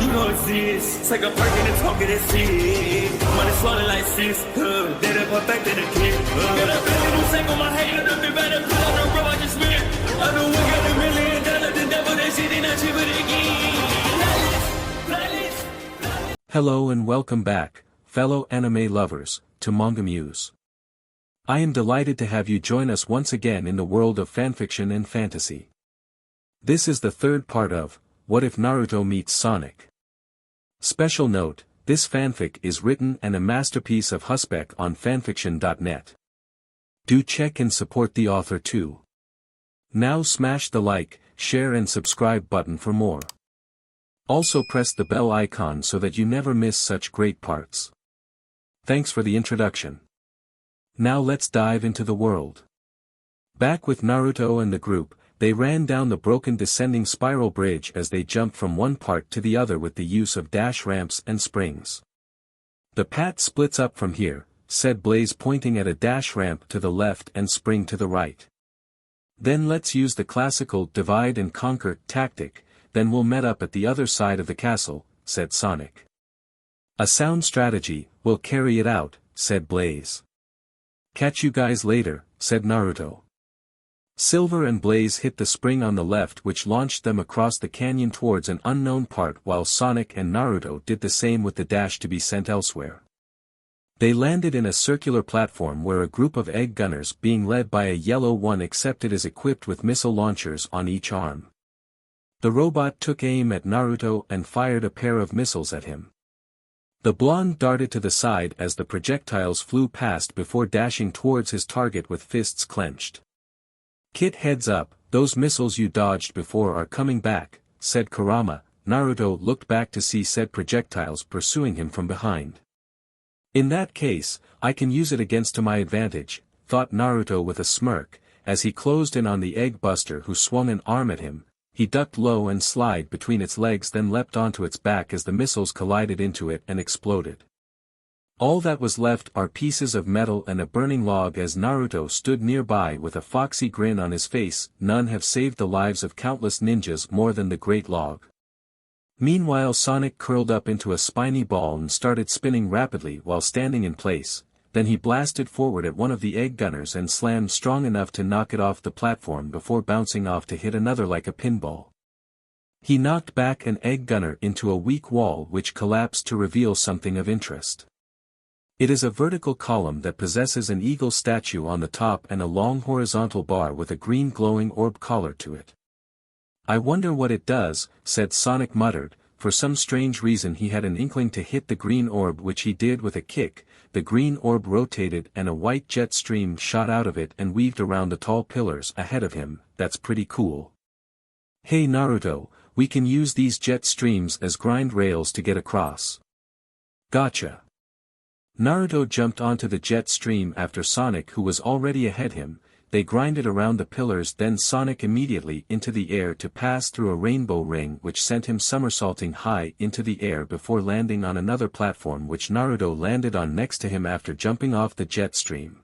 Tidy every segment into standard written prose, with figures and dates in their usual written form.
You know it's this. Take a perk and a talk of that shit. Money swallowed like sis. Did it perfect in the kid. Got a billion who sang on my head. Look at better put on the road I just spent. I know we got $1 million. The devil that shit ain't not cheaper again. Hello and welcome back, fellow anime lovers, to MangaMuse. I am delighted to have you join us once again in the world of fanfiction and fantasy. This is the third part of What If Naruto Meets Sonic? Special note, this fanfic is written and a masterpiece of Hussbek on FANFICTIONnet. Do check and support the author too. Now smash the like, share and subscribe button for more. Also press the bell icon so that you never miss such great parts. Thanks for the introduction. Now let's dive into the world. Back with Naruto and the group, they ran down the broken descending spiral bridge as they jumped from one part to the other with the use of dash ramps and springs. The path splits up from here, said Blaze, pointing at a dash ramp to the left and spring to the right. Then let's use the classical divide and conquer tactic, then we'll meet up at the other side of the castle, said Sonic. A sound strategy, we'll carry it out, said Blaze. Catch you guys later, said Naruto. Silver and Blaze hit the spring on the left, which launched them across the canyon towards an unknown part, while Sonic and Naruto did the same with the dash to be sent elsewhere. They landed in a circular platform where a group of egg gunners being led by a yellow one accepted is equipped with missile launchers on each arm. The robot took aim at Naruto and fired a pair of missiles at him. The blonde darted to the side as the projectiles flew past before dashing towards his target with fists clenched. Kit, heads up, those missiles you dodged before are coming back, said Kurama. Naruto looked back to see said projectiles pursuing him from behind. In that case, I can use it against to my advantage, thought Naruto with a smirk, as he closed in on the egg buster who swung an arm at him. He ducked low and slid between its legs, then leapt onto its back as the missiles collided into it and exploded. All that was left are pieces of metal and a burning log as Naruto stood nearby with a foxy grin on his face. None have saved the lives of countless ninjas more than the great log. Meanwhile, Sonic curled up into a spiny ball and started spinning rapidly while standing in place. Then he blasted forward at one of the egg gunners and slammed strong enough to knock it off the platform before bouncing off to hit another like a pinball. He knocked back an egg gunner into a weak wall which collapsed to reveal something of interest. It is a vertical column that possesses an eagle statue on the top and a long horizontal bar with a green glowing orb collar to it. I wonder what it does, said Sonic muttered. For some strange reason he had an inkling to hit the green orb, which he did with a kick. The green orb rotated and a white jet stream shot out of it and weaved around the tall pillars ahead of him. That's pretty cool. Hey Naruto, we can use these jet streams as grind rails to get across. Gotcha. Naruto jumped onto the jet stream after Sonic, who was already ahead him. They grinded around the pillars, then Sonic immediately into the air to pass through a rainbow ring which sent him somersaulting high into the air before landing on another platform which Naruto landed on next to him after jumping off the jet stream.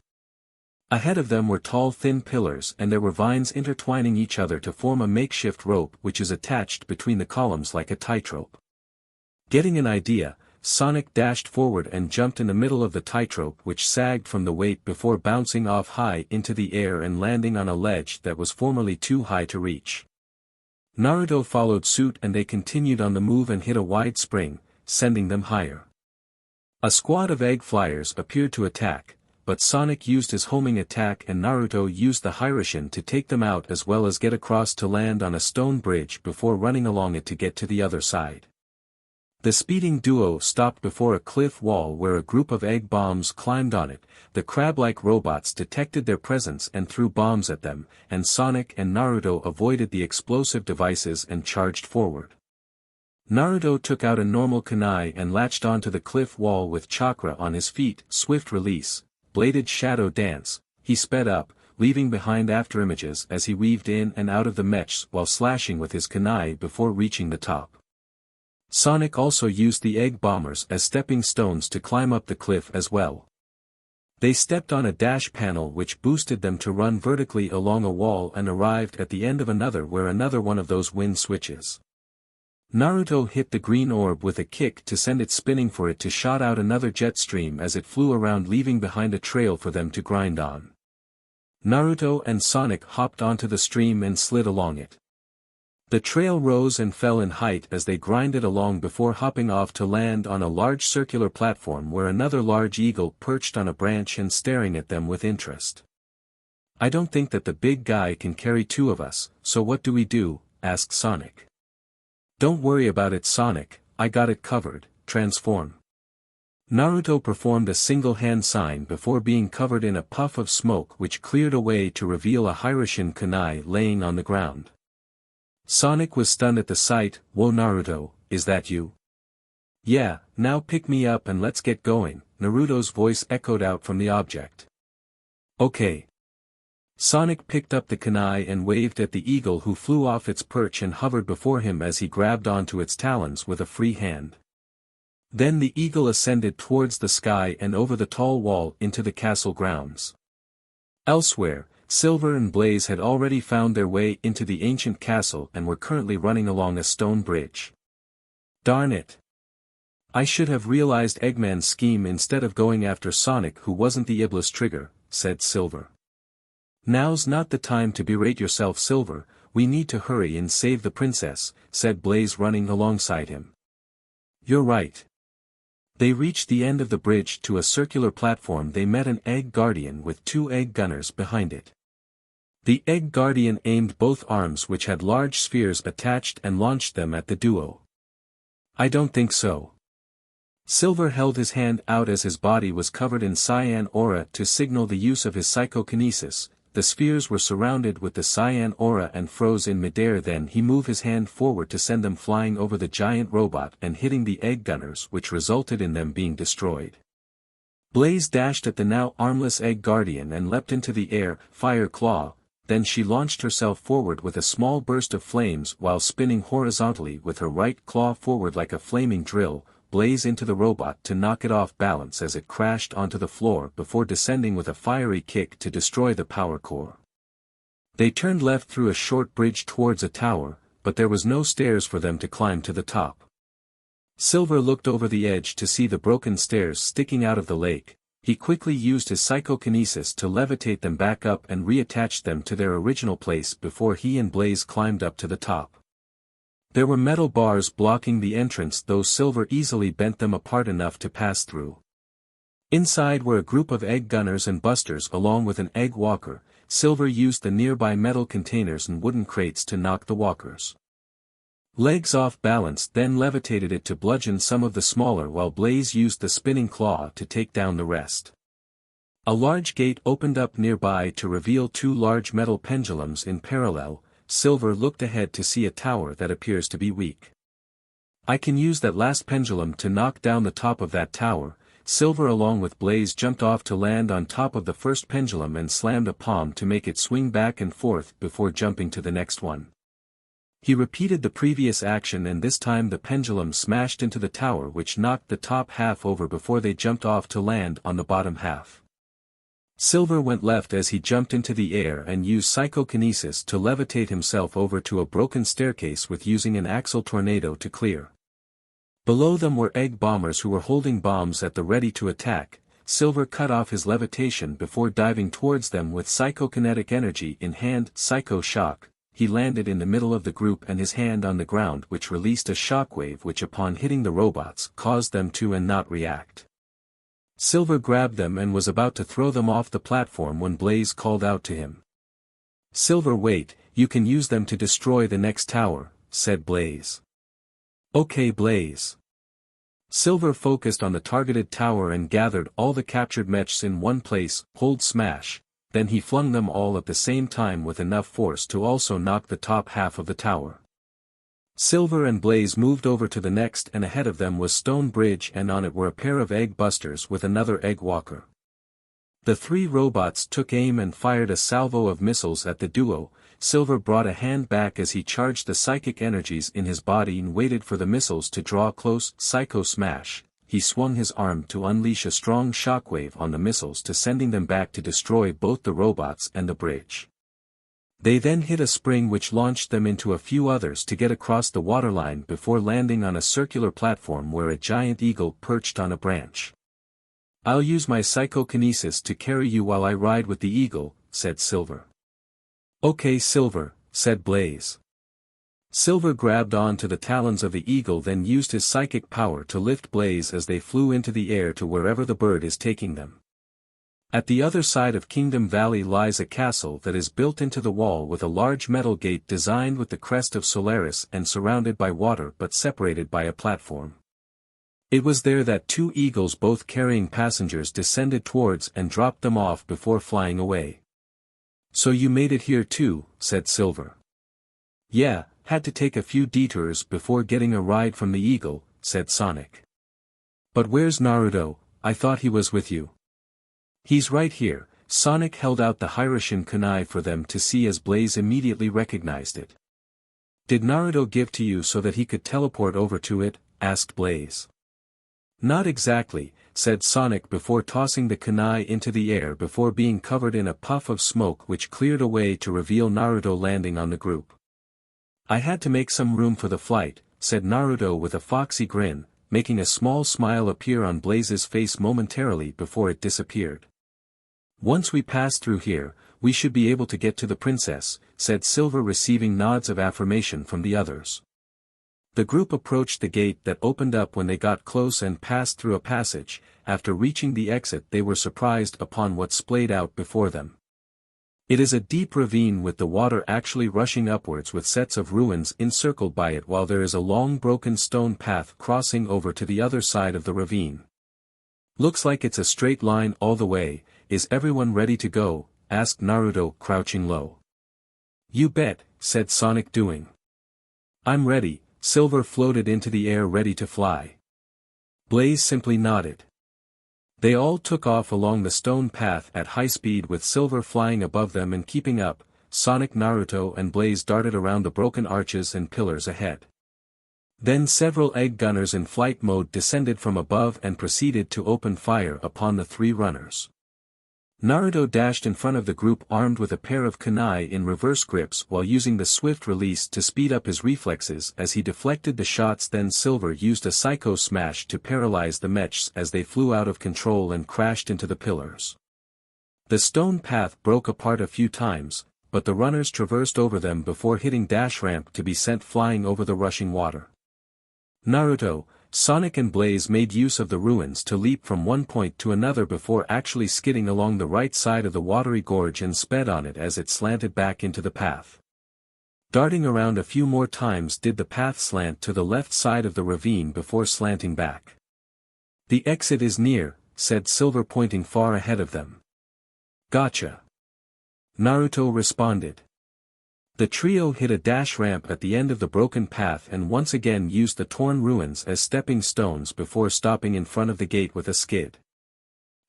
Ahead of them were tall thin pillars and there were vines intertwining each other to form a makeshift rope which is attached between the columns like a tightrope. Getting an idea, Sonic dashed forward and jumped in the middle of the tightrope which sagged from the weight before bouncing off high into the air and landing on a ledge that was formerly too high to reach. Naruto followed suit and they continued on the move and hit a wide spring, sending them higher. A squad of egg flyers appeared to attack, but Sonic used his homing attack and Naruto used the Hiroshin to take them out as well as get across to land on a stone bridge before running along it to get to the other side. The speeding duo stopped before a cliff wall where a group of egg bombs climbed on it. The crab-like robots detected their presence and threw bombs at them, and Sonic and Naruto avoided the explosive devices and charged forward. Naruto took out a normal kunai and latched onto the cliff wall with chakra on his feet. Swift release, bladed shadow dance. He sped up, leaving behind afterimages as he weaved in and out of the mesh while slashing with his kunai before reaching the top. Sonic also used the egg bombers as stepping stones to climb up the cliff as well. They stepped on a dash panel which boosted them to run vertically along a wall and arrived at the end of another where another one of those wind switches. Naruto hit the green orb with a kick to send it spinning for it to shot out another jet stream as it flew around, leaving behind a trail for them to grind on. Naruto and Sonic hopped onto the stream and slid along it. The trail rose and fell in height as they grinded along before hopping off to land on a large circular platform where another large eagle perched on a branch and staring at them with interest. "I don't think that the big guy can carry two of us, so what do we do?" asked Sonic. "Don't worry about it, Sonic, I got it covered, transform." Naruto performed a single hand sign before being covered in a puff of smoke which cleared away to reveal a Hiraishin kunai laying on the ground. Sonic was stunned at the sight. "Whoa Naruto, is that you?" "Yeah, now pick me up and let's get going," Naruto's voice echoed out from the object. "Okay." Sonic picked up the kunai and waved at the eagle, who flew off its perch and hovered before him as he grabbed onto its talons with a free hand. Then the eagle ascended towards the sky and over the tall wall into the castle grounds. Elsewhere, Silver and Blaze had already found their way into the ancient castle and were currently running along a stone bridge. "Darn it. I should have realized Eggman's scheme instead of going after Sonic, who wasn't the Iblis trigger," said Silver. "Now's not the time to berate yourself, Silver, we need to hurry and save the princess," said Blaze, running alongside him. "You're right." They reached the end of the bridge to a circular platform. They met an egg guardian with two egg gunners behind it. The egg guardian aimed both arms, which had large spheres attached, and launched them at the duo. "I don't think so." Silver held his hand out as his body was covered in cyan aura to signal the use of his psychokinesis. The spheres were surrounded with the cyan aura and froze in midair. Then he moved his hand forward to send them flying over the giant robot and hitting the egg gunners, which resulted in them being destroyed. Blaze dashed at the now armless egg guardian and leapt into the air, fire claw. Then she launched herself forward with a small burst of flames while spinning horizontally with her right claw forward like a flaming drill, Blaze into the robot to knock it off balance as it crashed onto the floor before descending with a fiery kick to destroy the power core. They turned left through a short bridge towards a tower, but there was no stairs for them to climb to the top. Silver looked over the edge to see the broken stairs sticking out of the lake. He quickly used his psychokinesis to levitate them back up and reattach them to their original place before he and Blaze climbed up to the top. There were metal bars blocking the entrance, though Silver easily bent them apart enough to pass through. Inside were a group of egg gunners and busters along with an egg walker. Silver used the nearby metal containers and wooden crates to knock the walkers' legs off balance, then levitated it to bludgeon some of the smaller, while Blaze used the spinning claw to take down the rest. A large gate opened up nearby to reveal two large metal pendulums in parallel. Silver looked ahead to see a tower that appears to be weak. "I can use that last pendulum to knock down the top of that tower." Silver along with Blaze jumped off to land on top of the first pendulum and slammed a palm to make it swing back and forth before jumping to the next one. He repeated the previous action, and this time the pendulum smashed into the tower, which knocked the top half over before they jumped off to land on the bottom half. Silver went left as he jumped into the air and used psychokinesis to levitate himself over to a broken staircase with using an axial tornado to clear. Below them were egg bombers who were holding bombs at the ready to attack. Silver cut off his levitation before diving towards them with psychokinetic energy in hand. Psycho shock. He landed in the middle of the group and his hand on the ground, which released a shockwave which upon hitting the robots caused them to and not react. Silver grabbed them and was about to throw them off the platform when Blaze called out to him. "Silver, wait, you can use them to destroy the next tower," said Blaze. "Okay, Blaze." Silver focused on the targeted tower and gathered all the captured mechs in one place. Hold smash. Then he flung them all at the same time with enough force to also knock the top half of the tower. Silver and Blaze moved over to the next, and ahead of them was stone bridge, and on it were a pair of egg busters with another egg walker. The three robots took aim and fired a salvo of missiles at the duo. Silver brought a hand back as he charged the psychic energies in his body and waited for the missiles to draw close. Psycho smash. He swung his arm to unleash a strong shockwave on the missiles to sending them back to destroy both the robots and the bridge. They then hit a spring which launched them into a few others to get across the waterline before landing on a circular platform where a giant eagle perched on a branch. "I'll use my psychokinesis to carry you while I ride with the eagle," said Silver. "Okay, Silver," said Blaze. Silver grabbed on to the talons of the eagle, then used his psychic power to lift Blaze as they flew into the air to wherever the bird is taking them. At the other side of Kingdom Valley lies a castle that is built into the wall with a large metal gate designed with the crest of Solaris and surrounded by water but separated by a platform. It was there that two eagles both carrying passengers descended towards and dropped them off before flying away. "So you made it here too," said Silver. "Yeah, had to take a few detours before getting a ride from the eagle," said Sonic. "But where's Naruto? I thought he was with you." "He's right here." Sonic held out the Hiroshin kunai for them to see as Blaze immediately recognized it. "Did Naruto give to you so that he could teleport over to it?" asked Blaze. "Not exactly," said Sonic before tossing the kunai into the air before being covered in a puff of smoke which cleared away to reveal Naruto landing on the group. "I had to make some room for the flight," said Naruto with a foxy grin, making a small smile appear on Blaze's face momentarily before it disappeared. "Once we pass through here, we should be able to get to the princess," said Silver, receiving nods of affirmation from the others. The group approached the gate that opened up when they got close and passed through a passage. After reaching the exit, they were surprised upon what splayed out before them. It is a deep ravine with the water actually rushing upwards with sets of ruins encircled by it, while there is a long broken stone path crossing over to the other side of the ravine. "Looks like it's a straight line all the way. Is everyone ready to go?" asked Naruto, crouching low. "You bet," said Sonic, doing. "I'm ready." Silver floated into the air ready to fly. Blaze simply nodded. They all took off along the stone path at high speed with Silver flying above them and keeping up. Sonic, Naruto and Blaze darted around the broken arches and pillars ahead. Then several egg gunners in flight mode descended from above and proceeded to open fire upon the three runners. Naruto dashed in front of the group armed with a pair of kunai in reverse grips while using the swift release to speed up his reflexes as he deflected the shots. Then Silver used a psycho smash to paralyze the mechs as they flew out of control and crashed into the pillars. The stone path broke apart a few times, but the runners traversed over them before hitting dash ramp to be sent flying over the rushing water. Naruto, Sonic and Blaze made use of the ruins to leap from one point to another before actually skidding along the right side of the watery gorge and sped on it as it slanted back into the path. Darting around a few more times did the path slant to the left side of the ravine before slanting back. "The exit is near," said Silver, pointing far ahead of them. "Gotcha," Naruto responded. The trio hit a dash ramp at the end of the broken path and once again used the torn ruins as stepping stones before stopping in front of the gate with a skid.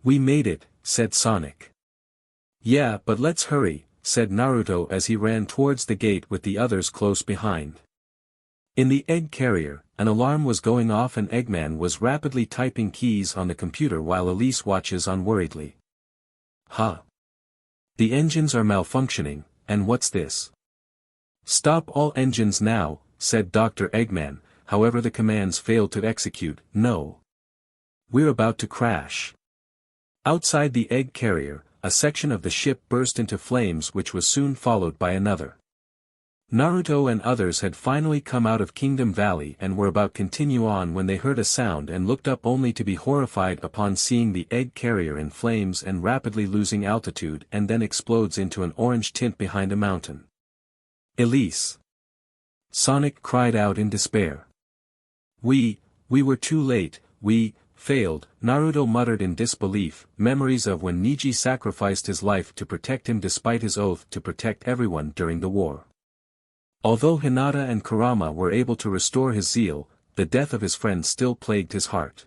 "We made it," said Sonic. "Yeah, but let's hurry," said Naruto as he ran towards the gate with the others close behind. In the egg carrier, an alarm was going off and Eggman was rapidly typing keys on the computer while Elise watches on worriedly. "Huh? The engines are malfunctioning, and what's this?" "Stop all engines now," said Dr. Eggman, however the commands failed to execute. "No. We're about to crash." Outside the egg carrier, a section of the ship burst into flames which was soon followed by another. Naruto and others had finally come out of Kingdom Valley and were about to continue on when they heard a sound and looked up only to be horrified upon seeing the egg carrier in flames and rapidly losing altitude and then explodes into an orange tint behind a mountain. "Elise!" Sonic cried out in despair. We were too late, we failed," Naruto muttered in disbelief, memories of when Neji sacrificed his life to protect him despite his oath to protect everyone during the war. Although Hinata and Kurama were able to restore his zeal, the death of his friend still plagued his heart.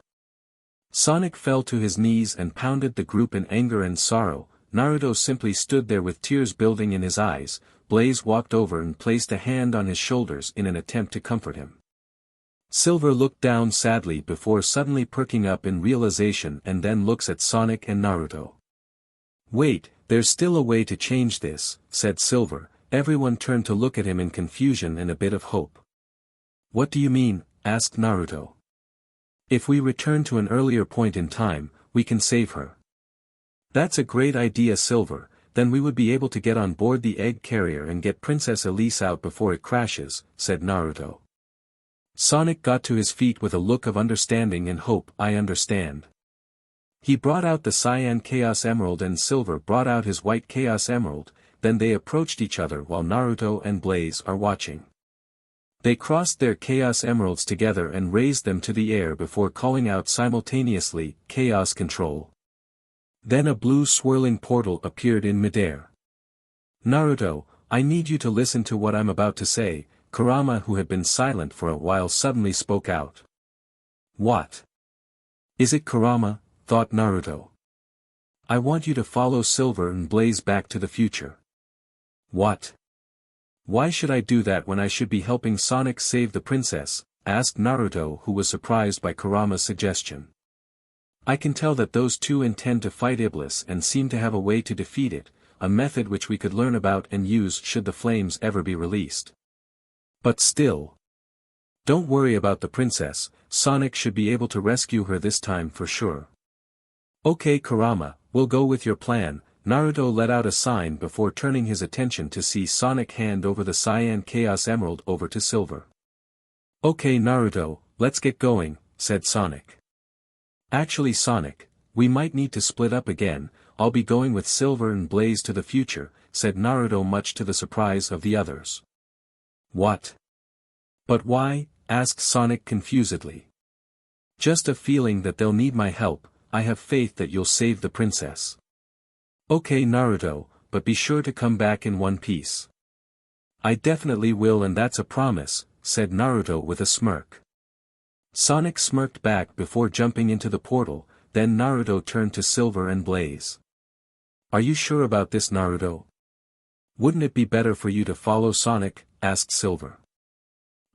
Sonic fell to his knees and pounded the group in anger and sorrow. Naruto simply stood there with tears building in his eyes. Blaze walked over and placed a hand on his shoulders in an attempt to comfort him. Silver looked down sadly before suddenly perking up in realization and then looks at Sonic and Naruto. "Wait, there's still a way to change this," said Silver, everyone turned to look at him in confusion and a bit of hope. "What do you mean?" asked Naruto. "If we return to an earlier point in time, we can save her." "That's a great idea, Silver, then we would be able to get on board the egg carrier and get Princess Elise out before it crashes," said Naruto. Sonic got to his feet with a look of understanding and hope. "I understand." He brought out the cyan Chaos Emerald and Silver brought out his white Chaos Emerald, then they approached each other while Naruto and Blaze are watching. They crossed their Chaos Emeralds together and raised them to the air before calling out simultaneously, "Chaos Control." Then a blue swirling portal appeared in midair. "Naruto, I need you to listen to what I'm about to say," Kurama, who had been silent for a while, suddenly spoke out. "What? Is it Kurama?" thought Naruto. "I want you to follow Silver and Blaze back to the future." "What? Why should I do that when I should be helping Sonic save the princess?" asked Naruto, who was surprised by Kurama's suggestion. "I can tell that those two intend to fight Iblis and seem to have a way to defeat it, a method which we could learn about and use should the flames ever be released. But still. Don't worry about the princess, Sonic should be able to rescue her this time for sure." "Okay, Kurama, we'll go with your plan." Naruto let out a sign before turning his attention to see Sonic hand over the cyan Chaos Emerald over to Silver. "Okay, Naruto, let's get going," said Sonic. "Actually, Sonic, we might need to split up again. I'll be going with Silver and Blaze to the future," said Naruto, much to the surprise of the others. "What? But why?" asked Sonic confusedly. "Just a feeling that they'll need my help. I have faith that you'll save the princess." "Okay, Naruto, but be sure to come back in one piece." "I definitely will, and that's a promise," said Naruto with a smirk. Sonic smirked back before jumping into the portal, then Naruto turned to Silver and Blaze. "Are you sure about this, Naruto? Wouldn't it be better for you to follow Sonic?" asked Silver.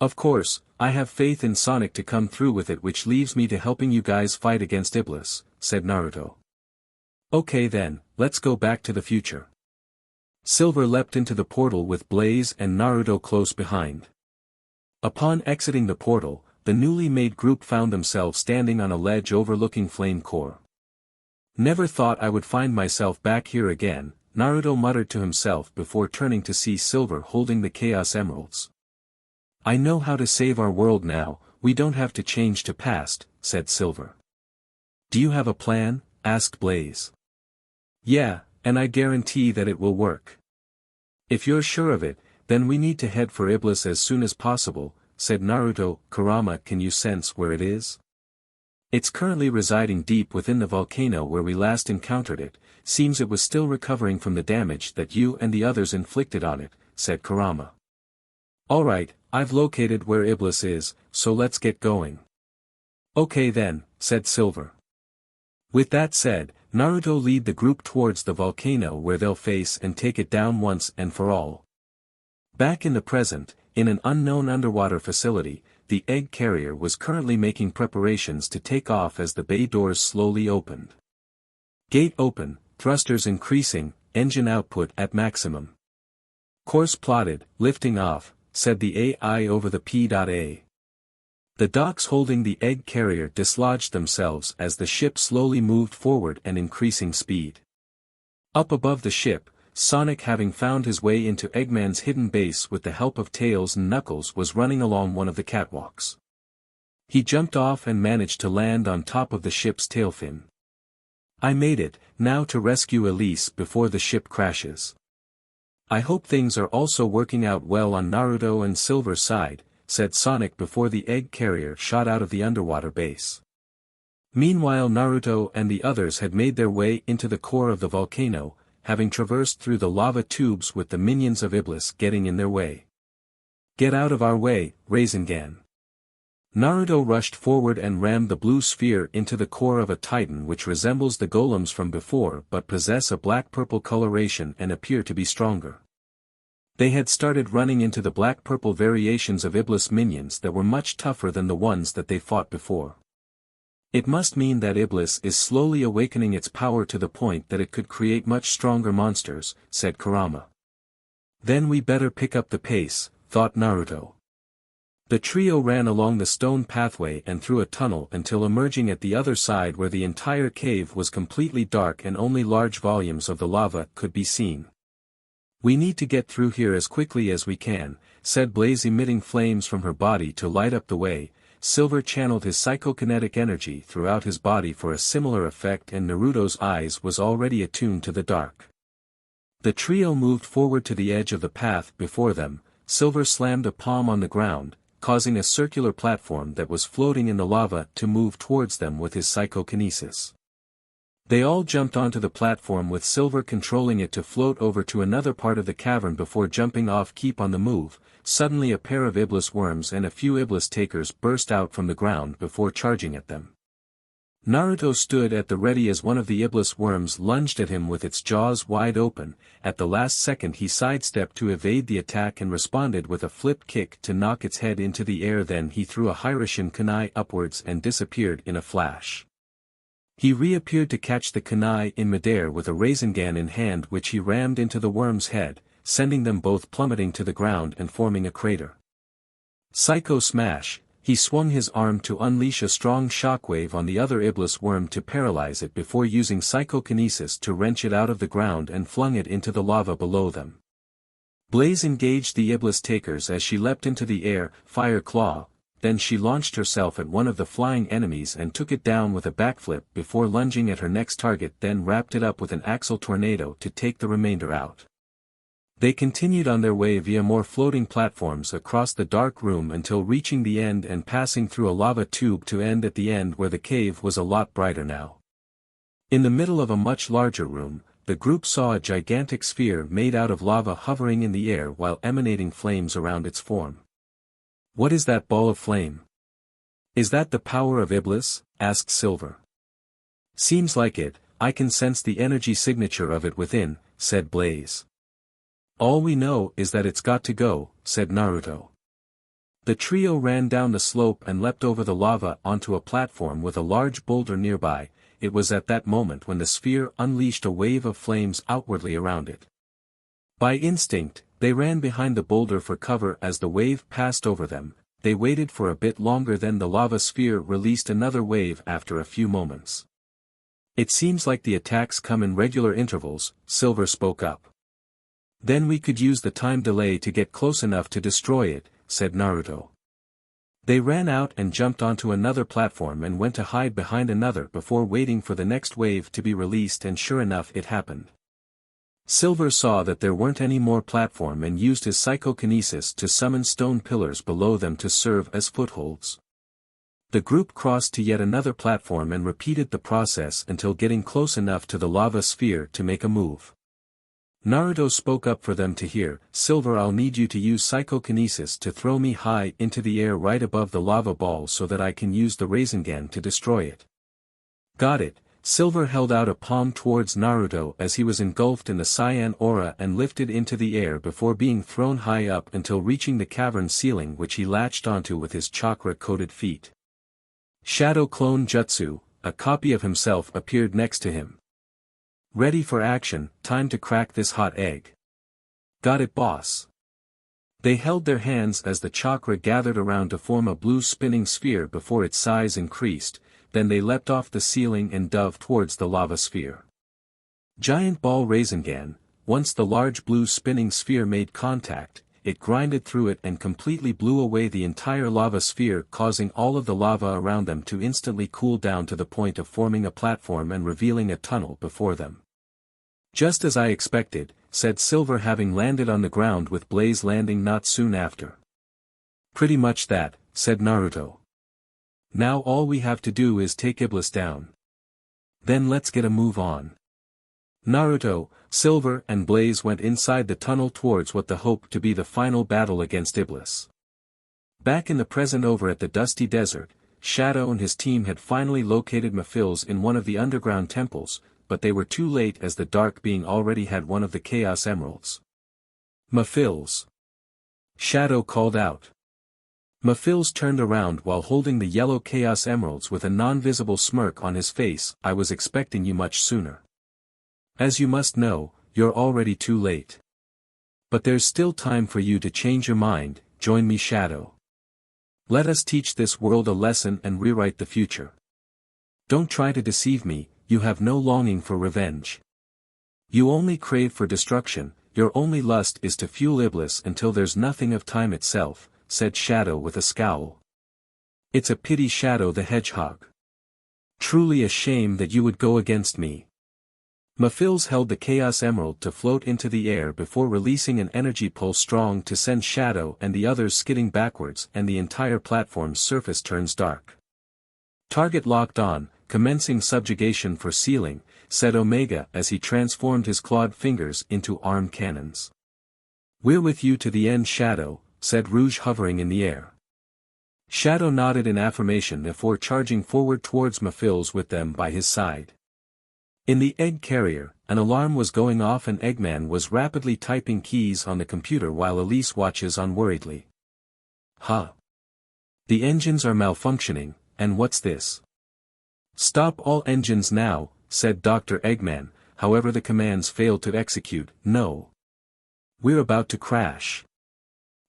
"Of course, I have faith in Sonic to come through with it, which leaves me to helping you guys fight against Iblis," said Naruto. "Okay then, let's go back to the future." Silver leapt into the portal with Blaze and Naruto close behind. Upon exiting the portal, the newly made group found themselves standing on a ledge overlooking Flame Core. "Never thought I would find myself back here again," Naruto muttered to himself before turning to see Silver holding the Chaos Emeralds. "I know how to save our world now, we don't have to change to past," said Silver. "Do you have a plan?" asked Blaze. "Yeah, and I guarantee that it will work." "If you're sure of it, then we need to head for Iblis as soon as possible," said Naruto. "Kurama, can you sense where it is?" "It's currently residing deep within the volcano where we last encountered it. Seems it was still recovering from the damage that you and the others inflicted on it," said Kurama. "Alright, I've located where Iblis is, so let's get going." "Okay then," said Silver. With that said, Naruto lead the group towards the volcano where they'll face and take it down once and for all. Back in the present, in an unknown underwater facility, the egg carrier was currently making preparations to take off as the bay doors slowly opened. Gate open, thrusters increasing, engine output at maximum. "Course plotted, lifting off," said the AI over the P.A. The docks holding the egg carrier dislodged themselves as the ship slowly moved forward and increasing speed. Up above the ship, Sonic, having found his way into Eggman's hidden base with the help of Tails and Knuckles, was running along one of the catwalks. He jumped off and managed to land on top of the ship's tail fin. "I made it, now to rescue Elise before the ship crashes." "I hope things are also working out well on Naruto and Silver's side," said Sonic before the egg carrier shot out of the underwater base. Meanwhile, Naruto and the others had made their way into the core of the volcano, having traversed through the lava tubes with the minions of Iblis getting in their way. "Get out of our way, Rasengan." Naruto rushed forward and rammed the blue sphere into the core of a titan which resembles the golems from before but possess a black-purple coloration and appear to be stronger. They had started running into the black-purple variations of Iblis minions that were much tougher than the ones that they fought before. "It must mean that Iblis is slowly awakening its power to the point that it could create much stronger monsters," said Kurama. Then we better pick up the pace, thought Naruto. The trio ran along the stone pathway and through a tunnel until emerging at the other side where the entire cave was completely dark and only large volumes of the lava could be seen. We need to get through here as quickly as we can, said Blaze, emitting flames from her body to light up the way. Silver channeled his psychokinetic energy throughout his body for a similar effect, and Naruto's eyes was already attuned to the dark. The trio moved forward to the edge of the path before them. Silver slammed a palm on the ground, causing a circular platform that was floating in the lava to move towards them with his psychokinesis. They all jumped onto the platform with Silver controlling it to float over to another part of the cavern before jumping off. Keep on the move. Suddenly a pair of Iblis worms and a few Iblis takers burst out from the ground before charging at them. Naruto stood at the ready as one of the Iblis worms lunged at him with its jaws wide open. At the last second he sidestepped to evade the attack and responded with a flip kick to knock its head into the air. Then he threw a Hiroshin kunai upwards and disappeared in a flash. He reappeared to catch the kunai in midair with a Rasengan in hand, which he rammed into the worm's head, sending them both plummeting to the ground and forming a crater. Psycho Smash. He swung his arm to unleash a strong shockwave on the other Iblis worm to paralyze it before using psychokinesis to wrench it out of the ground and flung it into the lava below them. Blaze engaged the Iblis takers as she leapt into the air, Fire Claw. Then she launched herself at one of the flying enemies and took it down with a backflip before lunging at her next target, then wrapped it up with an Axle Tornado to take the remainder out. They continued on their way via more floating platforms across the dark room until reaching the end and passing through a lava tube to end at the end where the cave was a lot brighter now. In the middle of a much larger room, the group saw a gigantic sphere made out of lava hovering in the air while emanating flames around its form. What is that ball of flame? Is that the power of Iblis? Asked Silver. Seems like it. I can sense the energy signature of it within, said Blaze. All we know is that it's got to go, said Naruto. The trio ran down the slope and leapt over the lava onto a platform with a large boulder nearby. It was at that moment when the sphere unleashed a wave of flames outwardly around it. By instinct, they ran behind the boulder for cover as the wave passed over them. They waited for a bit longer, then the lava sphere released another wave after a few moments. It seems like the attacks come in regular intervals, Silver spoke up. Then we could use the time delay to get close enough to destroy it, said Naruto. They ran out and jumped onto another platform and went to hide behind another before waiting for the next wave to be released, and sure enough it happened. Silver saw that there weren't any more platform and used his psychokinesis to summon stone pillars below them to serve as footholds. The group crossed to yet another platform and repeated the process until getting close enough to the lava sphere to make a move. Naruto spoke up for them to hear. Silver, I'll need you to use psychokinesis to throw me high into the air right above the lava ball so that I can use the Rasengan to destroy it. Got it. Silver held out a palm towards Naruto as he was engulfed in the cyan aura and lifted into the air before being thrown high up until reaching the cavern ceiling, which he latched onto with his chakra-coated feet. Shadow Clone Jutsu, a copy of himself, appeared next to him. Ready for action, time to crack this hot egg. Got it, boss. They held their hands as the chakra gathered around to form a blue spinning sphere before its size increased, then they leapt off the ceiling and dove towards the lava sphere. Giant Ball Rasengan. Once the large blue spinning sphere made contact, it grinded through it and completely blew away the entire lava sphere, causing all of the lava around them to instantly cool down to the point of forming a platform and revealing a tunnel before them. Just as I expected, said Silver, having landed on the ground with Blaze landing not soon after. Pretty much that, said Naruto. Now all we have to do is take Iblis down. Then let's get a move on. Naruto, Silver and Blaze went inside the tunnel towards what they hoped to be the final battle against Iblis. Back in the present over at the dusty desert, Shadow and his team had finally located Mafils in one of the underground temples, but they were too late as the Dark Being already had one of the Chaos Emeralds. Mafils! Shadow called out. Mafils turned around while holding the yellow Chaos Emeralds with a non-visible smirk on his face. I was expecting you much sooner. As you must know, you're already too late. But there's still time for you to change your mind, join me Shadow. Let us teach this world a lesson and rewrite the future. Don't try to deceive me, you have no longing for revenge. You only crave for destruction, your only lust is to fuel Iblis until there's nothing of time itself, said Shadow with a scowl. It's a pity Shadow the Hedgehog. Truly a shame that you would go against me. Mafils held the Chaos Emerald to float into the air before releasing an energy pulse strong to send Shadow and the others skidding backwards and the entire platform's surface turns dark. Target locked on, commencing subjugation for sealing, said Omega as he transformed his clawed fingers into arm cannons. We're with you to the end Shadow, said Rouge hovering in the air. Shadow nodded in affirmation before charging forward towards Mafils with them by his side. In the egg carrier, an alarm was going off and Eggman was rapidly typing keys on the computer while Elise watches unworriedly. Huh. The engines are malfunctioning, and what's this? Stop all engines now, said Dr. Eggman, however the commands failed to execute. No. We're about to crash.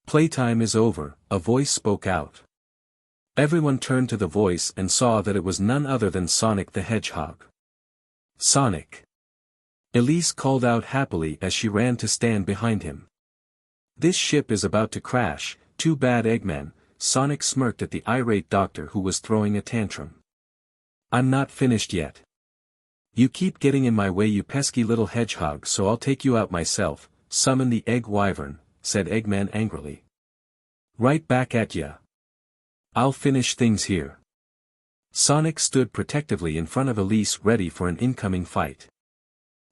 Playtime is over, a voice spoke out. Everyone turned to the voice and saw that it was none other than Sonic the Hedgehog. Sonic. Elise called out happily as she ran to stand behind him. This ship is about to crash, too bad Eggman, Sonic smirked at the irate doctor who was throwing a tantrum. I'm not finished yet. You keep getting in my way you pesky little hedgehog so I'll take you out myself, summon the egg wyvern, said Eggman angrily. Right back at ya. I'll finish things here. Sonic stood protectively in front of Elise ready for an incoming fight.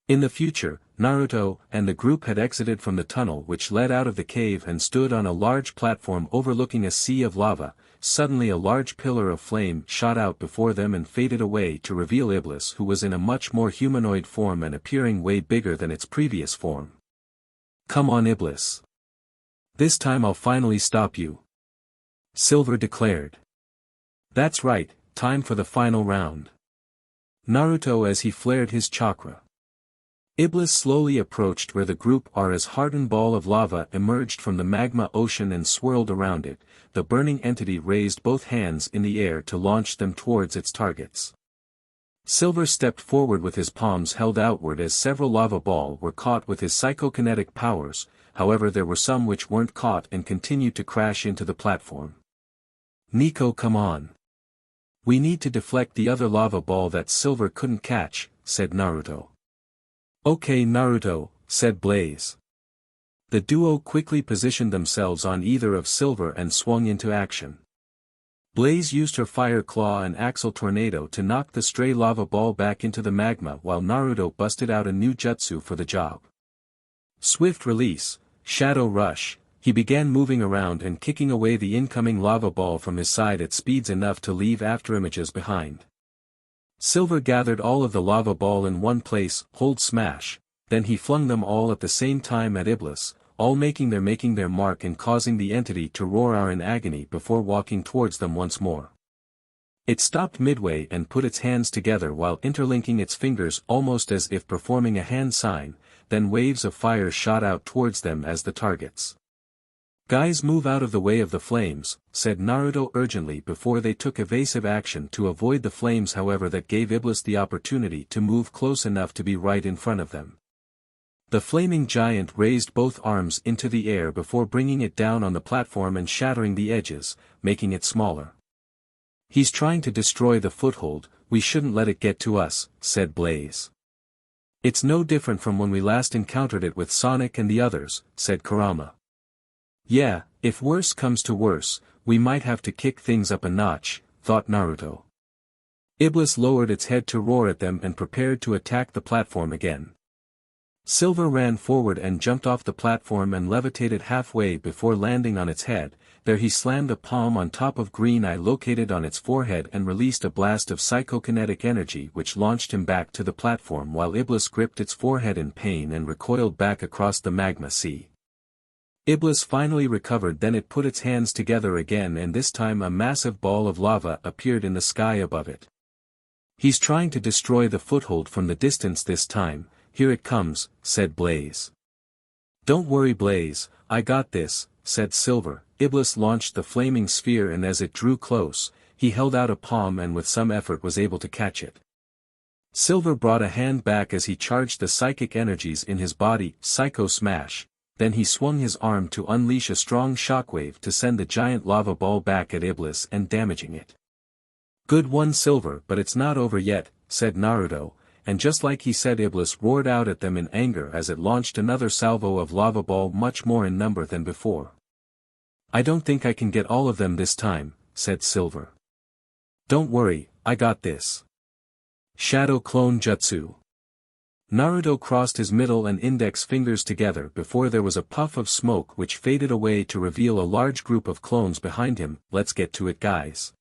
In the future, Naruto and the group had exited from the tunnel which led out of the cave and stood on a large platform overlooking a sea of lava. Suddenly a large pillar of flame shot out before them and faded away to reveal Iblis who was in a much more humanoid form and appearing way bigger than its previous form. Come on Iblis. This time I'll finally stop you. Silver declared. That's right. Time for the final round. Naruto as he flared his chakra. Iblis slowly approached where the group are as hardened ball of lava emerged from the magma ocean and swirled around it. The burning entity raised both hands in the air to launch them towards its targets. Silver stepped forward with his palms held outward as several lava balls were caught with his psychokinetic powers, however there were some which weren't caught and continued to crash into the platform. Nico come on. We need to deflect the other lava ball that Silver couldn't catch, said Naruto. Okay Naruto, said Blaze. The duo quickly positioned themselves on either of Silver and swung into action. Blaze used her fire claw and axle tornado to knock the stray lava ball back into the magma while Naruto busted out a new jutsu for the job. Swift release, shadow rush. He began moving around and kicking away the incoming lava ball from his side at speeds enough to leave afterimages behind. Silver gathered all of the lava ball in one place, hold smash, then he flung them all at the same time at Iblis, all making their mark and causing the entity to roar in agony before walking towards them once more. It stopped midway and put its hands together while interlinking its fingers almost as if performing a hand sign, then waves of fire shot out towards them as the targets. Guys move out of the way of the flames, said Naruto urgently before they took evasive action to avoid the flames however that gave Iblis the opportunity to move close enough to be right in front of them. The flaming giant raised both arms into the air before bringing it down on the platform and shattering the edges, making it smaller. He's trying to destroy the foothold, we shouldn't let it get to us, said Blaze. It's no different from when we last encountered it with Sonic and the others, said Kurama. Yeah, if worse comes to worse, we might have to kick things up a notch, thought Naruto. Iblis lowered its head to roar at them and prepared to attack the platform again. Silver ran forward and jumped off the platform and levitated halfway before landing on its head. There he slammed a palm on top of Green Eye located on its forehead and released a blast of psychokinetic energy which launched him back to the platform while Iblis gripped its forehead in pain and recoiled back across the magma sea. Iblis finally recovered, then it put its hands together again and this time a massive ball of lava appeared in the sky above it. He's trying to destroy the foothold from the distance this time, here it comes, said Blaze. Don't worry Blaze, I got this, said Silver. Iblis launched the flaming sphere and as it drew close, he held out a palm and with some effort was able to catch it. Silver brought a hand back as he charged the psychic energies in his body, Psycho Smash, then he swung his arm to unleash a strong shockwave to send the giant lava ball back at Iblis and damaging it. Good one Silver, but it's not over yet, said Naruto, and just like he said Iblis roared out at them in anger as it launched another salvo of lava ball much more in number than before. I don't think I can get all of them this time, said Silver. Don't worry, I got this. Shadow Clone Jutsu. Naruto crossed his middle and index fingers together before there was a puff of smoke which faded away to reveal a large group of clones behind him. Let's get to it guys.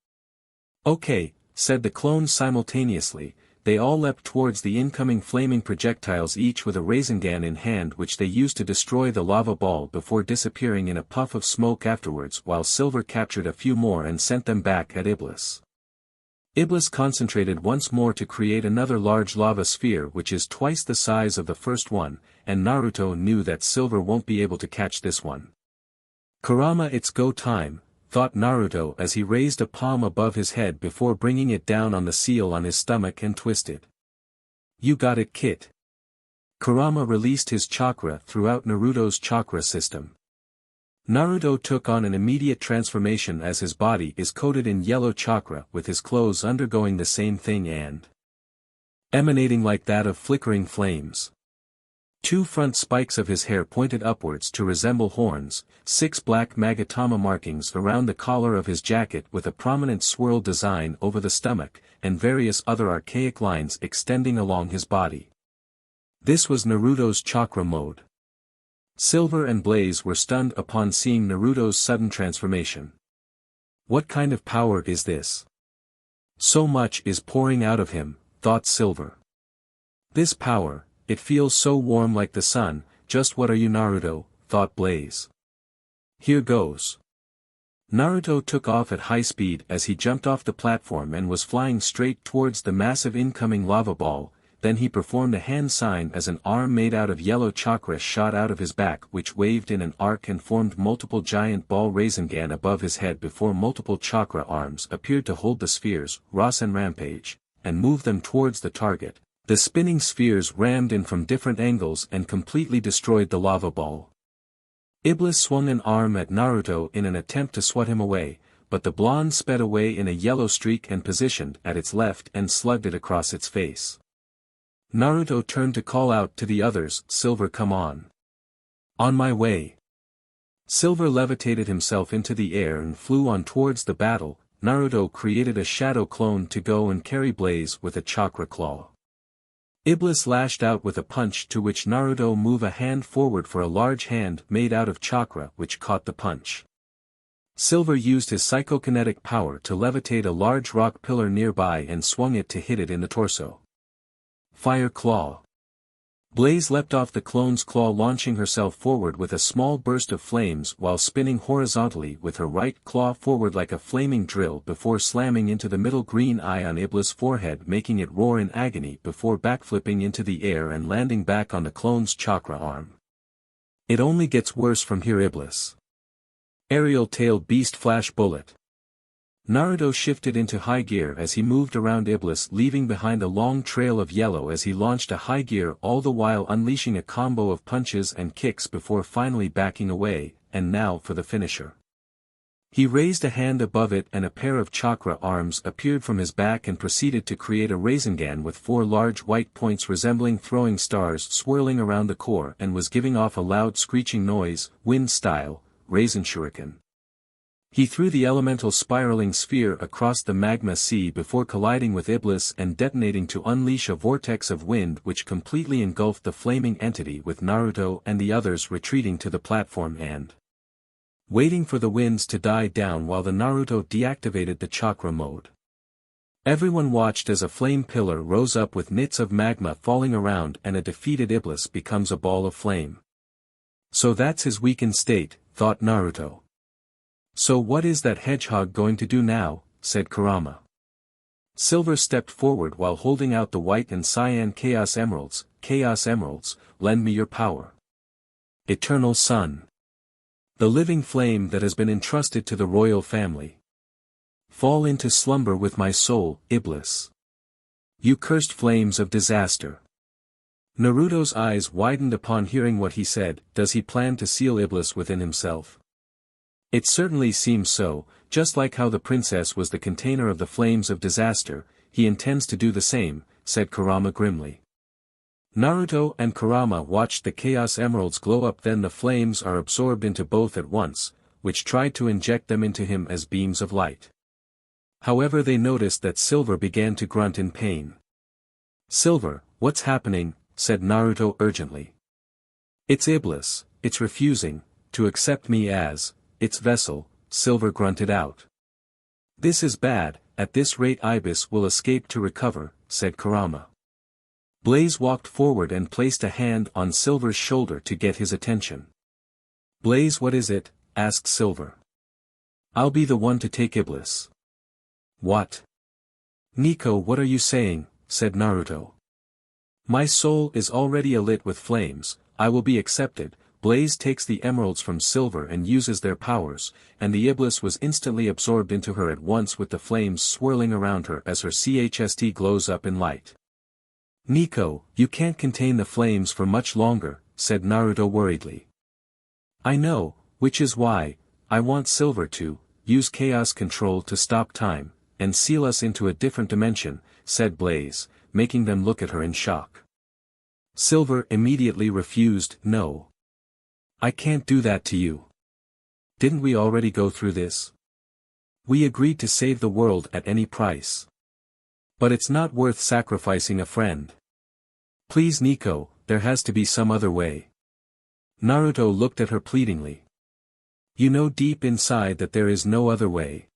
Okay, said the clones simultaneously. They all leapt towards the incoming flaming projectiles each with a Rasengan in hand which they used to destroy the lava ball before disappearing in a puff of smoke afterwards while Silver captured a few more and sent them back at Iblis. Iblis concentrated once more to create another large lava sphere which is twice the size of the first one, and Naruto knew that Silver won't be able to catch this one. Kurama, it's go time, thought Naruto as he raised a palm above his head before bringing it down on the seal on his stomach and twisted. You got it Kit. Kurama released his chakra throughout Naruto's chakra system. Naruto took on an immediate transformation as his body is coated in yellow chakra with his clothes undergoing the same thing and emanating like that of flickering flames. 2 front spikes of his hair pointed upwards to resemble horns, 6 black magatama markings around the collar of his jacket with a prominent swirl design over the stomach, and various other archaic lines extending along his body. This was Naruto's chakra mode. Silver and Blaze were stunned upon seeing Naruto's sudden transformation. What kind of power is this? So much is pouring out of him, thought Silver. This power, it feels so warm like the sun. Just what are you Naruto, thought Blaze. Here goes. Naruto took off at high speed as he jumped off the platform and was flying straight towards the massive incoming lava ball. Then he performed a hand sign as an arm made out of yellow chakra shot out of his back which waved in an arc and formed multiple giant ball Rasengan above his head before multiple chakra arms appeared to hold the spheres, Rasen Rampage, and move them towards the target. The spinning spheres rammed in from different angles and completely destroyed the lava ball. Iblis swung an arm at Naruto in an attempt to swat him away, but the blonde sped away in a yellow streak and positioned at its left and slugged it across its face. Naruto turned to call out to the others, Silver come on. On my way. Silver levitated himself into the air and flew on towards the battle. Naruto created a shadow clone to go and carry Blaze with a chakra claw. Iblis lashed out with a punch to which Naruto moved a hand forward for a large hand made out of chakra which caught the punch. Silver used his psychokinetic power to levitate a large rock pillar nearby and swung it to hit it in the torso. Fire Claw. Blaze leapt off the clone's claw launching herself forward with a small burst of flames while spinning horizontally with her right claw forward like a flaming drill before slamming into the middle green eye on Iblis' forehead making it roar in agony before backflipping into the air and landing back on the clone's chakra arm. It only gets worse from here Iblis. Aerial-tailed beast flash bullet. Naruto shifted into high gear as he moved around Iblis leaving behind a long trail of yellow as he launched a high gear all the while unleashing a combo of punches and kicks before finally backing away, and now for the finisher. He raised a hand above it and a pair of chakra arms appeared from his back and proceeded to create a Rasengan with 4 large white points resembling throwing stars swirling around the core and was giving off a loud screeching noise, wind style, Rasen Shuriken. He threw the elemental spiraling sphere across the magma sea before colliding with Iblis and detonating to unleash a vortex of wind which completely engulfed the flaming entity with Naruto and the others retreating to the platform and waiting for the winds to die down while the Naruto deactivated the chakra mode. Everyone watched as a flame pillar rose up with nits of magma falling around and a defeated Iblis becomes a ball of flame. So that's his weakened state, thought Naruto. So what is that hedgehog going to do now, said Kurama. Silver stepped forward while holding out the white and cyan Chaos Emeralds, lend me your power. eternal sun. The living flame that has been entrusted to the royal family. Fall into slumber with my soul, Iblis. You cursed flames of disaster. Naruto's eyes widened upon hearing what he said. Does he plan to seal Iblis within himself? It certainly seems so, just like how the princess was the container of the flames of disaster, he intends to do the same, said Kurama grimly. Naruto and Kurama watched the Chaos Emeralds glow up, then the flames are absorbed into both at once, which tried to inject them into him as beams of light. However, they noticed that Silver began to grunt in pain. Silver, what's happening? Said Naruto urgently. It's Iblis, it's refusing to accept me as its vessel, Silver grunted out. This is bad, at this rate Ibis will escape to recover, said Kurama. Blaze walked forward and placed a hand on Silver's shoulder to get his attention. Blaze, what is it? Asked Silver. I'll be the one to take Iblis. What? Nico, what are you saying? Said Naruto. My soul is already alit with flames, I will be accepted. Blaze takes the emeralds from Silver and uses their powers, and the Iblis was instantly absorbed into her at once with the flames swirling around her as her chst glows up in light. Nico, you can't contain the flames for much longer, said Naruto worriedly. I know, which is why, I want Silver to use chaos control to stop time, and seal us into a different dimension, said Blaze, making them look at her in shock. Silver immediately refused. No. I can't do that to you. Didn't we already go through this? We agreed to save the world at any price. But it's not worth sacrificing a friend. Please Nico, there has to be some other way. Naruto looked at her pleadingly. You know deep inside that there is no other way.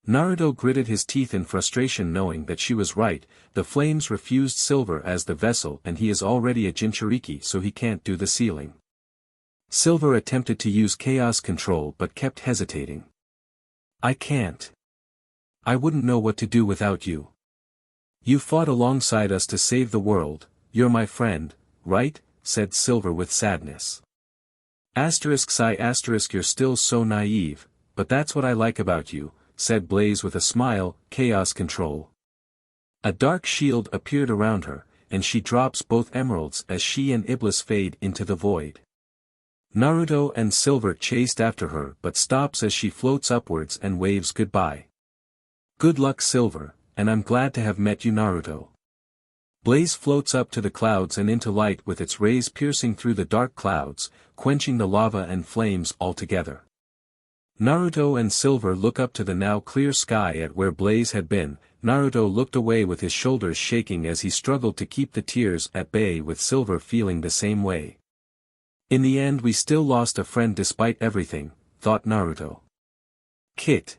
Naruto gritted his teeth in frustration knowing that she was right. The flames refused Silver as the vessel and he is already a Jinchuriki, so he can't do the sealing. Silver attempted to use chaos control but kept hesitating. I can't. I wouldn't know what to do without you. You fought alongside us to save the world, you're my friend, right? Said Silver with sadness. You're still so naive, but that's what I like about you, said Blaze with a smile. Chaos control. A dark shield appeared around her, and she drops both emeralds as she and Iblis fade into the void. Naruto and Silver chased after her but stops as she floats upwards and waves goodbye. Good luck Silver, and I'm glad to have met you Naruto. Blaze floats up to the clouds and into light with its rays piercing through the dark clouds, quenching the lava and flames altogether. Naruto and Silver look up to the now clear sky at where Blaze had been. Naruto looked away with his shoulders shaking as he struggled to keep the tears at bay, with Silver feeling the same way. In the end we still lost a friend despite everything, thought Naruto. Kit.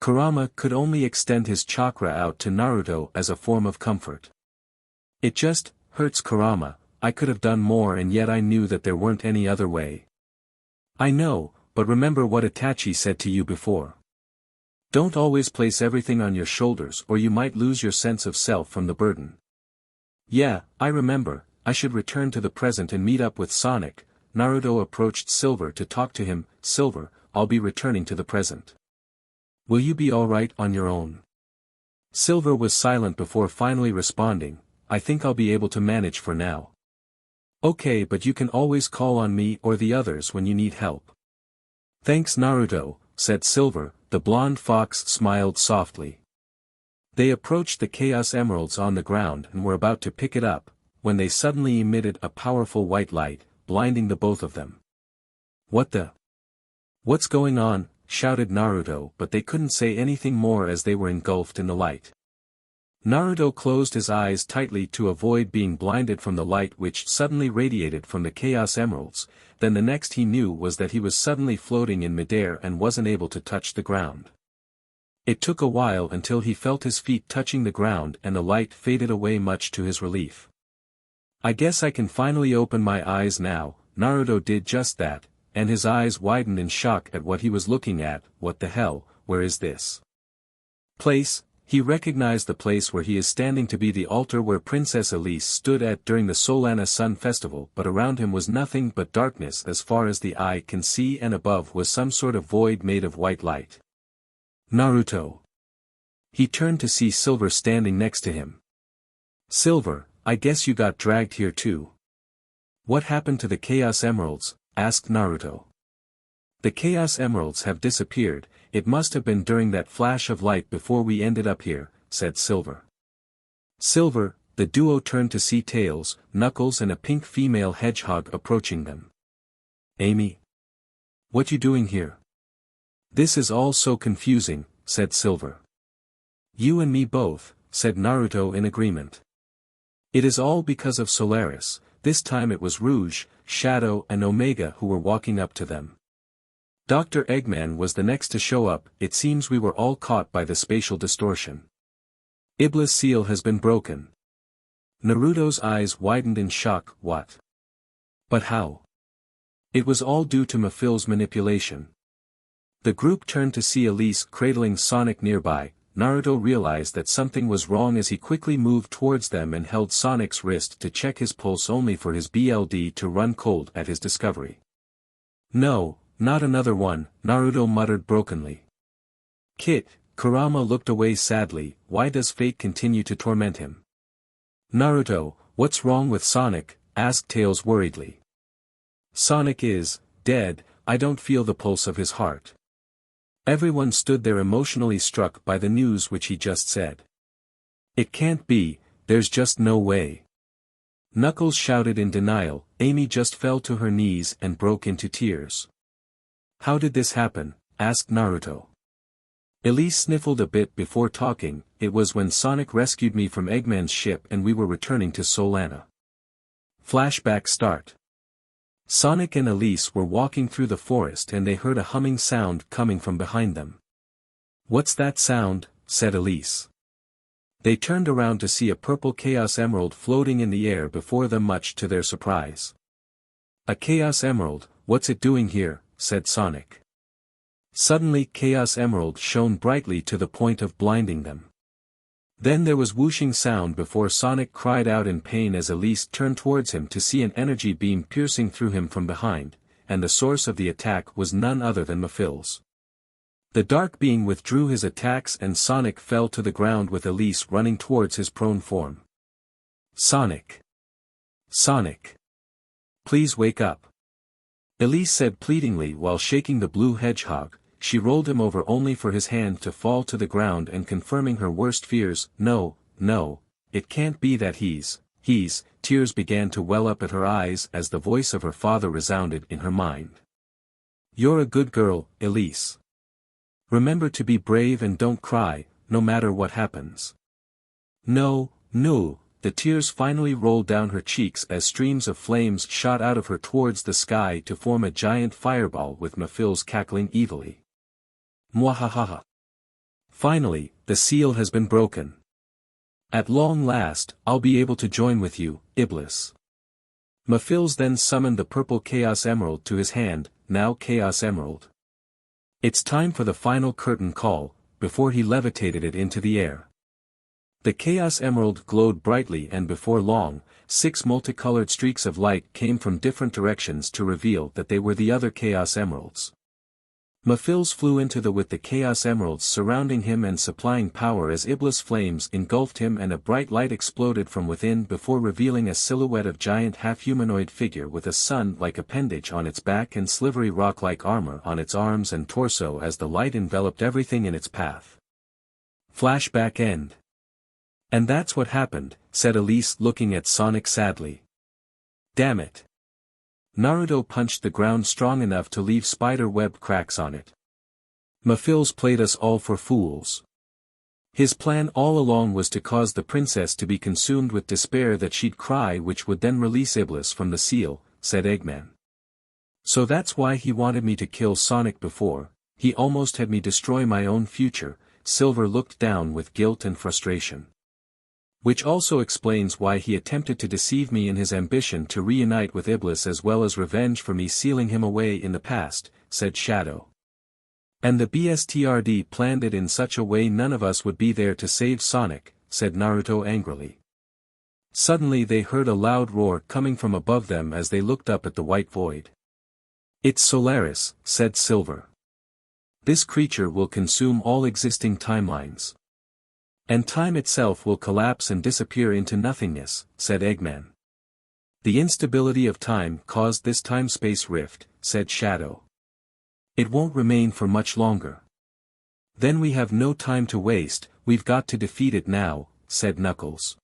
Kurama could only extend his chakra out to Naruto as a form of comfort. It just hurts Kurama, I could have done more and yet I knew that there weren't any other way. I know, but remember what Itachi said to you before. Don't always place everything on your shoulders or you might lose your sense of self from the burden. Yeah, I remember, I should return to the present and meet up with Sonic. Naruto approached Silver to talk to him. Silver, I'll be returning to the present. Will you be alright on your own? Silver was silent before finally responding, I think I'll be able to manage for now. Okay, but you can always call on me or the others when you need help. Thanks Naruto, said Silver. The blonde fox smiled softly. They approached the Chaos Emeralds on the ground and were about to pick it up, when they suddenly emitted a powerful white light, blinding the both of them. What the? What's going on? Shouted Naruto, but they couldn't say anything more as they were engulfed in the light. Naruto closed his eyes tightly to avoid being blinded from the light which suddenly radiated from the Chaos Emeralds. Then the next he knew was that he was suddenly floating in midair and wasn't able to touch the ground. It took a while until he felt his feet touching the ground and the light faded away, much to his relief. I guess I can finally open my eyes now. Naruto did just that, and his eyes widened in shock at what he was looking at. What the hell, where is this place? He recognized the place where he is standing to be the altar where Princess Elise stood at during the Solana Sun Festival, but around him was nothing but darkness as far as the eye can see, and above was some sort of void made of white light. Naruto. He turned to see Silver standing next to him. Silver, I guess you got dragged here too. What happened to the Chaos Emeralds? Asked Naruto. The Chaos Emeralds have disappeared. It must have been during that flash of light before we ended up here, said Silver. Silver, the duo turned to see Tails, Knuckles and a pink female hedgehog approaching them. Amy? What you doing here? This is all so confusing, said Silver. You and me both, said Naruto in agreement. It is all because of Solaris. This time it was Rouge, Shadow and Omega who were walking up to them. Dr. Eggman was the next to show up. It seems we were all caught by the spatial distortion. Iblis' seal has been broken. Naruto's eyes widened in shock. What? But how? It was all due to Mafil's manipulation. The group turned to see Elise cradling Sonic nearby. Naruto realized that something was wrong as he quickly moved towards them and held Sonic's wrist to check his pulse, only for his BLD to run cold at his discovery. No, not another one, Naruto muttered brokenly. Kit, Kurama looked away sadly. Why does fate continue to torment him? Naruto, what's wrong with Sonic? Asked Tails worriedly. Sonic is dead. I don't feel the pulse of his heart. Everyone stood there emotionally struck by the news which he just said. It can't be, there's just no way. Knuckles shouted in denial. Amy just fell to her knees and broke into tears. How did this happen? Asked Naruto. Elise sniffled a bit before talking. It was when Sonic rescued me from Eggman's ship and we were returning to Solana. Flashback start. Sonic and Elise were walking through the forest and they heard a humming sound coming from behind them. What's that sound? Said Elise. They turned around to see a purple Chaos Emerald floating in the air before them, much to their surprise. A Chaos Emerald, what's it doing here? Said Sonic. Suddenly Chaos Emerald shone brightly to the point of blinding them. Then there was whooshing sound before Sonic cried out in pain as Elise turned towards him to see an energy beam piercing through him from behind, and the source of the attack was none other than Mafil's. The dark being withdrew his attacks and Sonic fell to the ground with Elise running towards his prone form. Sonic! Sonic! Please wake up! Elise said pleadingly while shaking the blue hedgehog. She rolled him over only for his hand to fall to the ground, and confirming her worst fears. No, no, it can't be that he's. Tears began to well up at her eyes as the voice of her father resounded in her mind. You're a good girl, Elise. Remember to be brave and don't cry, no matter what happens. No, the tears finally rolled down her cheeks as streams of flames shot out of her towards the sky to form a giant fireball with Mafil's cackling evilly. Mwahahaha. Finally, the seal has been broken. At long last, I'll be able to join with you, Iblis. Mafil's then summoned the purple Chaos Emerald to his hand, now Chaos Emerald. It's time for the final curtain call, before he levitated it into the air. The Chaos Emerald glowed brightly, and before long, 6 multicolored streaks of light came from different directions to reveal that they were the other Chaos Emeralds. Mafil's flew into with the Chaos Emeralds surrounding him and supplying power as Iblis flames engulfed him, and a bright light exploded from within before revealing a silhouette of giant half-humanoid figure with a sun-like appendage on its back and slivery rock-like armor on its arms and torso as the light enveloped everything in its path. Flashback end. And that's what happened, said Elise looking at Sonic sadly. Damn it. Naruto punched the ground strong enough to leave spider web cracks on it. Mafil's played us all for fools. His plan all along was to cause the princess to be consumed with despair that she'd cry, which would then release Iblis from the seal, said Eggman. So that's why he wanted me to kill Sonic before. He almost had me destroy my own future. Silver looked down with guilt and frustration. Which also explains why he attempted to deceive me in his ambition to reunite with Iblis, as well as revenge for me sealing him away in the past, said Shadow. And the BSTRD planned it in such a way none of us would be there to save Sonic, said Naruto angrily. Suddenly they heard a loud roar coming from above them as they looked up at the white void. It's Solaris, said Silver. This creature will consume all existing timelines. And time itself will collapse and disappear into nothingness, said Eggman. The instability of time caused this time-space rift, said Shadow. It won't remain for much longer. Then we have no time to waste, we've got to defeat it now, said Knuckles.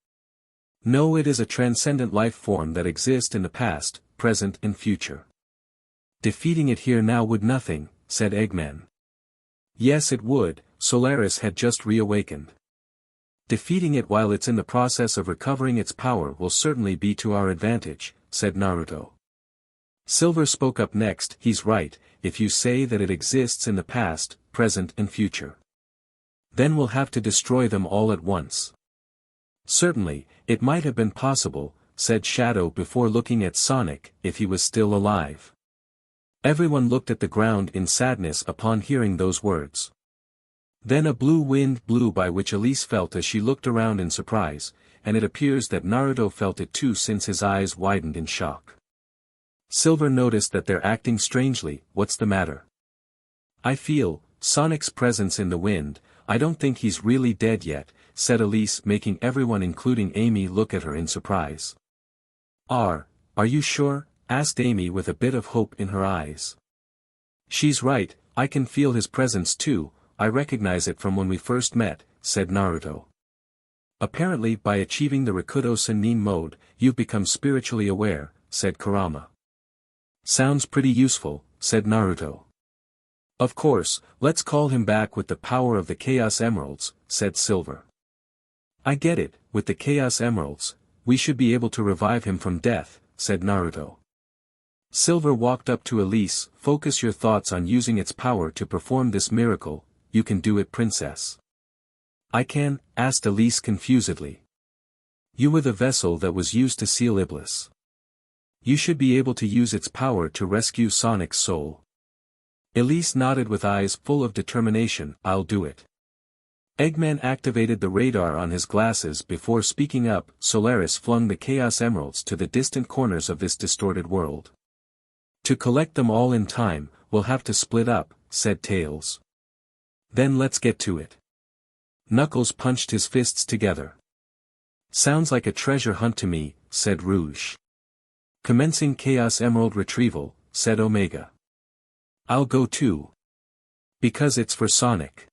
No, it is a transcendent life form that exists in the past, present and future. Defeating it here now would nothing, said Eggman. Yes it would, Solaris had just reawakened. Defeating it while it's in the process of recovering its power will certainly be to our advantage, said Naruto. Silver spoke up next. He's right, if you say that it exists in the past, present and future. Then we'll have to destroy them all at once. Certainly, it might have been possible, said Shadow before looking at Sonic, if he was still alive. Everyone looked at the ground in sadness upon hearing those words. Then a blue wind blew by which Elise felt as she looked around in surprise, and it appears that Naruto felt it too since his eyes widened in shock. Silver noticed that they're acting strangely. What's the matter? I feel Sonic's presence in the wind. I don't think he's really dead yet, said Elise, making everyone including Amy look at her in surprise. Are you sure? Asked Amy with a bit of hope in her eyes. She's right, I can feel his presence too, I recognize it from when we first met, said Naruto. Apparently by achieving the Rikudo Sennin mode, you've become spiritually aware, said Kurama. Sounds pretty useful, said Naruto. Of course, let's call him back with the power of the Chaos Emeralds, said Silver. I get it, with the Chaos Emeralds, we should be able to revive him from death, said Naruto. Silver walked up to Elise. Focus your thoughts on using its power to perform this miracle, you can do it, princess. I can? Asked Elise confusedly. You were the vessel that was used to seal Iblis. You should be able to use its power to rescue Sonic's soul. Elise nodded with eyes full of determination. I'll do it. Eggman activated the radar on his glasses before speaking up. Solaris flung the Chaos Emeralds to the distant corners of this distorted world. To collect them all in time, we'll have to split up, said Tails. Then let's get to it. Knuckles punched his fists together. Sounds like a treasure hunt to me, said Rouge. Commencing Chaos Emerald retrieval, said Omega. I'll go too. Because it's for Sonic.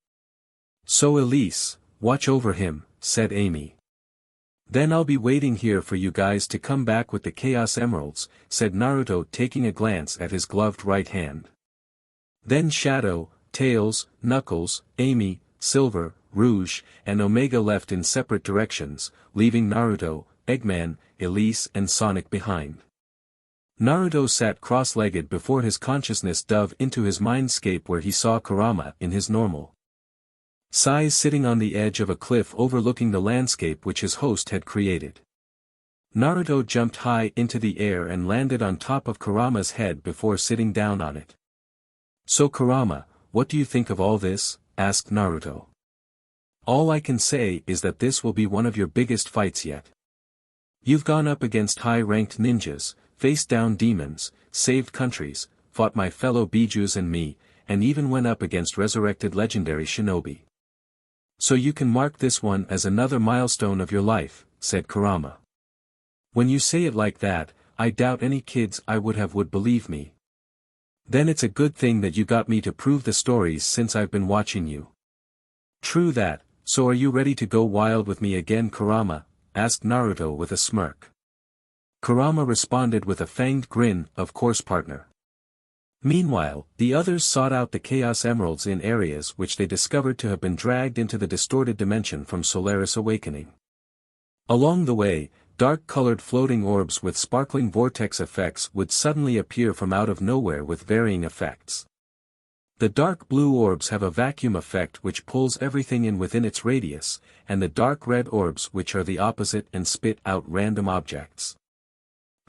So Elise, watch over him, said Amy. Then I'll be waiting here for you guys to come back with the Chaos Emeralds, said Naruto, taking a glance at his gloved right hand. Then Shadow, Tails, Knuckles, Amy, Silver, Rouge, and Omega left in separate directions, leaving Naruto, Eggman, Elise and Sonic behind. Naruto sat cross-legged before his consciousness dove into his mindscape where he saw Kurama in his normal size sitting on the edge of a cliff overlooking the landscape which his host had created. Naruto jumped high into the air and landed on top of Kurama's head before sitting down on it. So Kurama, what do you think of all this? Asked Naruto. All I can say is that this will be one of your biggest fights yet. You've gone up against high-ranked ninjas, faced down demons, saved countries, fought my fellow Bijus and me, and even went up against resurrected legendary shinobi. So you can mark this one as another milestone of your life, said Kurama. When you say it like that, I doubt any kids I would have would believe me. Then it's a good thing that you got me to prove the stories since I've been watching you. True that, so are you ready to go wild with me again, Kurama? Asked Naruto with a smirk. Kurama responded with a fanged grin, of course partner. Meanwhile, the others sought out the Chaos Emeralds in areas which they discovered to have been dragged into the distorted dimension from Solaris awakening. Along the way, dark-colored floating orbs with sparkling vortex effects would suddenly appear from out of nowhere with varying effects. The dark blue orbs have a vacuum effect which pulls everything in within its radius, and the dark red orbs which are the opposite and spit out random objects.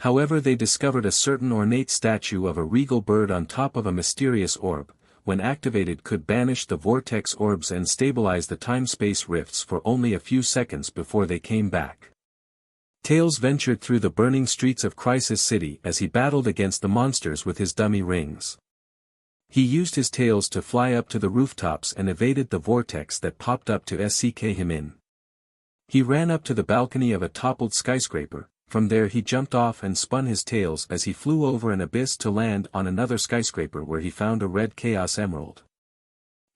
However, they discovered a certain ornate statue of a regal bird on top of a mysterious orb, when activated could banish the vortex orbs and stabilize the time-space rifts for only a few seconds before they came back. Tails ventured through the burning streets of Crisis City as he battled against the monsters with his dummy rings. He used his tails to fly up to the rooftops and evaded the vortex that popped up to SCK him in. He ran up to the balcony of a toppled skyscraper. From there he jumped off and spun his tails as he flew over an abyss to land on another skyscraper where he found a red Chaos Emerald.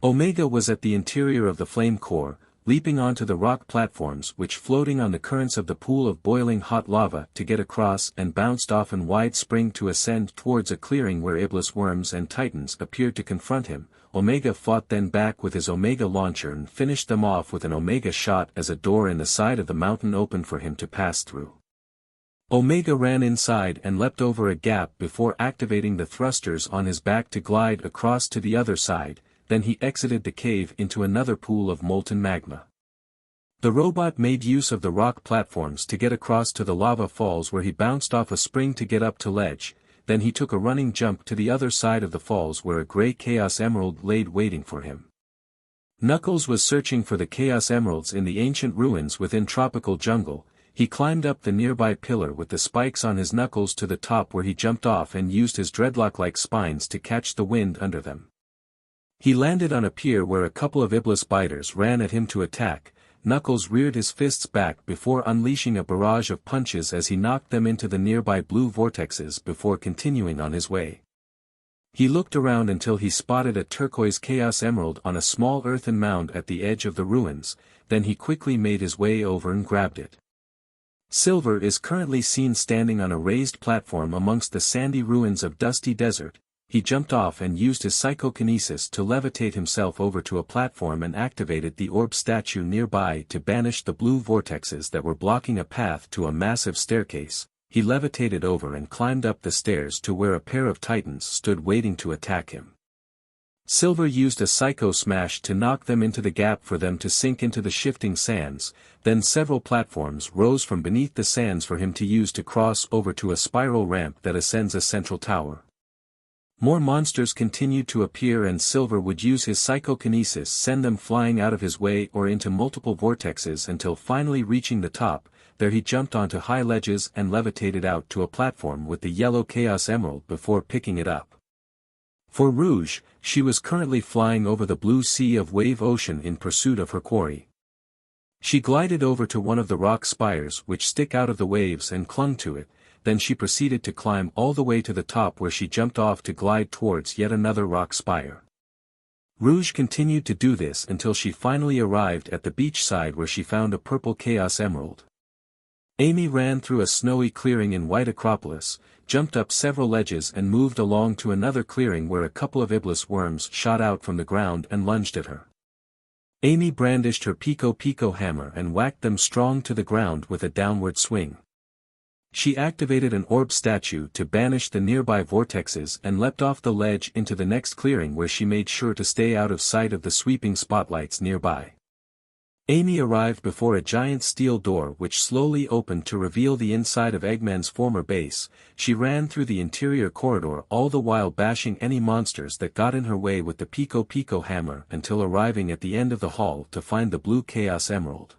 Omega was at the interior of the flame core, leaping onto the rock platforms which floating on the currents of the pool of boiling hot lava to get across and bounced off in wide spring to ascend towards a clearing where Iblis worms and titans appeared to confront him. Omega fought then back with his Omega launcher and finished them off with an Omega shot as a door in the side of the mountain opened for him to pass through. Omega ran inside and leapt over a gap before activating the thrusters on his back to glide across to the other side, then he exited the cave into another pool of molten magma. The robot made use of the rock platforms to get across to the lava falls where he bounced off a spring to get up to ledge, then he took a running jump to the other side of the falls where a grey Chaos Emerald laid waiting for him. Knuckles was searching for the Chaos Emeralds in the ancient ruins within Tropical Jungle. He climbed up the nearby pillar with the spikes on his knuckles to the top where he jumped off and used his dreadlock-like spines to catch the wind under them. He landed on a pier where a couple of Iblis biters ran at him to attack. Knuckles reared his fists back before unleashing a barrage of punches as he knocked them into the nearby blue vortexes before continuing on his way. He looked around until he spotted a turquoise Chaos Emerald on a small earthen mound at the edge of the ruins, then he quickly made his way over and grabbed it. Silver is currently seen standing on a raised platform amongst the sandy ruins of Dusty Desert. He jumped off and used his psychokinesis to levitate himself over to a platform and activated the orb statue nearby to banish the blue vortexes that were blocking a path to a massive staircase. He levitated over and climbed up the stairs to where a pair of titans stood waiting to attack him. Silver used a psycho smash to knock them into the gap for them to sink into the shifting sands, then several platforms rose from beneath the sands for him to use to cross over to a spiral ramp that ascends a central tower. More monsters continued to appear and Silver would use his psychokinesis send them flying out of his way or into multiple vortexes until finally reaching the top. There he jumped onto high ledges and levitated out to a platform with the yellow Chaos Emerald before picking it up. For Rouge, she was currently flying over the blue sea of Wave Ocean in pursuit of her quarry. She glided over to one of the rock spires which stick out of the waves and clung to it, then she proceeded to climb all the way to the top where she jumped off to glide towards yet another rock spire. Rouge continued to do this until she finally arrived at the beach side where she found a purple Chaos Emerald. Amy ran through a snowy clearing in White Acropolis, jumped up several ledges and moved along to another clearing where a couple of Iblis worms shot out from the ground and lunged at her. Amy brandished her Pico Pico hammer and whacked them strong to the ground with a downward swing. She activated an orb statue to banish the nearby vortexes and leapt off the ledge into the next clearing where she made sure to stay out of sight of the sweeping spotlights nearby. Amy arrived before a giant steel door which slowly opened to reveal the inside of Eggman's former base. She ran through the interior corridor all the while bashing any monsters that got in her way with the Pico Pico hammer until arriving at the end of the hall to find the blue Chaos Emerald.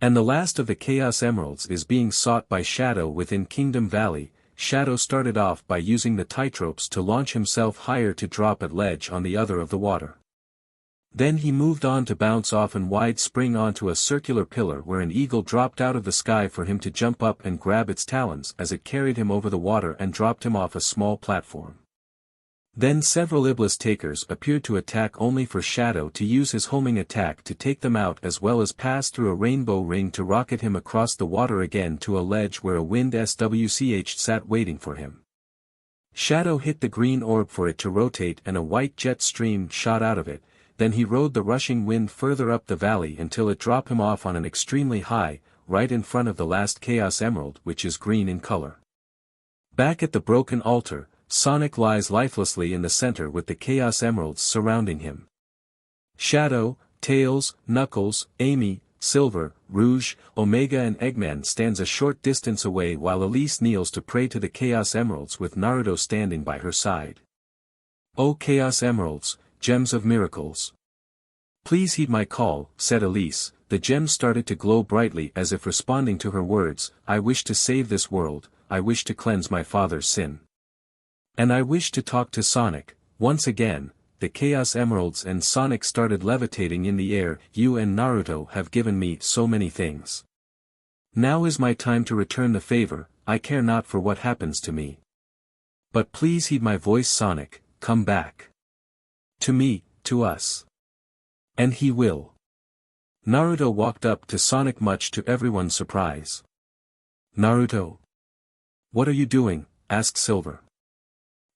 And the last of the Chaos Emeralds is being sought by Shadow within Kingdom Valley. Shadow started off by using the titropes to launch himself higher to drop at ledge on the other of the water. Then he moved on to bounce off and wide spring onto a circular pillar where an eagle dropped out of the sky for him to jump up and grab its talons as it carried him over the water and dropped him off a small platform. Then several Iblis takers appeared to attack only for Shadow to use his homing attack to take them out as well as pass through a rainbow ring to rocket him across the water again to a ledge where a wind SWCH sat waiting for him. Shadow hit the green orb for it to rotate and a white jet stream shot out of it. Then he rode the rushing wind further up the valley until it dropped him off on an extremely high, right in front of the last Chaos Emerald which is green in color. Back at the broken altar, Sonic lies lifelessly in the center with the Chaos Emeralds surrounding him. Shadow, Tails, Knuckles, Amy, Silver, Rouge, Omega and Eggman stands a short distance away while Elise kneels to pray to the Chaos Emeralds with Naruto standing by her side. "Oh Chaos Emeralds, gems of miracles. Please heed my call," said Elise. The gems started to glow brightly as if responding to her words. "I wish to save this world, I wish to cleanse my father's sin. And I wish to talk to Sonic." Once again, the Chaos Emeralds and Sonic started levitating in the air. "You and Naruto have given me so many things. Now is my time to return the favor. I care not for what happens to me. But please heed my voice, Sonic, come back. To me, to us. And he will." Naruto walked up to Sonic much to everyone's surprise. "Naruto? What are you doing?" asked Silver.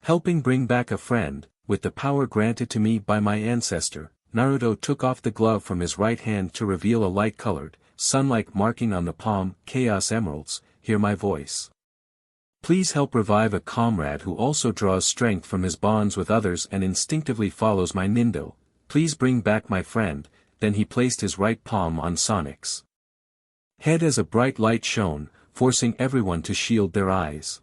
"Helping bring back a friend, with the power granted to me by my ancestor." Naruto took off the glove from his right hand to reveal a light-colored, sun-like marking on the palm. "Chaos Emeralds, hear my voice. Please help revive a comrade who also draws strength from his bonds with others and instinctively follows my nindo. Please bring back my friend." Then he placed his right palm on Sonic's head as a bright light shone, forcing everyone to shield their eyes.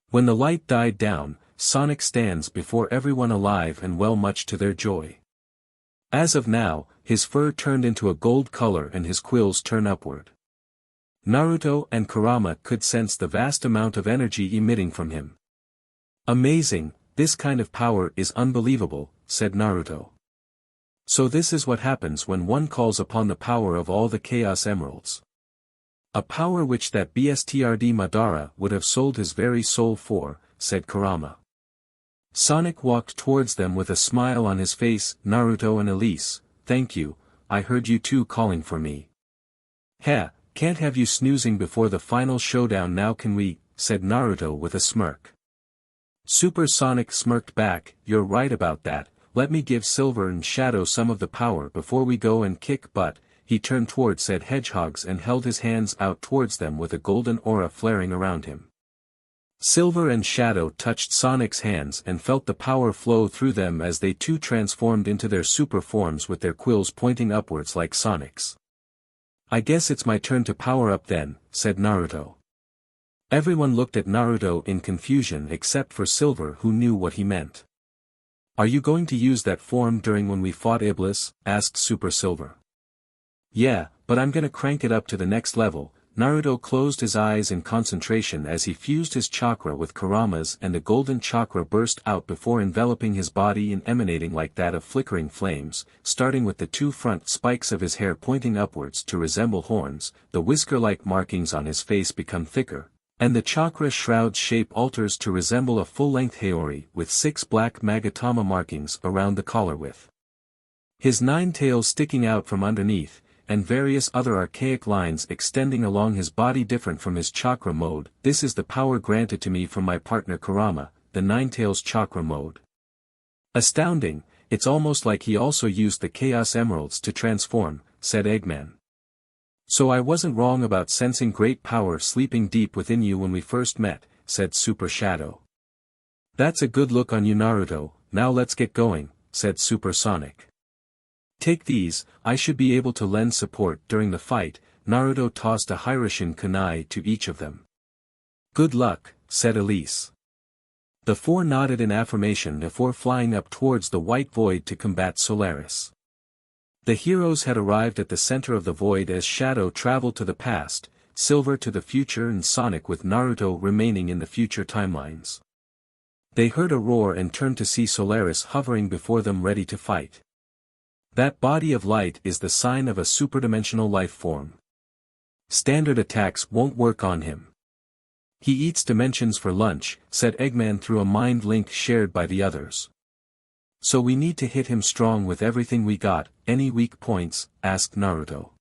When the light died down, Sonic stands before everyone alive and well, much to their joy. As of now, his fur turned into a gold color and his quills turn upward. Naruto and Kurama could sense the vast amount of energy emitting from him. "Amazing, this kind of power is unbelievable," said Naruto. "So this is what happens when one calls upon the power of all the Chaos Emeralds. A power which that bstrd Madara would have sold his very soul for," said Kurama. Sonic walked towards them with a smile on his face. "Naruto and Elise, thank you, I heard you two calling for me. Heh, can't have you snoozing before the final showdown now, can we?" said Naruto with a smirk. Supersonic smirked back. "You're right about that. Let me give Silver and Shadow some of the power before we go and kick butt." He turned towards said hedgehogs and held his hands out towards them with a golden aura flaring around him. Silver and Shadow touched Sonic's hands and felt the power flow through them as they too transformed into their super forms with their quills pointing upwards like Sonic's. "I guess it's my turn to power up then," said Naruto. Everyone looked at Naruto in confusion except for Silver, who knew what he meant. "Are you going to use that form during when we fought Iblis?" asked Super Silver. "Yeah, but I'm gonna crank it up to the next level." Naruto closed his eyes in concentration as he fused his chakra with Kurama's, and the golden chakra burst out before enveloping his body and emanating like that of flickering flames, starting with the two front spikes of his hair pointing upwards to resemble horns. The whisker-like markings on his face become thicker, and the chakra shroud's shape alters to resemble a full-length Haori with 6 black Magatama markings around the collar with his 9 tails sticking out from underneath, and various other archaic lines extending along his body different from his chakra mode. "This is the power granted to me from my partner Kurama, the 9 tails chakra mode. Astounding, it's almost like he also used the Chaos Emeralds to transform," said Eggman. "So I wasn't wrong about sensing great power sleeping deep within you when we first met," said Super Shadow. "That's a good look on you, Naruto. Now let's get going," said Supersonic. "Take these, I should be able to lend support during the fight." Naruto tossed a Hiroshin kunai to each of them. "Good luck," said Elise. The four nodded in affirmation before flying up towards the white void to combat Solaris. The heroes had arrived at the center of the void as Shadow traveled to the past, Silver to the future, and Sonic with Naruto remaining in the future timelines. They heard a roar and turned to see Solaris hovering before them ready to fight. That body of light is the sign of a superdimensional life form. Standard attacks won't work on him. "He eats dimensions for lunch," said Eggman through a mind link shared by the others. "So we need to hit him strong with everything we got." "Any weak points?" asked Naruto.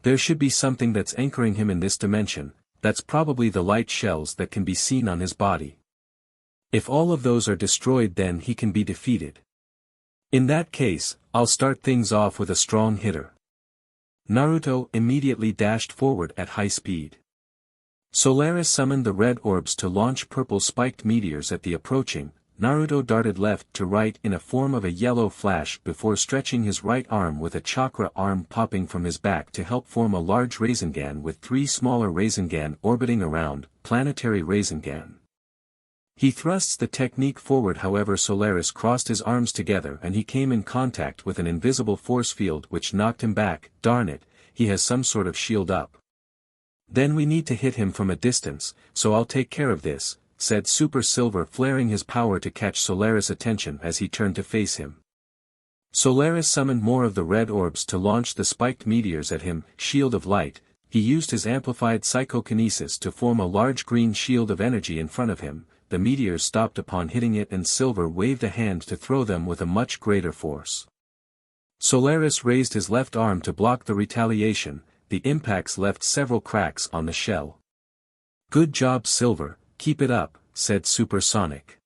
"There should be something that's anchoring him in this dimension. That's probably the light shells that can be seen on his body. If all of those are destroyed, then he can be defeated. In that case, I'll start things off with a strong hitter." Naruto immediately dashed forward at high speed. Solaris summoned the red orbs to launch purple spiked meteors at the approaching. Naruto darted left to right in a form of a yellow flash before stretching his right arm with a chakra arm popping from his back to help form a large Rasengan with 3 smaller Rasengan orbiting around. Planetary Rasengan. He thrusts the technique forward, however Solaris crossed his arms together and he came in contact with an invisible force field which knocked him back. Darn it, he has some sort of shield up. Then we need to hit him from a distance, so I'll take care of this, said Super Silver, flaring his power to catch Solaris' attention as he turned to face him. Solaris summoned more of the red orbs to launch the spiked meteors at him. Shield of light. He used his amplified psychokinesis to form a large green shield of energy in front of him. The meteors stopped upon hitting it and Silver waved a hand to throw them with a much greater force. Solaris raised his left arm to block the retaliation. The impacts left several cracks on the shell. Good job Silver, keep it up, said Supersonic.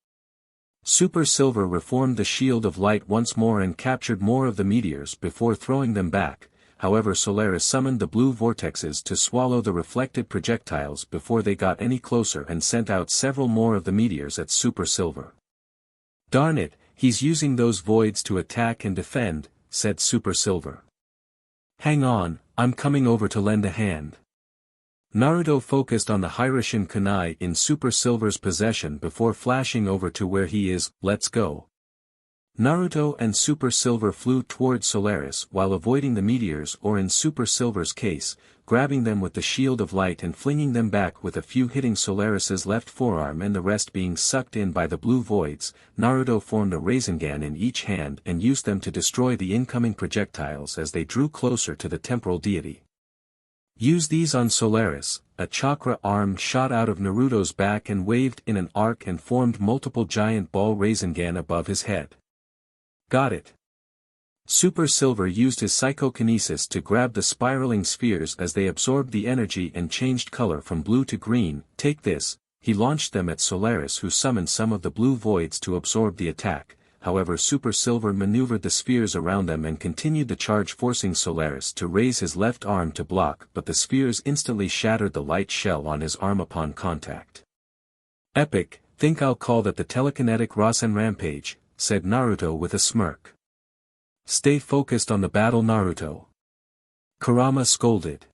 Super Silver reformed the shield of light once more and captured more of the meteors before throwing them back. However Solaris summoned the blue vortexes to swallow the reflected projectiles before they got any closer and sent out several more of the meteors at Super Silver. Darn it, he's using those voids to attack and defend, said Super Silver. Hang on, I'm coming over to lend a hand. Naruto focused on the Hiroshin kunai in Super Silver's possession before flashing over to where he is. Let's go. Naruto and Super Silver flew towards Solaris while avoiding the meteors, or in Super Silver's case, grabbing them with the shield of light and flinging them back, with a few hitting Solaris's left forearm and the rest being sucked in by the blue voids. Naruto formed a Rasengan in each hand and used them to destroy the incoming projectiles as they drew closer to the temporal deity. Use these on Solaris. A chakra arm shot out of Naruto's back and waved in an arc and formed multiple giant ball Rasengan above his head. Got it. Super Silver used his psychokinesis to grab the spiraling spheres as they absorbed the energy and changed color from blue to green. Take this. He launched them at Solaris, who summoned some of the blue voids to absorb the attack. However Super Silver maneuvered the spheres around them and continued the charge, forcing Solaris to raise his left arm to block, but the spheres instantly shattered the light shell on his arm upon contact. Epic, think I'll call that the telekinetic Rasen Rampage, said Naruto with a smirk. Stay focused on the battle Naruto. Kurama scolded.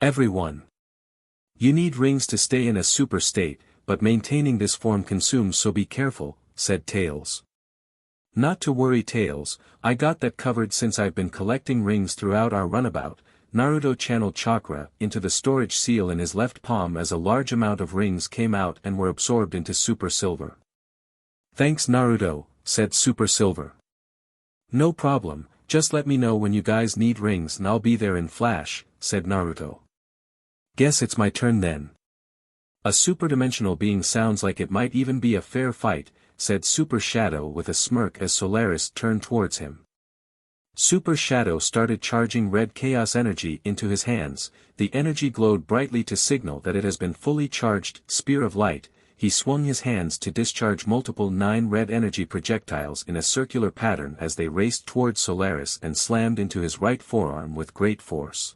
Everyone. You need rings to stay in a super state, but maintaining this form consumes, so be careful, said Tails. Not to worry Tails, I got that covered since I've been collecting rings throughout our runabout. Naruto channeled chakra into the storage seal in his left palm as a large amount of rings came out and were absorbed into Super Silver. Thanks Naruto, said Super Silver. No problem, just let me know when you guys need rings and I'll be there in flash, said Naruto. Guess it's my turn then. A superdimensional being sounds like it might even be a fair fight, said Super Shadow with a smirk as Solaris turned towards him. Super Shadow started charging red chaos energy into his hands. The energy glowed brightly to signal that it has been fully charged. Spear of light. He swung his hands to discharge multiple 9 red energy projectiles in a circular pattern as they raced towards Solaris and slammed into his right forearm with great force.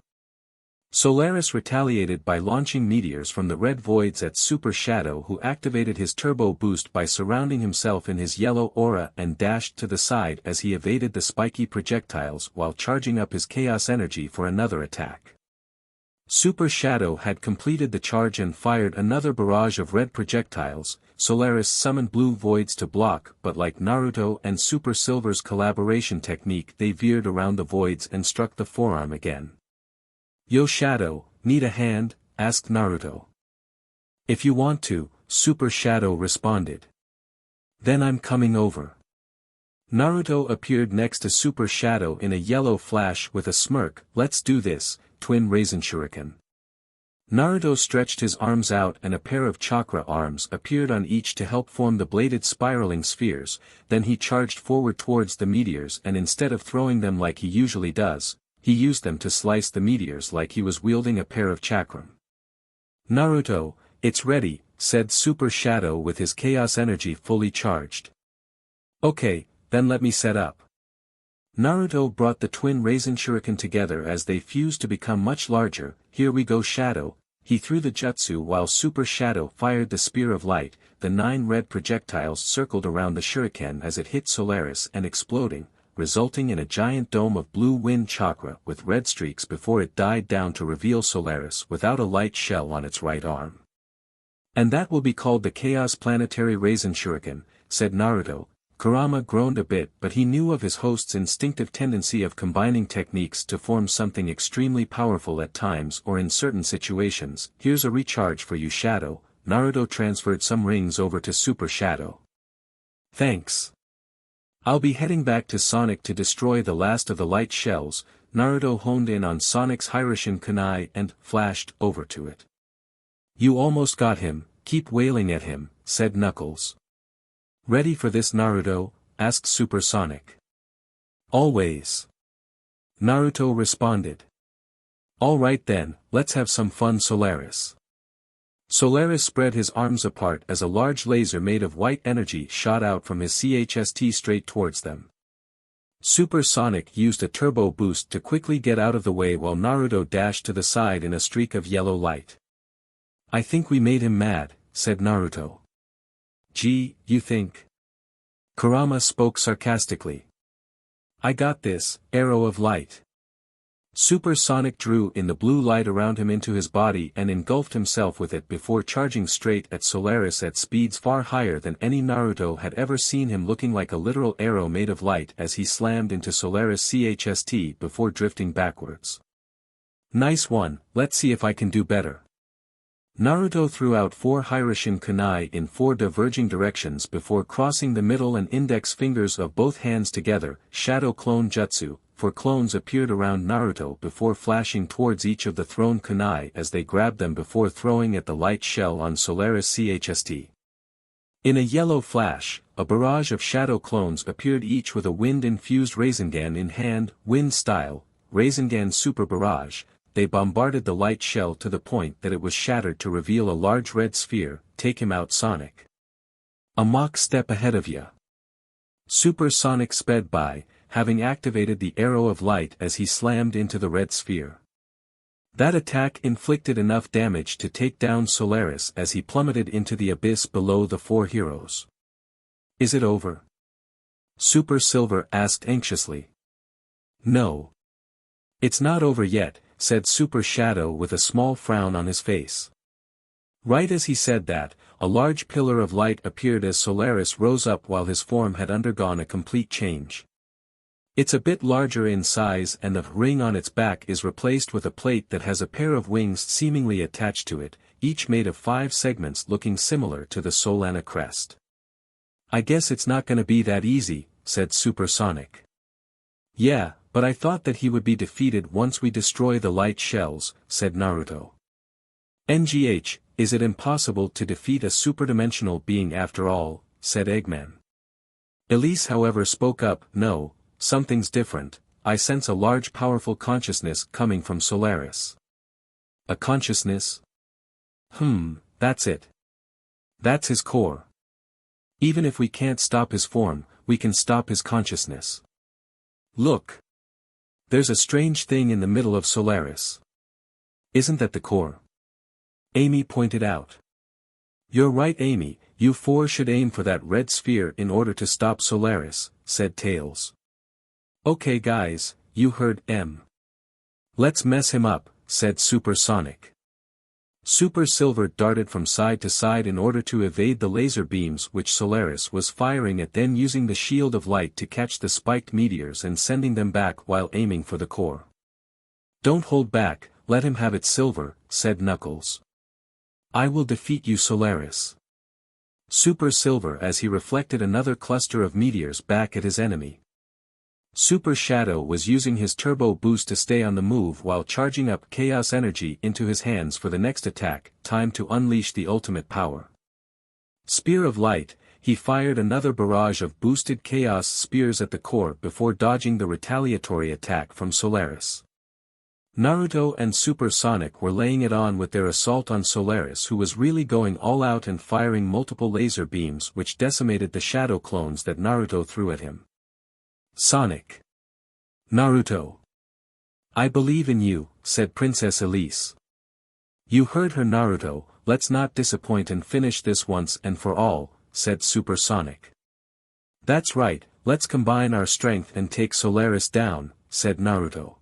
Solaris retaliated by launching meteors from the red voids at Super Shadow, who activated his turbo boost by surrounding himself in his yellow aura and dashed to the side as he evaded the spiky projectiles while charging up his chaos energy for another attack. Super Shadow had completed the charge and fired another barrage of red projectiles. Solaris summoned blue voids to block, but like Naruto and Super Silver's collaboration technique, they veered around the voids and struck the forearm again. Yo Shadow, need a hand? Asked Naruto. If you want to, Super Shadow responded. Then I'm coming over. Naruto appeared next to Super Shadow in a yellow flash with a smirk. Let's do this, twin Rasen Shuriken. Naruto stretched his arms out and a pair of chakra arms appeared on each to help form the bladed spiraling spheres. Then he charged forward towards the meteors, and instead of throwing them like he usually does, he used them to slice the meteors like he was wielding a pair of chakram. Naruto, it's ready, said Super Shadow with his chaos energy fully charged. Okay, then let me set up. Naruto brought the twin Rasen Shuriken together as they fused to become much larger. Here we go Shadow. He threw the jutsu while Super Shadow fired the spear of light. The 9 red projectiles circled around the shuriken as it hit Solaris and exploding, resulting in a giant dome of blue wind chakra with red streaks before it died down to reveal Solaris without a light shell on its right arm. And that will be called the Chaos Planetary Raisin Shuriken, said Naruto. Kurama groaned a bit, but he knew of his host's instinctive tendency of combining techniques to form something extremely powerful at times or in certain situations. Here's a recharge for you, Shadow. Naruto transferred some rings over to Super Shadow. Thanks. I'll be heading back to Sonic to destroy the last of the light shells. Naruto honed in on Sonic's Hiraishin kunai and flashed over to it. You almost got him, keep wailing at him, said Knuckles. Ready for this, Naruto? Asked Supersonic. Always. Naruto responded. Alright then, let's have some fun, Solaris. Solaris spread his arms apart as a large laser made of white energy shot out from his chst straight towards them. Supersonic used a turbo boost to quickly get out of the way while Naruto dashed to the side in a streak of yellow light. I think we made him mad, said Naruto. Gee, you think? Kurama spoke sarcastically. I got this, arrow of light. Supersonic drew in the blue light around him into his body and engulfed himself with it before charging straight at Solaris at speeds far higher than any Naruto had ever seen him, looking like a literal arrow made of light as he slammed into Solaris' chst before drifting backwards. Nice one, let's see if I can do better. Naruto threw out 4 Hiraishin kunai in 4 diverging directions before crossing the middle and index fingers of both hands together. Shadow Clone Jutsu, 4 clones appeared around Naruto before flashing towards each of the thrown kunai as they grabbed them before throwing at the light shell on Solaris' chst. In a yellow flash, a barrage of shadow clones appeared, each with a wind-infused Rasengan in hand, wind style, Rasengan Super Barrage. They bombarded the light shell to the point that it was shattered to reveal a large red sphere. Take him out, Sonic. A Mach step ahead of ya. Supersonic sped by, having activated the arrow of light as he slammed into the red sphere. That attack inflicted enough damage to take down Solaris as he plummeted into the abyss below the 4 heroes. Is it over? Super Silver asked anxiously. No. It's not over yet, said Super Shadow with a small frown on his face. Right as he said that, a large pillar of light appeared as Solaris rose up while his form had undergone a complete change. It's a bit larger in size and the ring on its back is replaced with a plate that has a pair of wings seemingly attached to it, each made of 5 segments looking similar to the Solana crest. I guess it's not gonna be that easy, said Supersonic. Yeah, but I thought that he would be defeated once we destroy the light shells, said Naruto. NGH, is it impossible to defeat a superdimensional being after all, said Eggman. Elise however spoke up, no, something's different, I sense a large powerful consciousness coming from Solaris. A consciousness? That's it. That's his core. Even if we can't stop his form, we can stop his consciousness. Look. There's a strange thing in the middle of Solaris. Isn't that the core? Amy pointed out. You're right, Amy, you 4 should aim for that red sphere in order to stop Solaris, said Tails. Okay guys, you heard M. Let's mess him up, said Supersonic. Super Silver darted from side to side in order to evade the laser beams which Solaris was firing at, then using the shield of light to catch the spiked meteors and sending them back while aiming for the core. Don't hold back, let him have it, Silver, said Knuckles. I will defeat you, Solaris. Super Silver as he reflected another cluster of meteors back at his enemy. Super Shadow was using his turbo boost to stay on the move while charging up chaos energy into his hands for the next attack, time to unleash the ultimate power. Spear of Light, he fired another barrage of boosted chaos spears at the core before dodging the retaliatory attack from Solaris. Naruto and Supersonic were laying it on with their assault on Solaris, who was really going all out and firing multiple laser beams which decimated the shadow clones that Naruto threw at him. Sonic. Naruto. I believe in you, said Princess Elise. You heard her, Naruto, let's not disappoint and finish this once and for all, said Supersonic. That's right, let's combine our strength and take Solaris down, said Naruto.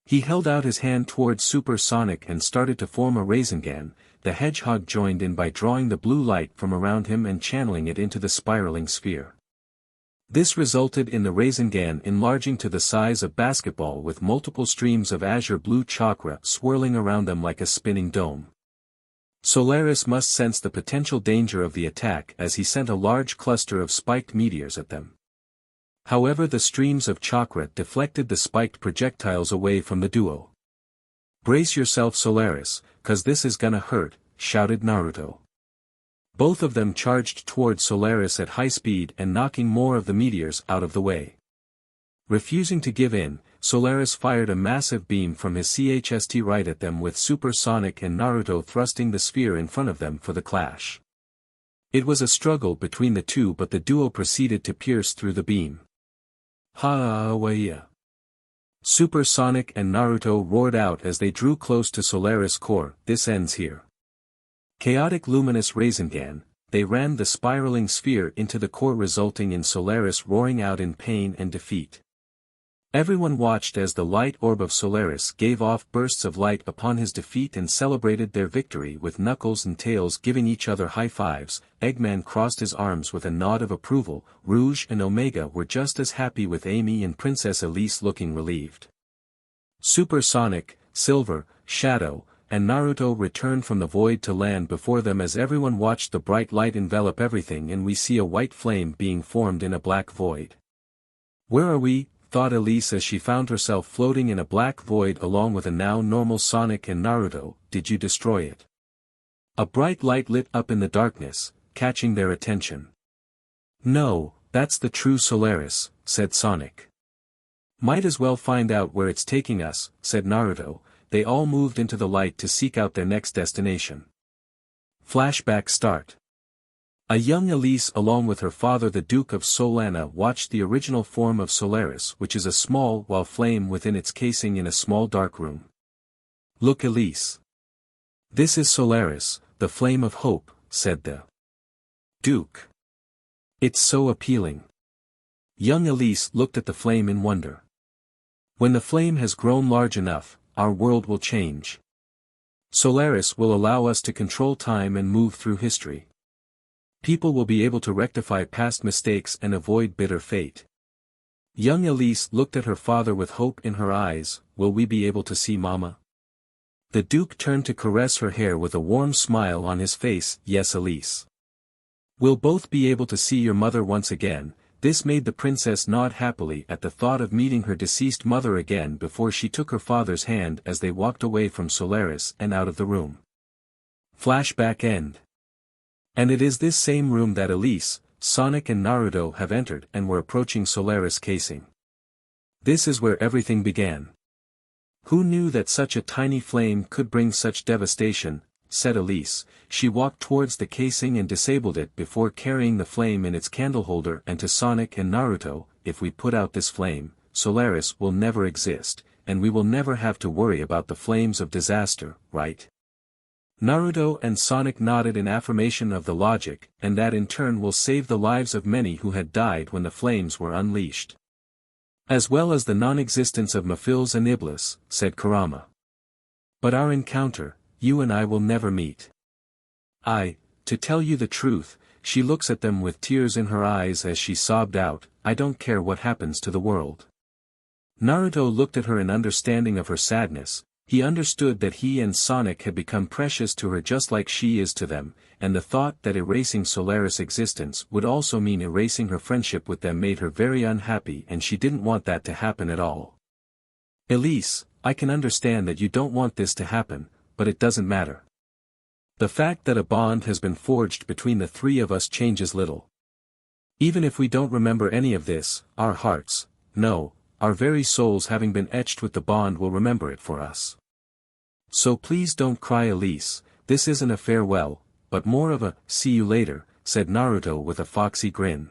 He held out his hand towards Supersonic and started to form a Rasengan, the hedgehog joined in by drawing the blue light from around him and channeling it into the spiraling sphere. This resulted in the Rasengan enlarging to the size of basketball with multiple streams of azure blue chakra swirling around them like a spinning dome. Solaris must sense the potential danger of the attack as he sent a large cluster of spiked meteors at them. However, the streams of chakra deflected the spiked projectiles away from the duo. "Brace yourself, Solaris, 'cause this is gonna hurt," shouted Naruto. Both of them charged toward Solaris at high speed and knocking more of the meteors out of the way. Refusing to give in, Solaris fired a massive beam from his chst right at them with supersonic and Naruto thrusting the sphere in front of them for the clash. It was a struggle between the two, but the duo proceeded to pierce through the beam. Ha-ha-ha-wa-ya. Supersonic and Naruto roared out as they drew close to Solaris' core. "This ends here." Chaotic luminous Rasengan, they ran the spiraling sphere into the core, resulting in Solaris roaring out in pain and defeat. Everyone watched as the light orb of Solaris gave off bursts of light upon his defeat and celebrated their victory with Knuckles and Tails giving each other high fives. Eggman crossed his arms with a nod of approval. Rouge and Omega were just as happy, with Amy and Princess Elise looking relieved. Supersonic, Silver, Shadow, and Naruto returned from the void to land before them as everyone watched the bright light envelop everything, and we see a white flame being formed in a black void. "Where are we?" thought Elise as she found herself floating in a black void along with a now normal Sonic and Naruto. "Did you destroy it?" A bright light lit up in the darkness, catching their attention. "No, that's the true Solaris," said Sonic. "Might as well find out where it's taking us," said Naruto. They all moved into the light to seek out their next destination. Flashback start. A young Elise along with her father the Duke of Solana watched the original form of Solaris, which is a small while flame within its casing in a small dark room. "Look, Elise. This is Solaris, the flame of hope," said the Duke. "It's so appealing." Young Elise looked at the flame in wonder. "When the flame has grown large enough, our world will change. Solaris will allow us to control time and move through history. People will be able to rectify past mistakes and avoid bitter fate." Young Elise looked at her father with hope in her eyes. "Will we be able to see Mama?" The Duke turned to caress her hair with a warm smile on his face. "Yes, Elise. We'll both be able to see your mother once again." This made the princess nod happily at the thought of meeting her deceased mother again before she took her father's hand as they walked away from Solaris and out of the room. Flashback end. And it is this same room that Elise, Sonic and Naruto have entered and were approaching Solaris casing. This is where everything began. "Who knew that such a tiny flame could bring such devastation?" said Elise. She walked towards the casing and disabled it before carrying the flame in its candle holder, and to Sonic and Naruto, "If we put out this flame, Solaris will never exist, and we will never have to worry about the flames of disaster, right?" Naruto and Sonic nodded in affirmation of the logic, and that in turn will save the lives of many who had died when the flames were unleashed. "As well as the non-existence of Mafils and Iblis," said Kurama. "But our encounter, you and I will never meet. To tell you the truth," she looks at them with tears in her eyes as she sobbed out, "I don't care what happens to the world." Naruto looked at her in understanding of her sadness. He understood that he and Sonic had become precious to her just like she is to them, and the thought that erasing Solaris' existence would also mean erasing her friendship with them made her very unhappy, and she didn't want that to happen at all. "Elise, I can understand that you don't want this to happen, but it doesn't matter. The fact that a bond has been forged between the three of us changes little. Even if we don't remember any of this, our hearts, no, our very souls having been etched with the bond will remember it for us. So please don't cry, Elise. This isn't a farewell, but more of a, see you later," said Naruto with a foxy grin.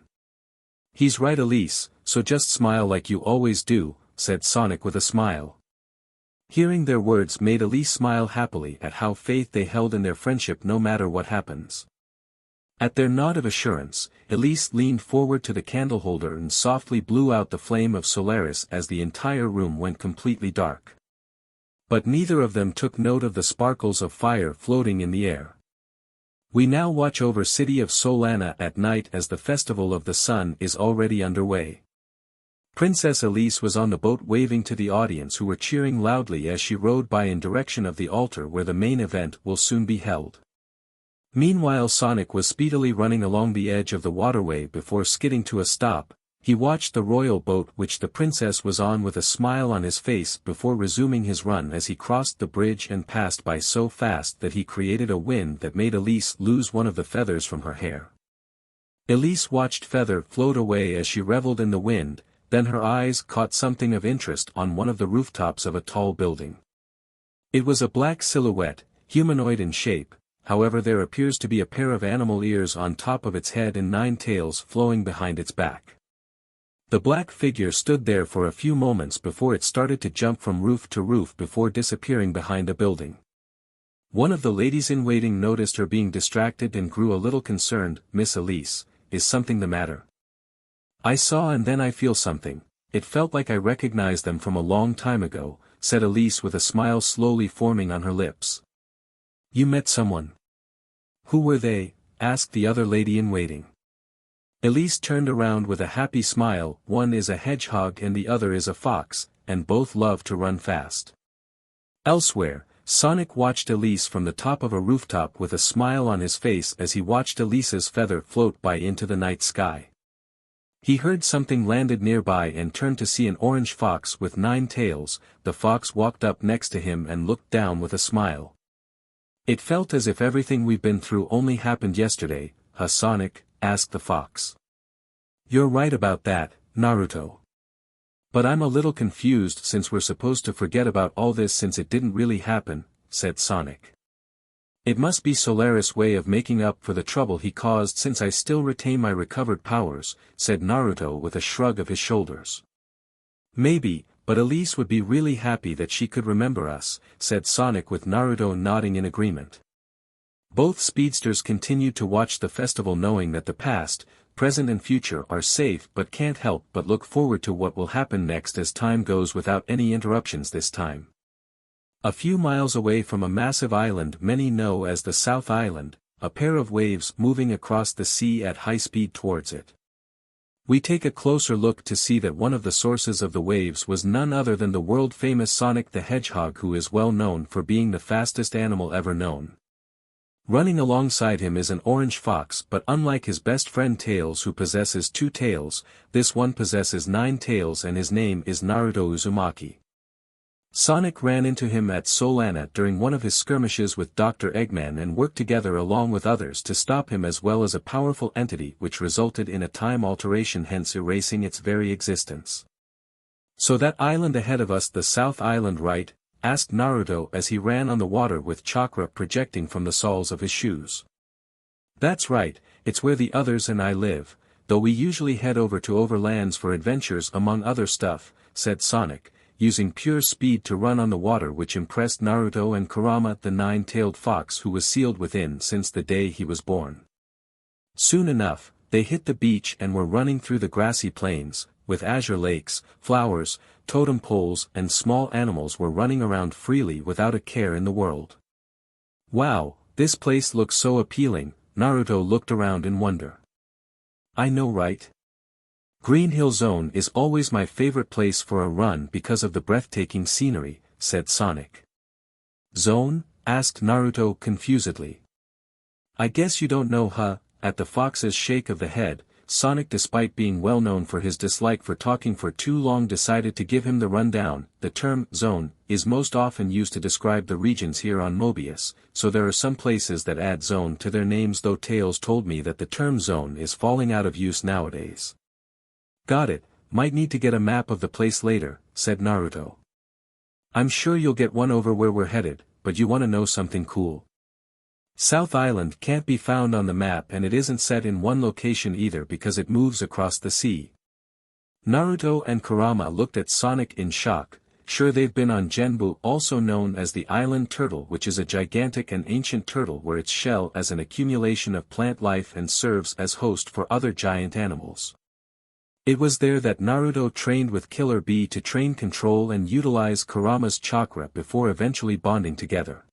"He's right, Elise, so just smile like you always do," said Sonic with a smile. Hearing their words made Elise smile happily at how faith they held in their friendship no matter what happens. At their nod of assurance, Elise leaned forward to the candle holder and softly blew out the flame of Solaris as the entire room went completely dark. But neither of them took note of the sparkles of fire floating in the air. We now watch over city of Solana at night as the festival of the sun is already underway. Princess Elise was on the boat waving to the audience who were cheering loudly as she rowed by in direction of the altar where the main event will soon be held. Meanwhile Sonic was speedily running along the edge of the waterway before skidding to a stop. He watched the royal boat which the princess was on with a smile on his face before resuming his run as he crossed the bridge and passed by so fast that he created a wind that made Elise lose one of the feathers from her hair. Elise watched Feather float away as she reveled in the wind, then her eyes caught something of interest on one of the rooftops of a tall building. It was a black silhouette, humanoid in shape, however there appears to be a pair of animal ears on top of its head and 9 tails flowing behind its back. The black figure stood there for a few moments before it started to jump from roof to roof before disappearing behind a building. One of the ladies-in-waiting noticed her being distracted and grew a little concerned. "Miss Elise, is something the matter?" "I saw and then I feel something. It felt like I recognized them from a long time ago," said Elise with a smile slowly forming on her lips. "You met someone?" "Who were they?" asked the other lady-in-waiting. Elise turned around with a happy smile. "One is a hedgehog and the other is a fox, and both love to run fast." Elsewhere, Sonic watched Elise from the top of a rooftop with a smile on his face as he watched Elise's feather float by into the night sky. He heard something landed nearby and turned to see an orange fox with 9 tails. The fox walked up next to him and looked down with a smile. "It felt as if everything we've been through only happened yesterday, huh Sonic?" asked the fox. "You're right about that, Naruto. But I'm a little confused since we're supposed to forget about all this since it didn't really happen," said Sonic. "It must be Solaris' way of making up for the trouble he caused since I still retain my recovered powers," said Naruto with a shrug of his shoulders. "Maybe, but Elise would be really happy that she could remember us," said Sonic with Naruto nodding in agreement. Both speedsters continued to watch the festival knowing that the past, present and future are safe but can't help but look forward to what will happen next as time goes without any interruptions this time. A few miles away from a massive island many know as the South Island, a pair of waves moving across the sea at high speed towards it. We take a closer look to see that one of the sources of the waves was none other than the world-famous Sonic the Hedgehog, who is well known for being the fastest animal ever known. Running alongside him is an orange fox, but unlike his best friend Tails, who possesses 2 tails, this one possesses 9 tails and his name is Naruto Uzumaki. Sonic ran into him at Solana during one of his skirmishes with Dr. Eggman and worked together along with others to stop him, as well as a powerful entity which resulted in a time alteration, hence erasing its very existence. "So that island ahead of us, the South Island, right?" asked Naruto as he ran on the water with chakra projecting from the soles of his shoes. "That's right, it's where the others and I live, though we usually head over to Overlands for adventures among other stuff," said Sonic, using pure speed to run on the water, which impressed Naruto and Kurama, the 9-tailed fox who was sealed within since the day he was born. Soon enough, they hit the beach and were running through the grassy plains, with azure lakes, flowers, totem poles and small animals were running around freely without a care in the world. "Wow, this place looks so appealing," Naruto looked around in wonder. "I know, right? Green Hill Zone is always my favorite place for a run because of the breathtaking scenery," said Sonic. "Zone?" asked Naruto confusedly. "I guess you don't know, huh?" At the fox's shake of the head, Sonic, despite being well known for his dislike for talking for too long, decided to give him the rundown. "The term zone is most often used to describe the regions here on Mobius, so there are some places that add zone to their names, though Tails told me that the term zone is falling out of use nowadays." "Got it, might need to get a map of the place later," said Naruto. "I'm sure you'll get one over where we're headed, but you want to know something cool? South Island can't be found on the map, and it isn't set in one location either because it moves across the sea." Naruto and Kurama looked at Sonic in shock. Sure, they've been on Genbu, also known as the Island Turtle, which is a gigantic and ancient turtle where its shell as an accumulation of plant life and serves as host for other giant animals. It was there that Naruto trained with Killer Bee to train control and utilize Kurama's chakra before eventually bonding together.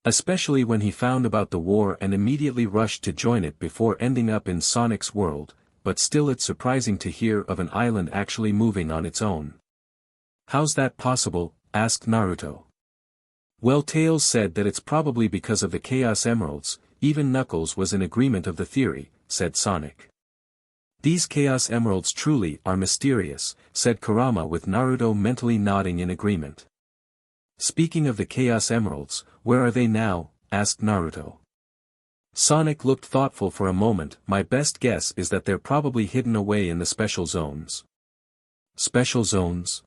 Especially when he found about the war and immediately rushed to join it before ending up in Sonic's world, but still it's surprising to hear of an island actually moving on its own. "How's that possible?" asked Naruto. "Well, Tails said that it's probably because of the Chaos Emeralds. Even Knuckles was in agreement of the theory," said Sonic. "These Chaos Emeralds truly are mysterious," said Kurama with Naruto mentally nodding in agreement. "Speaking of the Chaos Emeralds, where are they now?" asked Naruto. Sonic looked thoughtful for a moment. "My best guess is that they're probably hidden away in the special zones." Special zones?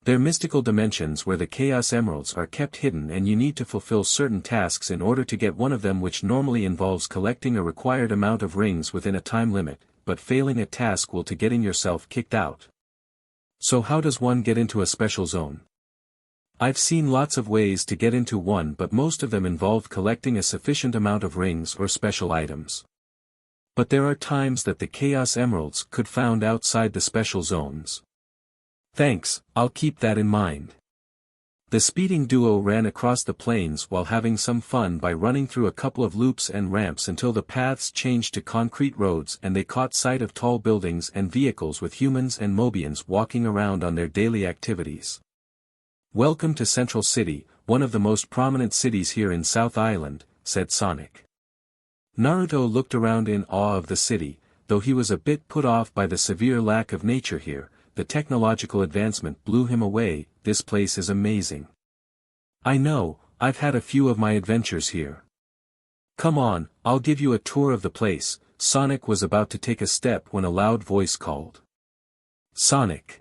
They're mystical dimensions where the Chaos Emeralds are kept hidden and you need to fulfill certain tasks in order to get one of them, which normally involves collecting a required amount of rings within a time limit, but failing a task will to getting yourself kicked out. So how does one get into a special zone? I've seen lots of ways to get into one, but most of them involve collecting a sufficient amount of rings or special items. But there are times that the Chaos Emeralds could found outside the special zones. Thanks, I'll keep that in mind. The speeding duo ran across the plains while having some fun by running through a couple of loops and ramps until the paths changed to concrete roads and they caught sight of tall buildings and vehicles with humans and Mobians walking around on their daily activities. "Welcome to Central City, one of the most prominent cities here in South Island," said Sonic. Naruto looked around in awe of the city, though he was a bit put off by the severe lack of nature here. The technological advancement blew him away. "This place is amazing." "I know, I've had a few of my adventures here." "Come on, I'll give you a tour of the place." Sonic was about to take a step when a loud voice called. "Sonic."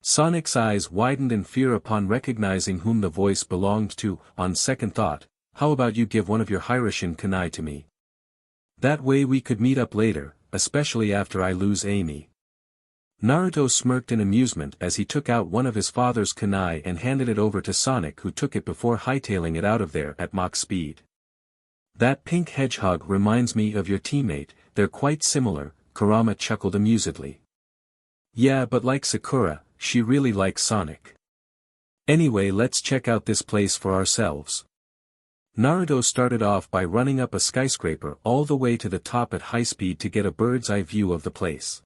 Sonic's eyes widened in fear upon recognizing whom the voice belonged to. "On second thought, how about you give one of your Hiroshin kunai to me? That way we could meet up later, especially after I lose Amy." Naruto smirked in amusement as he took out one of his father's kunai and handed it over to Sonic, who took it before hightailing it out of there at Mach speed. "That pink hedgehog reminds me of your teammate, they're quite similar," Kurama chuckled amusedly. "Yeah, but like Sakura, she really likes Sonic. Anyway, let's check out this place for ourselves." Naruto started off by running up a skyscraper all the way to the top at high speed to get a bird's eye view of the place.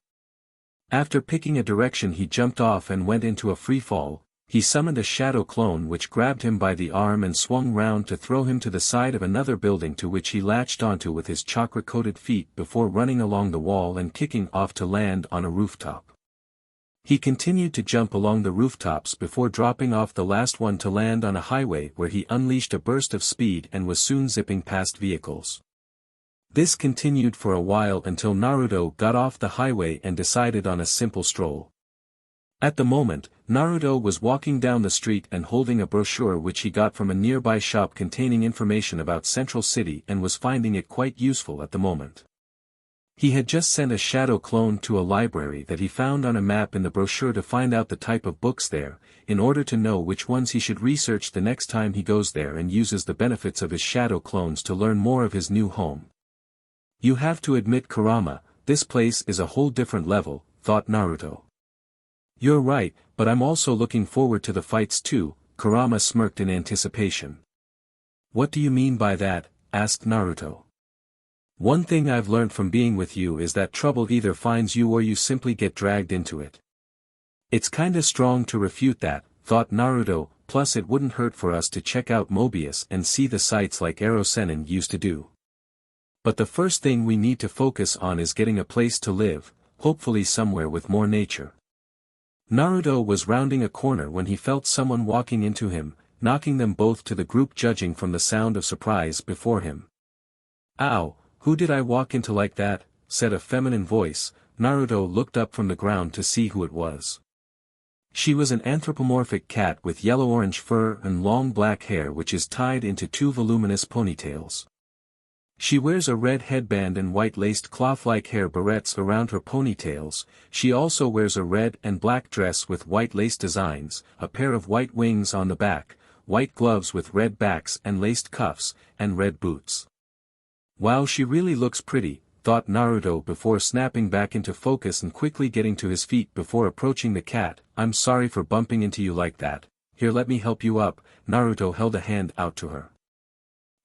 After picking a direction, he jumped off and went into a free fall. He summoned a shadow clone which grabbed him by the arm and swung round to throw him to the side of another building, to which he latched onto with his chakra-coated feet before running along the wall and kicking off to land on a rooftop. He continued to jump along the rooftops before dropping off the last one to land on a highway, where he unleashed a burst of speed and was soon zipping past vehicles. This continued for a while until Naruto got off the highway and decided on a simple stroll. At the moment, Naruto was walking down the street and holding a brochure which he got from a nearby shop containing information about Central City and was finding it quite useful at the moment. He had just sent a shadow clone to a library that he found on a map in the brochure to find out the type of books there, in order to know which ones he should research the next time he goes there and uses the benefits of his shadow clones to learn more of his new home. "You have to admit, Kurama, this place is a whole different level," thought Naruto. "You're right, but I'm also looking forward to the fights too," Kurama smirked in anticipation. "What do you mean by that?" asked Naruto. "One thing I've learned from being with you is that trouble either finds you or you simply get dragged into it." "It's kinda strong to refute that," thought Naruto, "plus it wouldn't hurt for us to check out Mobius and see the sights like Erosenin used to do. But the first thing we need to focus on is getting a place to live, hopefully somewhere with more nature." Naruto was rounding a corner when he felt someone walking into him, knocking them both to the group, judging from the sound of surprise before him. "Ow, who did I walk into like that?" said a feminine voice. Naruto looked up from the ground to see who it was. She was an anthropomorphic cat with yellow-orange fur and long black hair which is tied into two voluminous ponytails. She wears a red headband and white-laced cloth-like hair barrettes around her ponytails. She also wears a red and black dress with white lace designs, a pair of white wings on the back, white gloves with red backs and laced cuffs, and red boots. "Wow, she really looks pretty," thought Naruto before snapping back into focus and quickly getting to his feet before approaching the cat. I'm sorry for bumping into you like that. Here, let me help you up. Naruto held a hand out to her.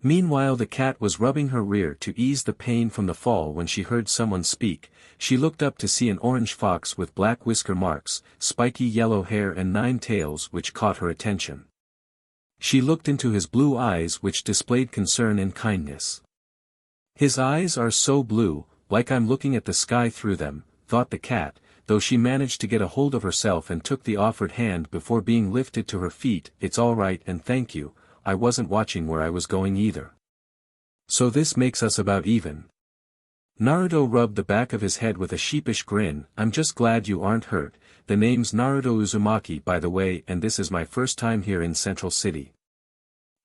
Meanwhile, the cat was rubbing her rear to ease the pain from the fall when she heard someone speak. She looked up to see an orange fox with black whisker marks, spiky yellow hair and 9 tails, which caught her attention. She looked into his blue eyes, which displayed concern and kindness. His eyes are so blue, like I'm looking at the sky through them, thought the cat, though she managed to get a hold of herself and took the offered hand before being lifted to her feet. It's all right and thank you, I wasn't watching where I was going either. So this makes us about even. Naruto rubbed the back of his head with a sheepish grin. I'm just glad you aren't hurt. The name's Naruto Uzumaki, by the way, and this is my first time here in Central City.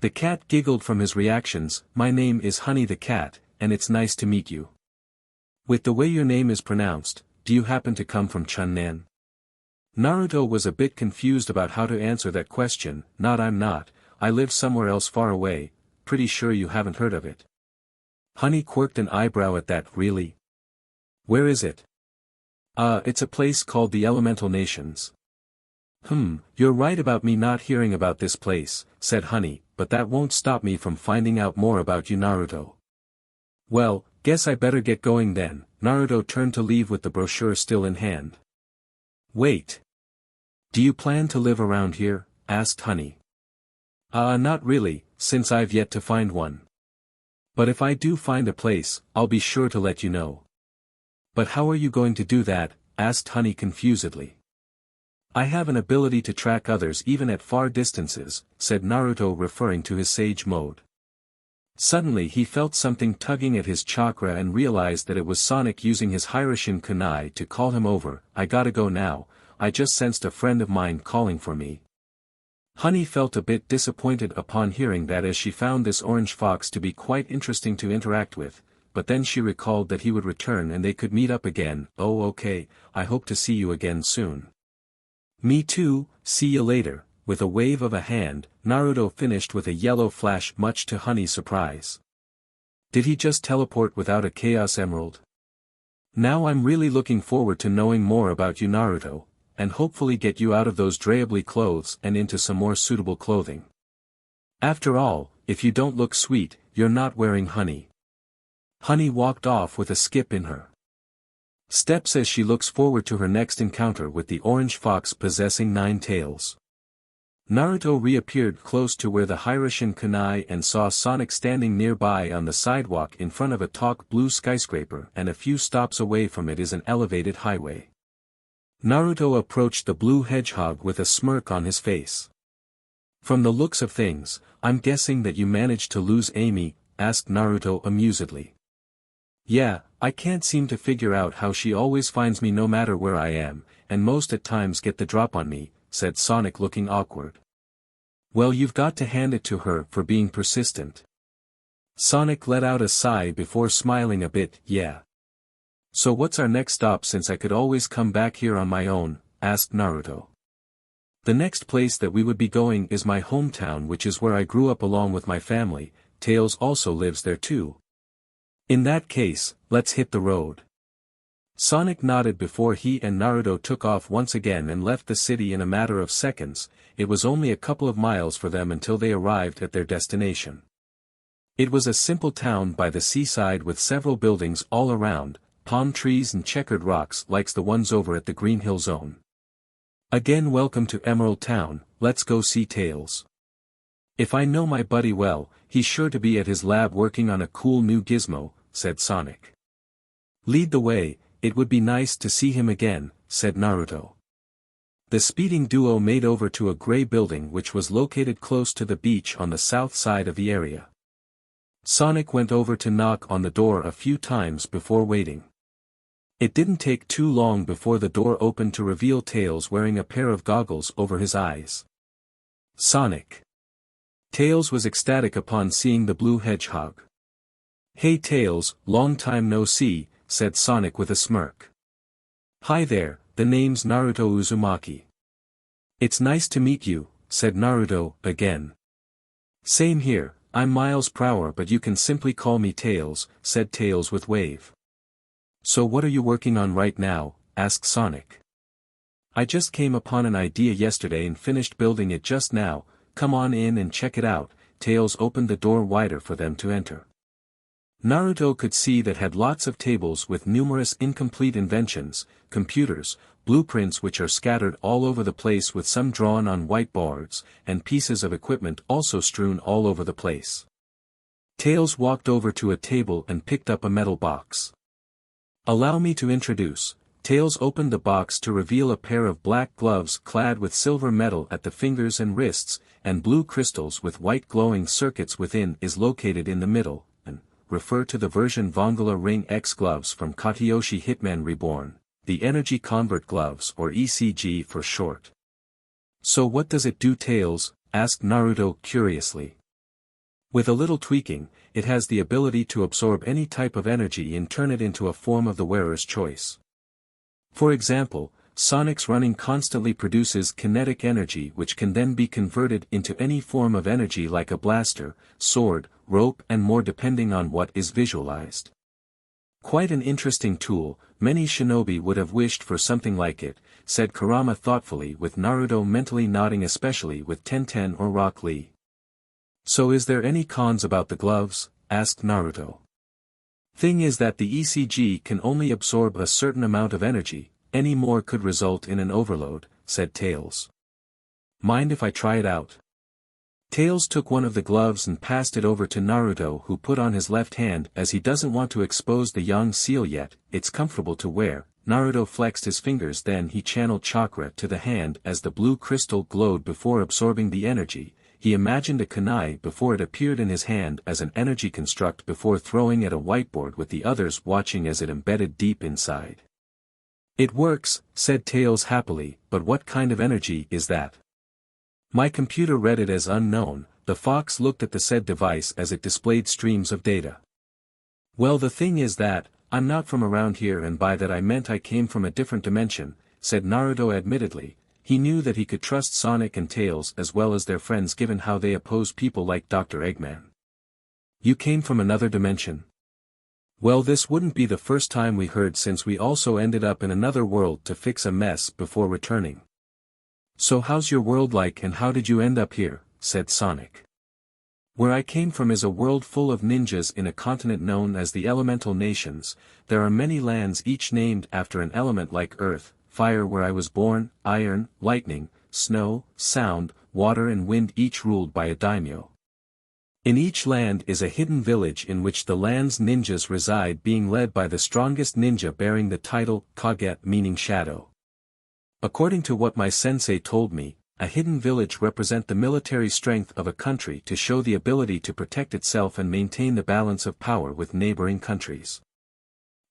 The cat giggled from his reactions. My name is Honey the Cat, and it's nice to meet you. With the way your name is pronounced, do you happen to come from Chunnan? Naruto was a bit confused about how to answer that question. I'm not, I live somewhere else far away. Pretty sure you haven't heard of it. Honey quirked an eyebrow at that. Really? Where is it? It's a place called the Elemental Nations. You're right about me not hearing about this place, said Honey, but that won't stop me from finding out more about you, Naruto. Well, guess I better get going then. Naruto turned to leave with the brochure still in hand. Wait. Do you plan to live around here? Asked Honey. Not really, since I've yet to find one. But if I do find a place, I'll be sure to let you know. But how are you going to do that? Asked Honey confusedly. I have an ability to track others even at far distances, said Naruto, referring to his sage mode. Suddenly he felt something tugging at his chakra and realized that it was Sonic using his Hiraishin kunai to call him over. I gotta go now, I just sensed a friend of mine calling for me. Honey felt a bit disappointed upon hearing that, as she found this orange fox to be quite interesting to interact with, but then she recalled that he would return and they could meet up again. Oh okay, I hope to see you again soon. Me too, see you later. With a wave of a hand, Naruto finished with a yellow flash, much to Honey's surprise. Did he just teleport without a Chaos Emerald? Now I'm really looking forward to knowing more about you, Naruto, and hopefully get you out of those drably clothes and into some more suitable clothing. After all, if you don't look sweet, you're not wearing honey. Honey walked off with a skip in her steps as she looks forward to her next encounter with the orange fox possessing 9 tails. Naruto reappeared close to where the Hiraishin kunai and saw Sonic standing nearby on the sidewalk in front of a tall blue skyscraper, and a few stops away from it is an elevated highway. Naruto approached the blue hedgehog with a smirk on his face. From the looks of things, I'm guessing that you managed to lose Amy, asked Naruto amusedly. Yeah, I can't seem to figure out how she always finds me no matter where I am, and most at times get the drop on me, said Sonic, looking awkward. Well, you've got to hand it to her for being persistent. Sonic let out a sigh before smiling a bit. Yeah. So what's our next stop, since I could always come back here on my own? Asked Naruto. The next place that we would be going is my hometown, which is where I grew up along with my family. Tails also lives there too. In that case, let's hit the road. Sonic nodded before he and Naruto took off once again and left the city in a matter of seconds. It was only a couple of miles for them until they arrived at their destination. It was a simple town by the seaside with several buildings all around, palm trees and checkered rocks like the ones over at the Green Hill Zone. Again, welcome to Emerald Town. Let's go see Tails. If I know my buddy well, he's sure to be at his lab working on a cool new gizmo, said Sonic. Lead the way. It would be nice to see him again, said Naruto. The speeding duo made over to a gray building which was located close to the beach on the south side of the area. Sonic went over to knock on the door a few times before waiting. It didn't take too long before the door opened to reveal Tails wearing a pair of goggles over his eyes. Sonic. Tails was ecstatic upon seeing the blue hedgehog. Hey Tails, long time no see, said Sonic with a smirk. Hi there, the name's Naruto Uzumaki. It's nice to meet you, said Naruto, again. Same here, I'm miles per hour, but you can simply call me Tails, said Tails with wave. So what are you working on right now? Asked Sonic. I just came upon an idea yesterday and finished building it just now. Come on in and check it out. Tails opened the door wider for them to enter. Naruto could see that had lots of tables with numerous incomplete inventions, computers, blueprints which are scattered all over the place with some drawn on whiteboards, and pieces of equipment also strewn all over the place. Tails walked over to a table and picked up a metal box. Allow me to introduce. Tails opened the box to reveal a pair of black gloves clad with silver metal at the fingers and wrists, and blue crystals with white glowing circuits within is located in the middle, and refer to the version Vongala Ring X gloves from Katayoshi Hitman Reborn, the Energy Convert gloves or ECG for short. So what does it do, Tails? Asked Naruto curiously. With a little tweaking, it has the ability to absorb any type of energy and turn it into a form of the wearer's choice. For example, Sonic's running constantly produces kinetic energy which can then be converted into any form of energy like a blaster, sword, rope and more depending on what is visualized. Quite an interesting tool, many shinobi would have wished for something like it, said Kurama thoughtfully with Naruto mentally nodding, especially with Tenten or Rock Lee. So is there any cons about the gloves? Asked Naruto. Thing is that the ECG can only absorb a certain amount of energy, any more could result in an overload, said Tails. Mind if I try it out? Tails took one of the gloves and passed it over to Naruto, who put on his left hand as he doesn't want to expose the yang seal yet. It's comfortable to wear. Naruto flexed his fingers, then he channeled chakra to the hand as the blue crystal glowed before absorbing the energy. He imagined a kunai before it appeared in his hand as an energy construct before throwing at a whiteboard with the others watching as it embedded deep inside. It works, said Tails happily, but what kind of energy is that? My computer read it as unknown. The fox looked at the said device as it displayed streams of data. Well, the thing is that, I'm not from around here, and by that I meant I came from a different dimension, said Naruto admittedly. He knew that he could trust Sonic and Tails as well as their friends given how they oppose people like Dr. Eggman. You came from another dimension? Well, this wouldn't be the first time we heard, since we also ended up in another world to fix a mess before returning. So how's your world like and how did you end up here? Said Sonic. Where I came from is a world full of ninjas in a continent known as the Elemental Nations. There are many lands each named after an element like earth, fire where I was born, iron, lightning, snow, sound, water and wind, each ruled by a daimyo. In each land is a hidden village in which the land's ninjas reside, being led by the strongest ninja bearing the title Kage, meaning shadow. According to what my sensei told me, a hidden village represents the military strength of a country to show the ability to protect itself and maintain the balance of power with neighboring countries.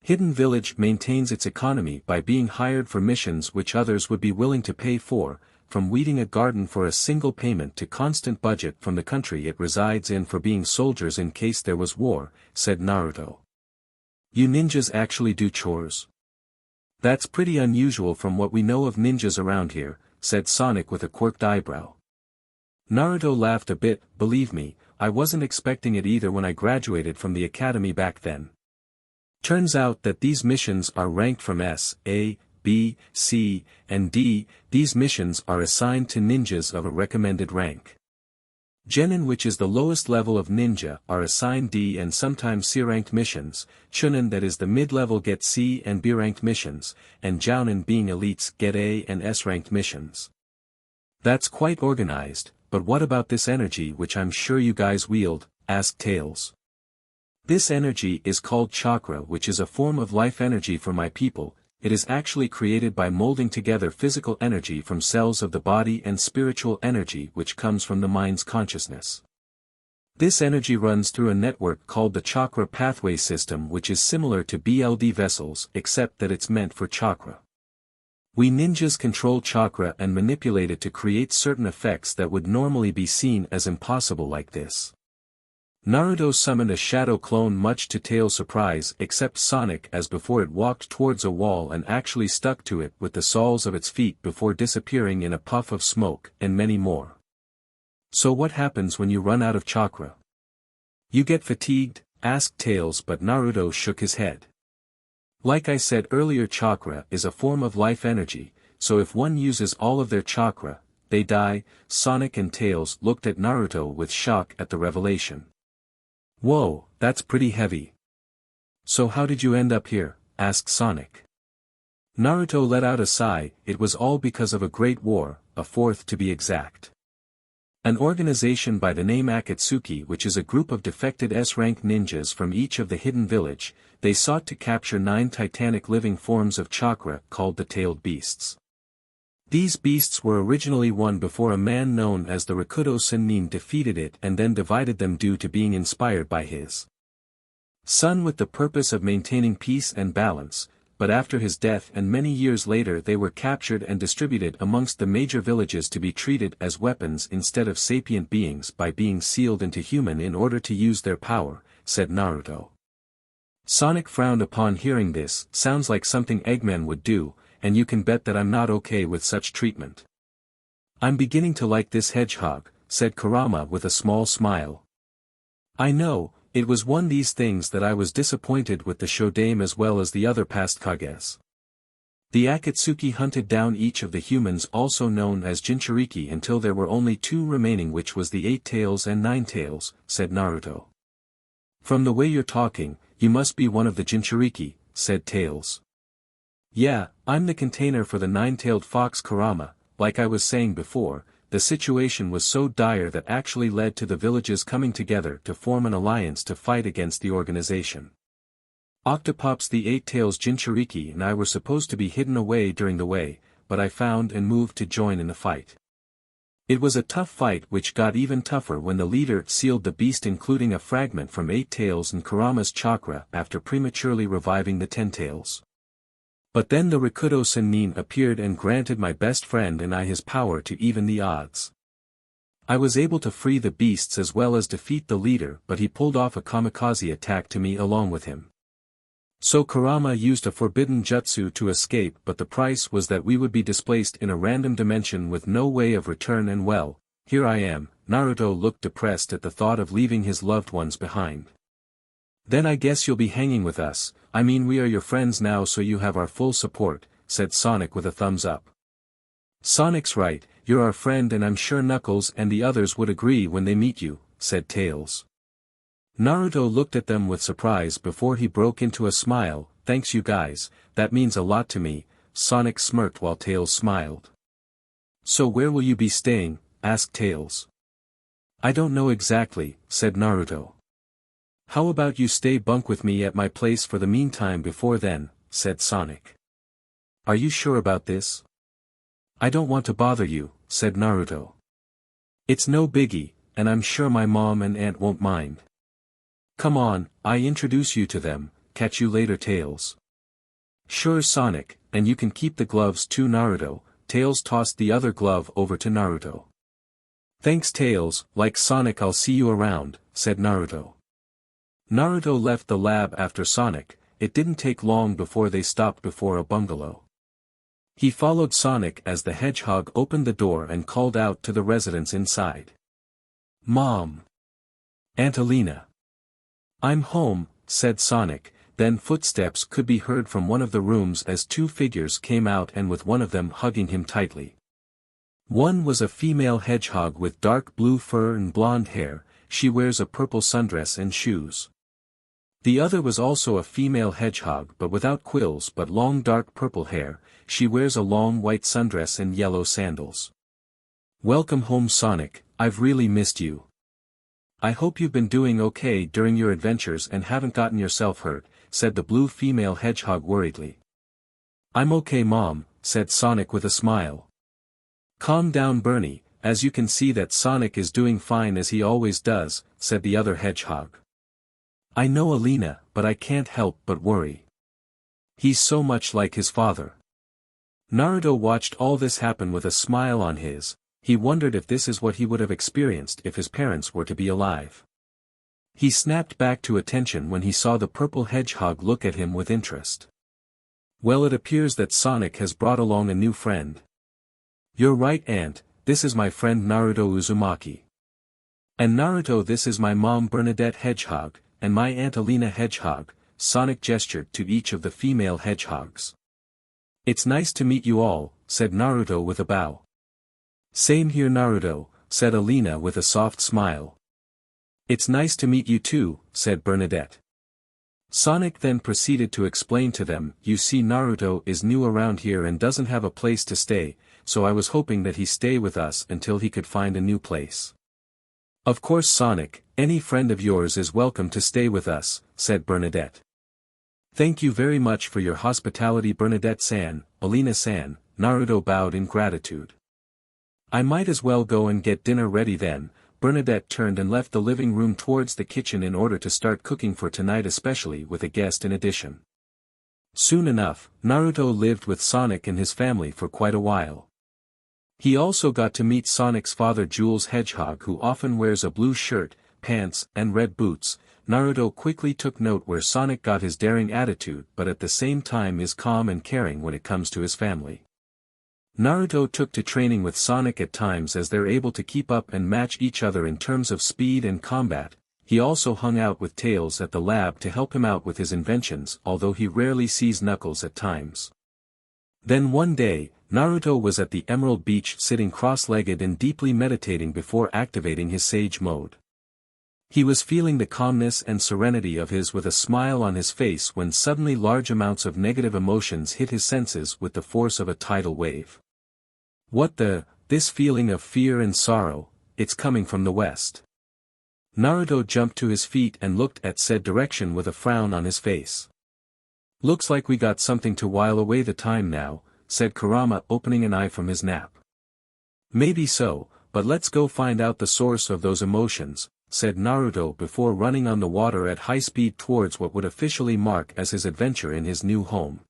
Hidden village maintains its economy by being hired for missions which others would be willing to pay for, from weeding a garden for a single payment to constant budget from the country it resides in for being soldiers in case there was war, said Naruto. You ninjas actually do chores? That's pretty unusual from what we know of ninjas around here, said Sonic with a quirked eyebrow. Naruto laughed a bit. Believe me, I wasn't expecting it either when I graduated from the academy back then. Turns out that these missions are ranked from S, A, B, C, and D. These missions are assigned to ninjas of a recommended rank. Genin, which is the lowest level of ninja, are assigned D and sometimes C-ranked missions. Chunin, that is the mid-level, get C and B-ranked missions, and Jounin, being elites, get A and S-ranked missions. That's quite organized, but what about this energy which I'm sure you guys wield? Asked Tails. This energy is called chakra, which is a form of life energy for my people. It is actually created by molding together physical energy from cells of the body and spiritual energy which comes from the mind's consciousness. This energy runs through a network called the chakra pathway system, which is similar to BLD vessels except that it's meant for chakra. We ninjas control chakra and manipulate it to create certain effects that would normally be seen as impossible, like this. Naruto summoned a shadow clone, much to Tails' surprise, except Sonic, as before it walked towards a wall and actually stuck to it with the soles of its feet before disappearing in a puff of smoke, and many more. So what happens when you run out of chakra? You get fatigued? Asked Tails, but Naruto shook his head. Like I said earlier, chakra is a form of life energy, so if one uses all of their chakra, they die. Sonic and Tails looked at Naruto with shock at the revelation. Whoa, that's pretty heavy. So how did you end up here? Asked Sonic. Naruto let out a sigh. It was all because of a great war, a fourth to be exact. An organization by the name Akatsuki, which is a group of defected S-rank ninjas from each of the hidden village, they sought to capture 9 titanic living forms of chakra called the tailed beasts. These beasts were originally won before a man known as the Rakuto Sennin defeated it and then divided them due to being inspired by his son with the purpose of maintaining peace and balance, but after his death and many years later they were captured and distributed amongst the major villages to be treated as weapons instead of sapient beings by being sealed into human in order to use their power, said Naruto. Sonic frowned upon hearing this. Sounds like something Eggman would do, and you can bet that I'm not okay with such treatment. I'm beginning to like this hedgehog, said Kurama with a small smile. I know, it was one of these things that I was disappointed with the Shodame as well as the other past Kages. The Akatsuki hunted down each of the humans also known as Jinchuriki until there were only 2 remaining, which was the 8 tails and 9 tails, said Naruto. From the way you're talking, you must be one of the Jinchuriki, said Tails. Yeah, I'm the container for the 9-tailed fox Kurama. Like I was saying before, the situation was so dire that actually led to the villages coming together to form an alliance to fight against the organization. Octopops the 8 tails Jinchuriki and I were supposed to be hidden away during the way, but I found and moved to join in the fight. It was a tough fight which got even tougher when the leader sealed the beast, including a fragment from 8 tails and Kurama's chakra after prematurely reviving the 10 tails. But then the Rakuto Sennin appeared and granted my best friend and I his power to even the odds. I was able to free the beasts as well as defeat the leader, but he pulled off a kamikaze attack to me along with him. So Kurama used a forbidden jutsu to escape, but the price was that we would be displaced in a random dimension with no way of return, and well, here I am. Naruto looked depressed at the thought of leaving his loved ones behind. Then I guess you'll be hanging with us. I mean, we are your friends now, so you have our full support, said Sonic with a thumbs up. Sonic's right, you're our friend and I'm sure Knuckles and the others would agree when they meet you, said Tails. Naruto looked at them with surprise before he broke into a smile. Thanks you guys, that means a lot to me. Sonic smirked while Tails smiled. So where will you be staying? Asked Tails. I don't know exactly, said Naruto. How about you stay bunk with me at my place for the meantime before then, said Sonic. Are you sure about this? I don't want to bother you, said Naruto. It's no biggie, and I'm sure my mom and aunt won't mind. Come on, I introduce you to them. Catch you later, Tails. Sure, Sonic, and you can keep the gloves too, Naruto. Tails tossed the other glove over to Naruto. Thanks, Tails. Like Sonic, I'll see you around, said Naruto. Naruto left the lab after Sonic. It didn't take long before they stopped before a bungalow. He followed Sonic as the hedgehog opened the door and called out to the residents inside. Mom! Aunt Alina! I'm home, said Sonic. Then footsteps could be heard from one of the rooms as 2 figures came out, and with one of them hugging him tightly. One was a female hedgehog with dark blue fur and blonde hair. She wears a purple sundress and shoes. The other was also a female hedgehog but without quills but long dark purple hair. She wears a long white sundress and yellow sandals. Welcome home, Sonic. I've really missed you. I hope you've been doing okay during your adventures and haven't gotten yourself hurt, said the blue female hedgehog worriedly. I'm okay, Mom, said Sonic with a smile. Calm down, Bernie, as you can see that Sonic is doing fine as he always does, said the other hedgehog. I know, Alina, but I can't help but worry. He's so much like his father. Naruto watched all this happen with a smile on his. He wondered if this is what he would have experienced if his parents were to be alive. He snapped back to attention when he saw the purple hedgehog look at him with interest. Well, it appears that Sonic has brought along a new friend. You're right, Aunt, this is my friend Naruto Uzumaki. And Naruto, this is my mom Bernadette Hedgehog, and my Aunt Alina Hedgehog. Sonic gestured to each of the female hedgehogs. "It's nice to meet you all," said Naruto with a bow. "Same here Naruto," said Alina with a soft smile. "It's nice to meet you too," said Bernadette. Sonic then proceeded to explain to them, "You see Naruto is new around here and doesn't have a place to stay, so I was hoping that he stay with us until he could find a new place." "Of course Sonic, any friend of yours is welcome to stay with us," said Bernadette. "Thank you very much for your hospitality Bernadette-san, Alina-san," Naruto bowed in gratitude. "I might as well go and get dinner ready then." Bernadette turned and left the living room towards the kitchen in order to start cooking for tonight, especially with a guest in addition. Soon enough, Naruto lived with Sonic and his family for quite a while. He also got to meet Sonic's father Jules Hedgehog, who often wears a blue shirt, pants, and red boots. Naruto quickly took note where Sonic got his daring attitude but at the same time is calm and caring when it comes to his family. Naruto took to training with Sonic at times as they're able to keep up and match each other in terms of speed and combat. He also hung out with Tails at the lab to help him out with his inventions, although he rarely sees Knuckles at times. Then one day, Naruto was at the Emerald Beach sitting cross-legged and deeply meditating before activating his Sage Mode. He was feeling the calmness and serenity of his with a smile on his face when suddenly large amounts of negative emotions hit his senses with the force of a tidal wave. This feeling of fear and sorrow, it's coming from the west. Naruto jumped to his feet and looked at said direction with a frown on his face. "Looks like we got something to while away the time now," said Kurama, opening an eye from his nap. "Maybe so, but let's go find out the source of those emotions," said Naruto before running on the water at high speed towards what would officially mark as his adventure in his new home.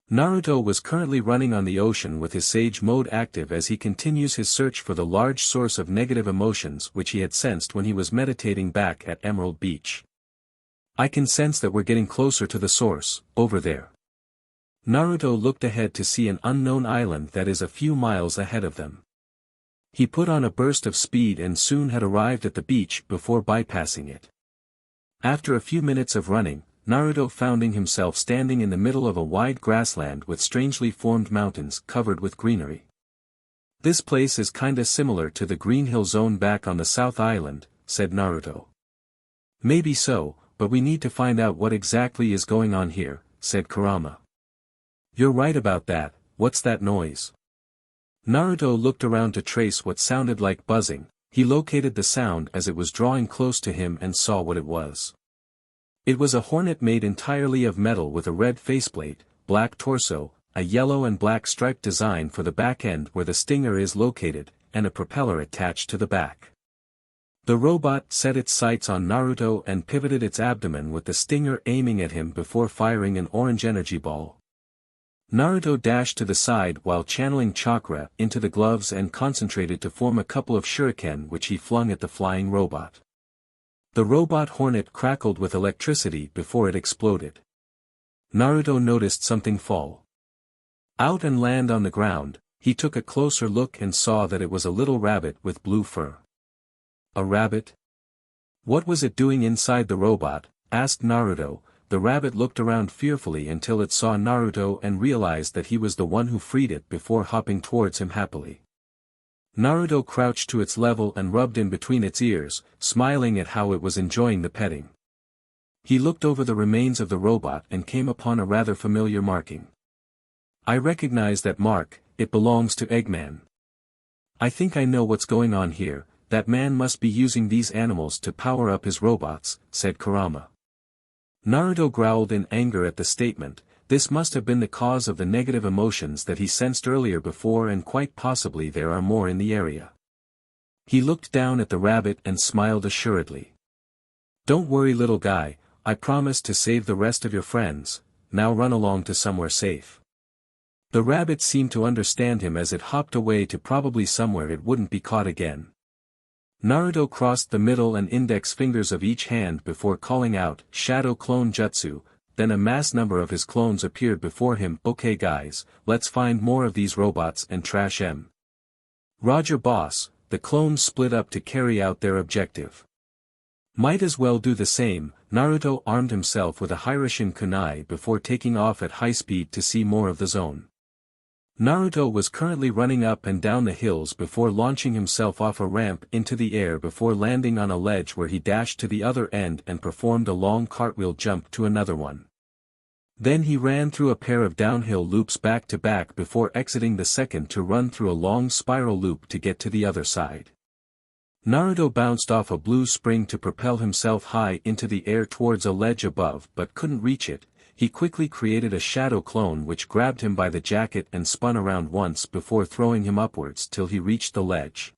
Naruto was currently running on the ocean with his Sage Mode active as he continues his search for the large source of negative emotions which he had sensed when he was meditating back at Emerald Beach. "I can sense that we're getting closer to the source, over there." Naruto looked ahead to see an unknown island that is a few miles ahead of them. He put on a burst of speed and soon had arrived at the beach before bypassing it. After a few minutes of running, Naruto found himself standing in the middle of a wide grassland with strangely formed mountains covered with greenery. "This place is kinda similar to the Green Hill Zone back on the South Island," said Naruto. "Maybe so, but we need to find out what exactly is going on here," said Kurama. "You're right about that. What's that noise?" Naruto looked around to trace what sounded like buzzing. He located the sound as it was drawing close to him and saw what it was. It was a hornet made entirely of metal with a red faceplate, black torso, a yellow and black striped design for the back end where the stinger is located, and a propeller attached to the back. The robot set its sights on Naruto and pivoted its abdomen with the stinger aiming at him before firing an orange energy ball. Naruto dashed to the side while channeling chakra into the gloves and concentrated to form a couple of shuriken which he flung at the flying robot. The robot hornet crackled with electricity before it exploded. Naruto noticed something fall out and land on the ground. He took a closer look and saw that it was a little rabbit with blue fur. A rabbit? What was it doing inside the robot? Asked Naruto. The rabbit looked around fearfully until it saw Naruto and realized that he was the one who freed it before hopping towards him happily. Naruto crouched to its level and rubbed in between its ears, smiling at how it was enjoying the petting. He looked over the remains of the robot and came upon a rather familiar marking. "I recognize that mark, it belongs to Eggman. I think I know what's going on here, that man must be using these animals to power up his robots," said Kurama. Naruto growled in anger at the statement. This must have been the cause of the negative emotions that he sensed earlier before, and quite possibly there are more in the area. He looked down at the rabbit and smiled assuredly. "Don't worry little guy, I promise to save the rest of your friends, now run along to somewhere safe." The rabbit seemed to understand him as it hopped away to probably somewhere it wouldn't be caught again. Naruto crossed the middle and index fingers of each hand before calling out, "Shadow Clone Jutsu," then a mass number of his clones appeared before him. "Okay guys, let's find more of these robots and trash 'em." "Roger boss." The clones split up to carry out their objective. Might as well do the same. Naruto armed himself with a Hiraishin kunai before taking off at high speed to see more of the zone. Naruto was currently running up and down the hills before launching himself off a ramp into the air before landing on a ledge where he dashed to the other end and performed a long cartwheel jump to another one. Then he ran through a pair of downhill loops back to back before exiting the second to run through a long spiral loop to get to the other side. Naruto bounced off a blue spring to propel himself high into the air towards a ledge above but couldn't reach it. He quickly created a shadow clone which grabbed him by the jacket and spun around once before throwing him upwards till he reached the ledge.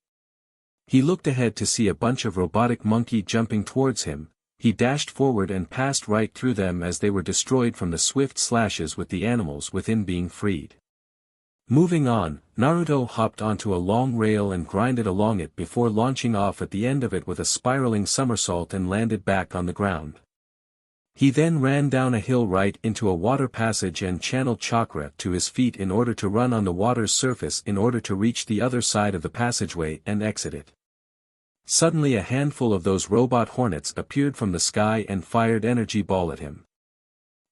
He looked ahead to see a bunch of robotic monkey jumping towards him. He dashed forward and passed right through them as they were destroyed from the swift slashes with the animals within being freed. Moving on, Naruto hopped onto a long rail and grinded along it before launching off at the end of it with a spiraling somersault and landed back on the ground. He then ran down a hill right into a water passage and channeled chakra to his feet in order to run on the water's surface in order to reach the other side of the passageway and exit it. Suddenly a handful of those robot hornets appeared from the sky and fired energy ball at him.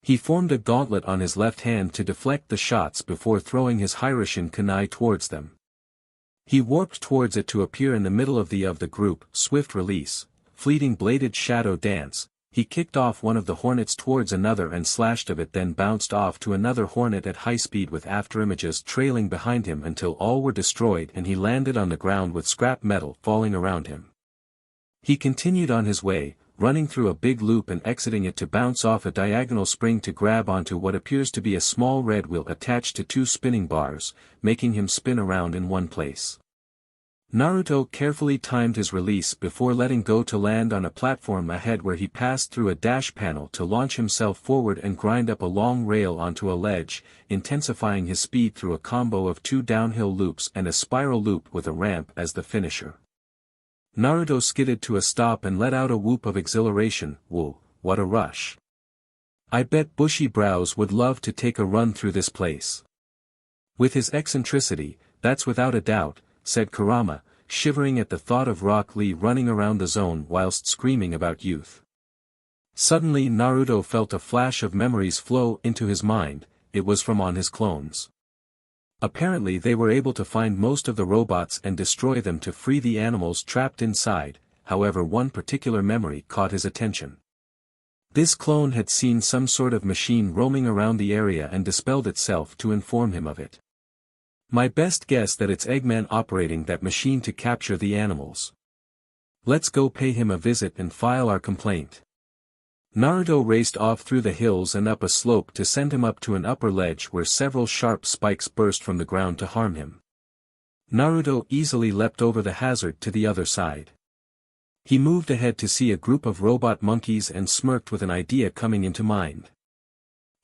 He formed a gauntlet on his left hand to deflect the shots before throwing his Hiraishin kunai towards them. He warped towards it to appear in the middle of the group, swift release, fleeting bladed shadow dance. He kicked off one of the hornets towards another and slashed of it, then bounced off to another hornet at high speed with afterimages trailing behind him until all were destroyed and he landed on the ground with scrap metal falling around him. He continued on his way, running through a big loop and exiting it to bounce off a diagonal spring to grab onto what appears to be a small red wheel attached to two spinning bars, making him spin around in one place. Naruto carefully timed his release before letting go to land on a platform ahead where he passed through a dash panel to launch himself forward and grind up a long rail onto a ledge, intensifying his speed through a combo of two downhill loops and a spiral loop with a ramp as the finisher. Naruto skidded to a stop and let out a whoop of exhilaration. Whoa, what a rush. I bet Bushy Brows would love to take a run through this place. With his eccentricity, that's without a doubt, said Kurama, shivering at the thought of Rock Lee running around the zone whilst screaming about youth. Suddenly Naruto felt a flash of memories flow into his mind. It was from on his clones. Apparently they were able to find most of the robots and destroy them to free the animals trapped inside. However, one particular memory caught his attention. This clone had seen some sort of machine roaming around the area and dispelled itself to inform him of it. My best guess that it's Eggman operating that machine to capture the animals. Let's go pay him a visit and file our complaint. Naruto raced off through the hills and up a slope to send him up to an upper ledge where several sharp spikes burst from the ground to harm him. Naruto easily leapt over the hazard to the other side. He moved ahead to see a group of robot monkeys and smirked with an idea coming into mind.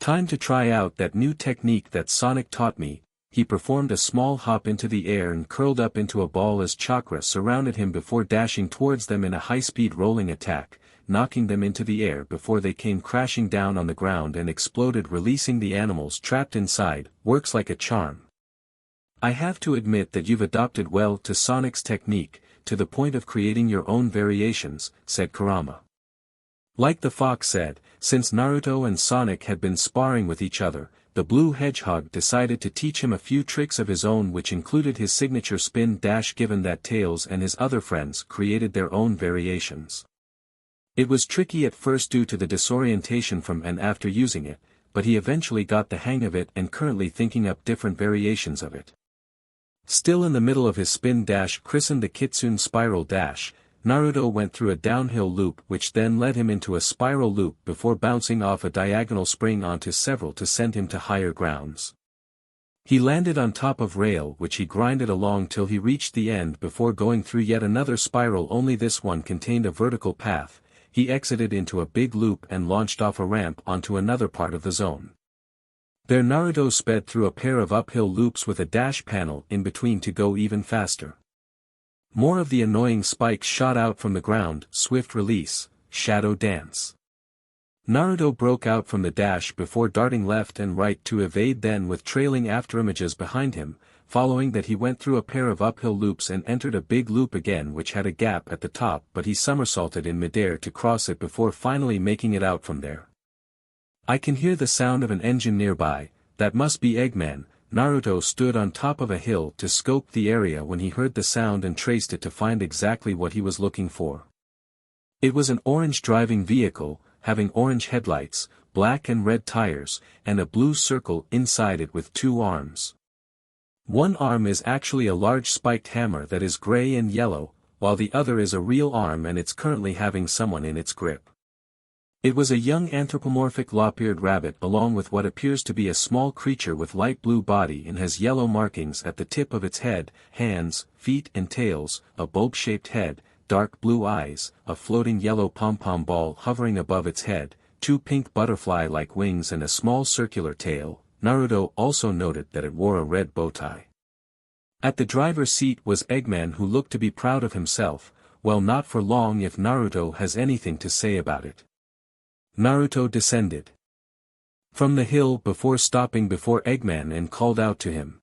Time to try out that new technique that Sonic taught me. He performed a small hop into the air and curled up into a ball as chakra surrounded him before dashing towards them in a high-speed rolling attack, knocking them into the air before they came crashing down on the ground and exploded, releasing the animals trapped inside. Works like a charm. I have to admit that you've adopted well to Sonic's technique, to the point of creating your own variations, said Kurama. Like the fox said, since Naruto and Sonic had been sparring with each other, the blue hedgehog decided to teach him a few tricks of his own, which included his signature spin dash, given that Tails and his other friends created their own variations. It was tricky at first due to the disorientation from and after using it, but he eventually got the hang of it and currently thinking up different variations of it. Still in the middle of his spin dash, christened the Kitsune Spiral Dash, Naruto went through a downhill loop which then led him into a spiral loop before bouncing off a diagonal spring onto several to send him to higher grounds. He landed on top of rail which he grinded along till he reached the end before going through yet another spiral, only this one contained a vertical path. He exited into a big loop and launched off a ramp onto another part of the zone. There Naruto sped through a pair of uphill loops with a dash panel in between to go even faster. More of the annoying spikes shot out from the ground. Swift release, shadow dance. Naruto broke out from the dash before darting left and right to evade, then with trailing afterimages behind him, following that he went through a pair of uphill loops and entered a big loop again which had a gap at the top, but he somersaulted in midair to cross it before finally making it out from there. I can hear the sound of an engine nearby. That must be Eggman. Naruto stood on top of a hill to scope the area when he heard the sound and traced it to find exactly what he was looking for. It was an orange driving vehicle, having orange headlights, black and red tires, and a blue circle inside it with 2 arms. One arm is actually a large spiked hammer that is gray and yellow, while the other is a real arm and it's currently having someone in its grip. It was a young anthropomorphic lop-eared rabbit along with what appears to be a small creature with light blue body and has yellow markings at the tip of its head, hands, feet and tails, a bulb-shaped head, dark blue eyes, a floating yellow pom-pom ball hovering above its head, 2 pink butterfly-like wings and a small circular tail. Naruto also noted that it wore a red bow tie. At the driver's seat was Eggman, who looked to be proud of himself. Well, not for long if Naruto has anything to say about it. Naruto descended from the hill before stopping before Eggman and called out to him.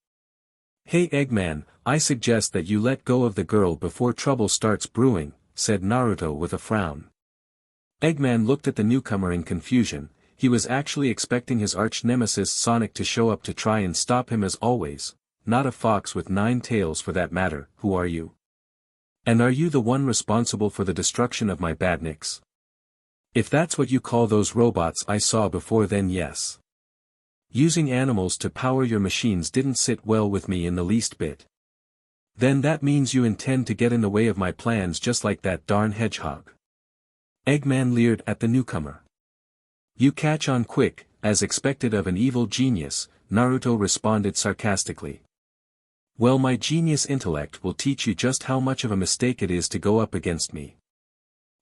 "Hey Eggman, I suggest that you let go of the girl before trouble starts brewing," said Naruto with a frown. Eggman looked at the newcomer in confusion. He was actually expecting his arch-nemesis Sonic to show up to try and stop him as always. Not a fox with 9 tails for that matter. Who are you? And are you the one responsible for the destruction of my badniks? If that's what you call those robots I saw before, then yes. Using animals to power your machines didn't sit well with me in the least bit. Then that means you intend to get in the way of my plans just like that darn hedgehog. Eggman leered at the newcomer. You catch on quick, as expected of an evil genius, Naruto responded sarcastically. Well, my genius intellect will teach you just how much of a mistake it is to go up against me.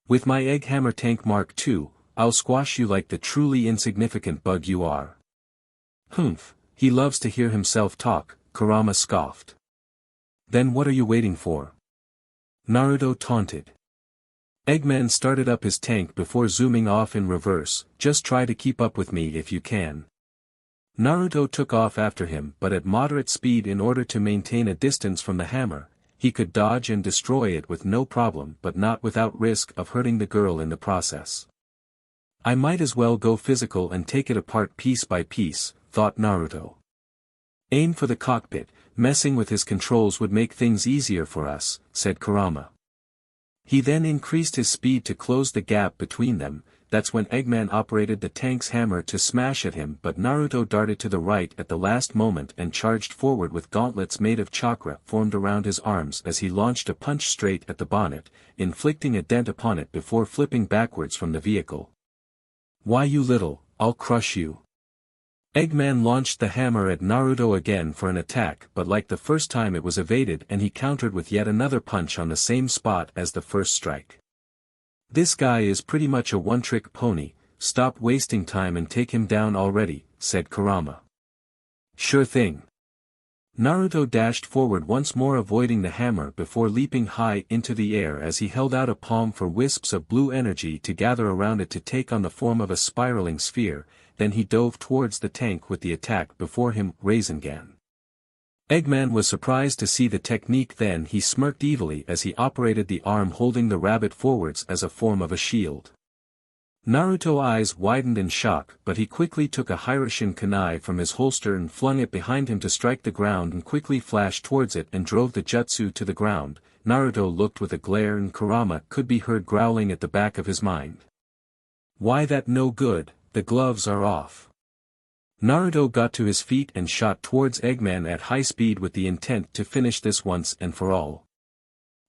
With my egg hammer tank Mark II, I'll squash you like the truly insignificant bug you are. Humph, he loves to hear himself talk, Kurama scoffed. Then what are you waiting for? Naruto taunted. Eggman started up his tank before zooming off in reverse. Just try to keep up with me if you can. Naruto took off after him, but at moderate speed in order to maintain a distance from the hammer. He could dodge and destroy it with no problem, but not without risk of hurting the girl in the process. I might as well go physical and take it apart piece by piece, thought Naruto. Aim for the cockpit. Messing with his controls would make things easier for us, said Kurama. He then increased his speed to close the gap between them. That's when Eggman operated the tank's hammer to smash at him, but Naruto darted to the right at the last moment and charged forward with gauntlets made of chakra formed around his arms as he launched a punch straight at the bonnet, inflicting a dent upon it before flipping backwards from the vehicle. Why, you little, I'll crush you. Eggman launched the hammer at Naruto again for an attack, but like the first time it was evaded and he countered with yet another punch on the same spot as the first strike. This guy is pretty much a one-trick pony. Stop wasting time and take him down already, said Kurama. Sure thing. Naruto dashed forward once more, avoiding the hammer before leaping high into the air as he held out a palm for wisps of blue energy to gather around it to take on the form of a spiraling sphere. Then he dove towards the tank with the attack before him, Rasengan. Eggman was surprised to see the technique, then he smirked evilly as he operated the arm holding the rabbit forwards as a form of a shield. Naruto's eyes widened in shock, but he quickly took a Hiroshin kunai from his holster and flung it behind him to strike the ground and quickly flashed towards it and drove the jutsu to the ground. Naruto looked with a glare and Kurama could be heard growling at the back of his mind. Why, that no good, the gloves are off. Naruto got to his feet and shot towards Eggman at high speed with the intent to finish this once and for all.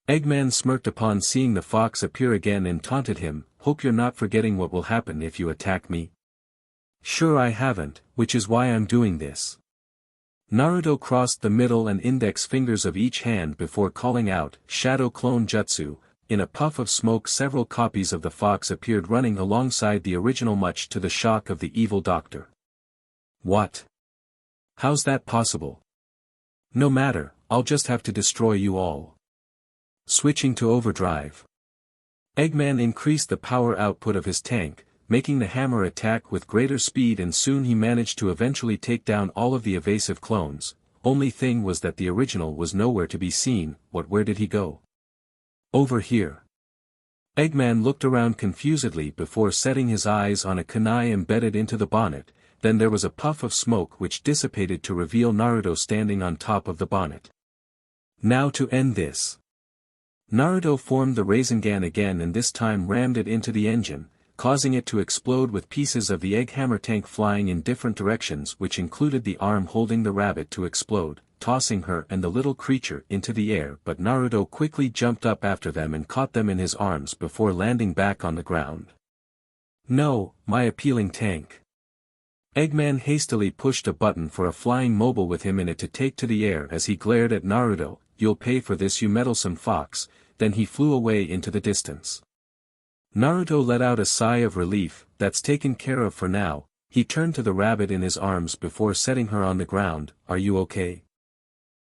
Eggman smirked upon seeing the fox appear again and taunted him, hope you're not forgetting what will happen if you attack me. Sure, I haven't, which is why I'm doing this. Naruto crossed the middle and index fingers of each hand before calling out, Shadow Clone Jutsu. In a puff of smoke several copies of the fox appeared running alongside the original, much to the shock of the evil doctor. What? How's that possible? No matter, I'll just have to destroy you all. Switching to overdrive. Eggman increased the power output of his tank, making the hammer attack with greater speed, and soon he managed to eventually take down all of the evasive clones. only thing was that the original was nowhere to be seen. Where did he go? Over here. Eggman looked around confusedly before setting his eyes on a kunai embedded into the bonnet, then there was a puff of smoke which dissipated to reveal Naruto standing on top of the bonnet. Now to end this. Naruto formed the Rasengan again and this time rammed it into the engine, causing it to explode with pieces of the egg hammer tank flying in different directions, which included the arm holding the rabbit to explode, tossing her and the little creature into the air, but Naruto quickly jumped up after them and caught them in his arms before landing back on the ground. No, my appealing tank. Eggman hastily pushed a button for a flying mobile with him in it to take to the air as he glared at Naruto. You'll pay for this, you meddlesome fox. Then he flew away into the distance. Naruto let out a sigh of relief. That's taken care of for now. He turned to the rabbit in his arms before setting her on the ground. Are you okay?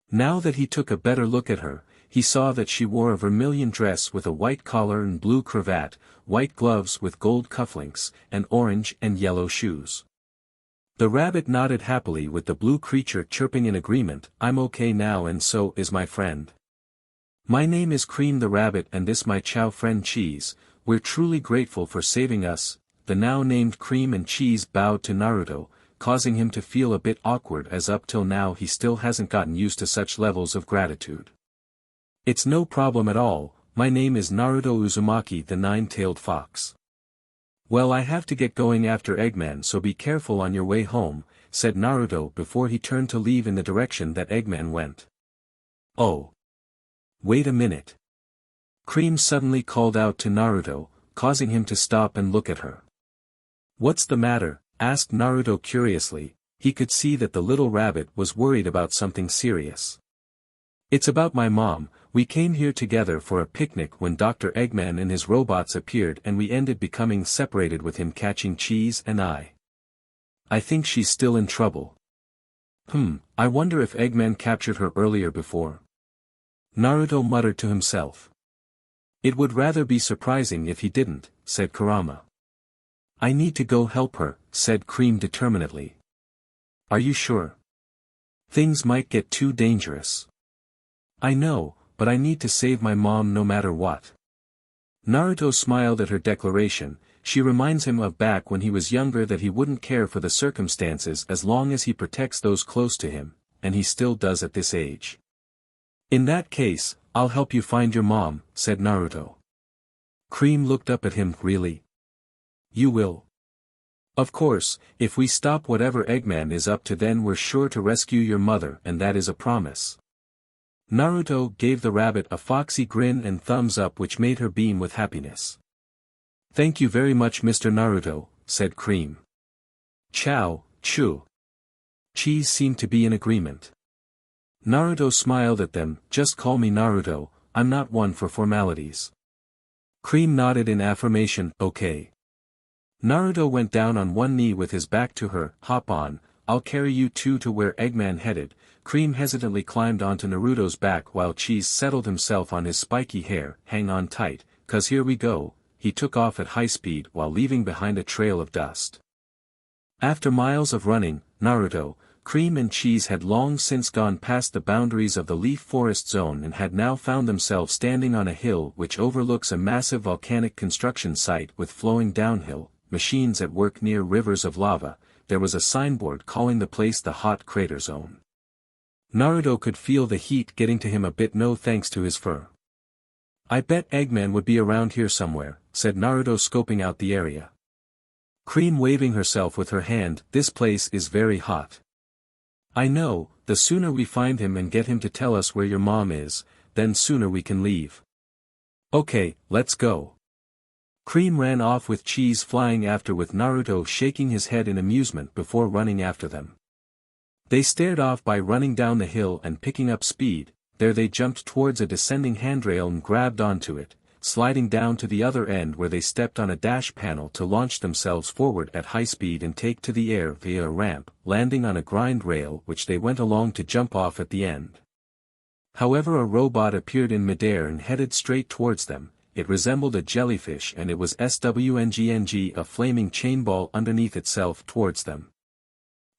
Now that he took a better look at her, he saw that she wore a vermilion dress with a white collar and blue cravat, white gloves with gold cufflinks, and orange and yellow shoes. The rabbit nodded happily with the blue creature chirping in agreement. I'm okay now and so is my friend. My name is Cream the rabbit and this my chow friend Cheese. We're truly grateful for saving us. The now named Cream and Cheese bowed to Naruto, causing him to feel a bit awkward as up till now he still hasn't gotten used to such levels of gratitude. It's no problem at all. My name is Naruto Uzumaki the nine-tailed fox. Well, I have to get going after Eggman, so be careful on your way home, said Naruto before he turned to leave in the direction that Eggman went. Oh. Wait a minute. Cream suddenly called out to Naruto, causing him to stop and look at her. What's the matter? Asked Naruto curiously. He could see that the little rabbit was worried about something serious. It's about my mom. We came here together for a picnic when Dr. Eggman and his robots appeared and we ended becoming separated with him catching Cheese and I think she's still in trouble. I wonder if Eggman captured her earlier before. Naruto muttered to himself. It would rather be surprising if he didn't, said Kurama. I need to go help her, said Cream determinedly. Are you sure? Things might get too dangerous. I know, but I need to save my mom no matter what. Naruto smiled at her declaration. She reminds him of back when he was younger that he wouldn't care for the circumstances as long as he protects those close to him, and he still does at this age. In that case, I'll help you find your mom, said Naruto. Cream looked up at him. Really? You will? Of course, if we stop whatever Eggman is up to then we're sure to rescue your mother and that is a promise. Naruto gave the rabbit a foxy grin and thumbs up which made her beam with happiness. Thank you very much Mr. Naruto, said Cream. Chow, Chu. Cheese seemed to be in agreement. Naruto smiled at them. Just call me Naruto, I'm not one for formalities. Cream nodded in affirmation. Okay. Naruto went down on one knee with his back to her. Hop on, I'll carry you two to where Eggman headed. Cream hesitantly climbed onto Naruto's back while Cheese settled himself on his spiky hair. Hang on tight, 'cause here we go. He took off at high speed while leaving behind a trail of dust. After miles of running, Naruto, Cream and Cheese had long since gone past the boundaries of the leaf forest zone and had now found themselves standing on a hill which overlooks a massive volcanic construction site with flowing downhill, machines at work near rivers of lava. There was a signboard calling the place the Hot Crater Zone. Naruto could feel the heat getting to him a bit, no thanks to his fur. I bet Eggman would be around here somewhere, said Naruto scoping out the area. Cream waving herself with her hand. This place is very hot. I know, the sooner we find him and get him to tell us where your mom is, then sooner we can leave. Okay, let's go. Cream ran off with Cheese flying after with Naruto shaking his head in amusement before running after them. They stared off by running down the hill and picking up speed. There they jumped towards a descending handrail and grabbed onto it, sliding down to the other end where they stepped on a dash panel to launch themselves forward at high speed and take to the air via a ramp, landing on a grind rail which they went along to jump off at the end. However, a robot appeared in midair and headed straight towards them. It resembled a jellyfish and it was SWNGNG, a flaming chain ball underneath itself towards them.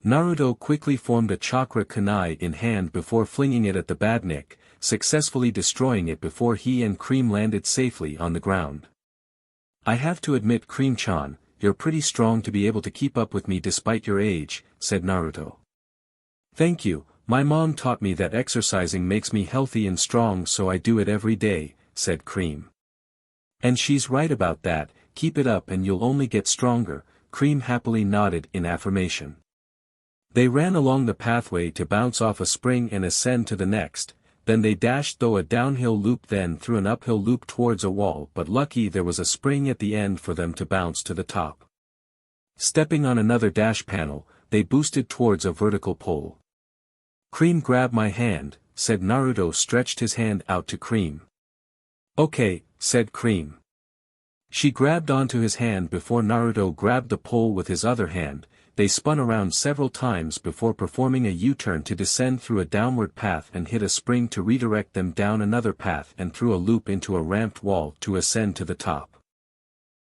Naruto quickly formed a chakra kunai in hand before flinging it at the badnik, successfully destroying it before he and Cream landed safely on the ground. I have to admit, Cream-chan, you're pretty strong to be able to keep up with me despite your age, said Naruto. Thank you, my mom taught me that exercising makes me healthy and strong, so I do it every day, said Cream. And she's right about that, keep it up and you'll only get stronger, Cream happily nodded in affirmation. They ran along the pathway to bounce off a spring and ascend to the next, then they dashed through a downhill loop, then through an uphill loop towards a wall, but lucky there was a spring at the end for them to bounce to the top. Stepping on another dash panel, they boosted towards a vertical pole. Cream, grab my hand, said Naruto, stretched his hand out to Cream. Okay, said Cream. She grabbed onto his hand before Naruto grabbed the pole with his other hand. They spun around several times before performing a U-turn to descend through a downward path and hit a spring to redirect them down another path and through a loop into a ramped wall to ascend to the top.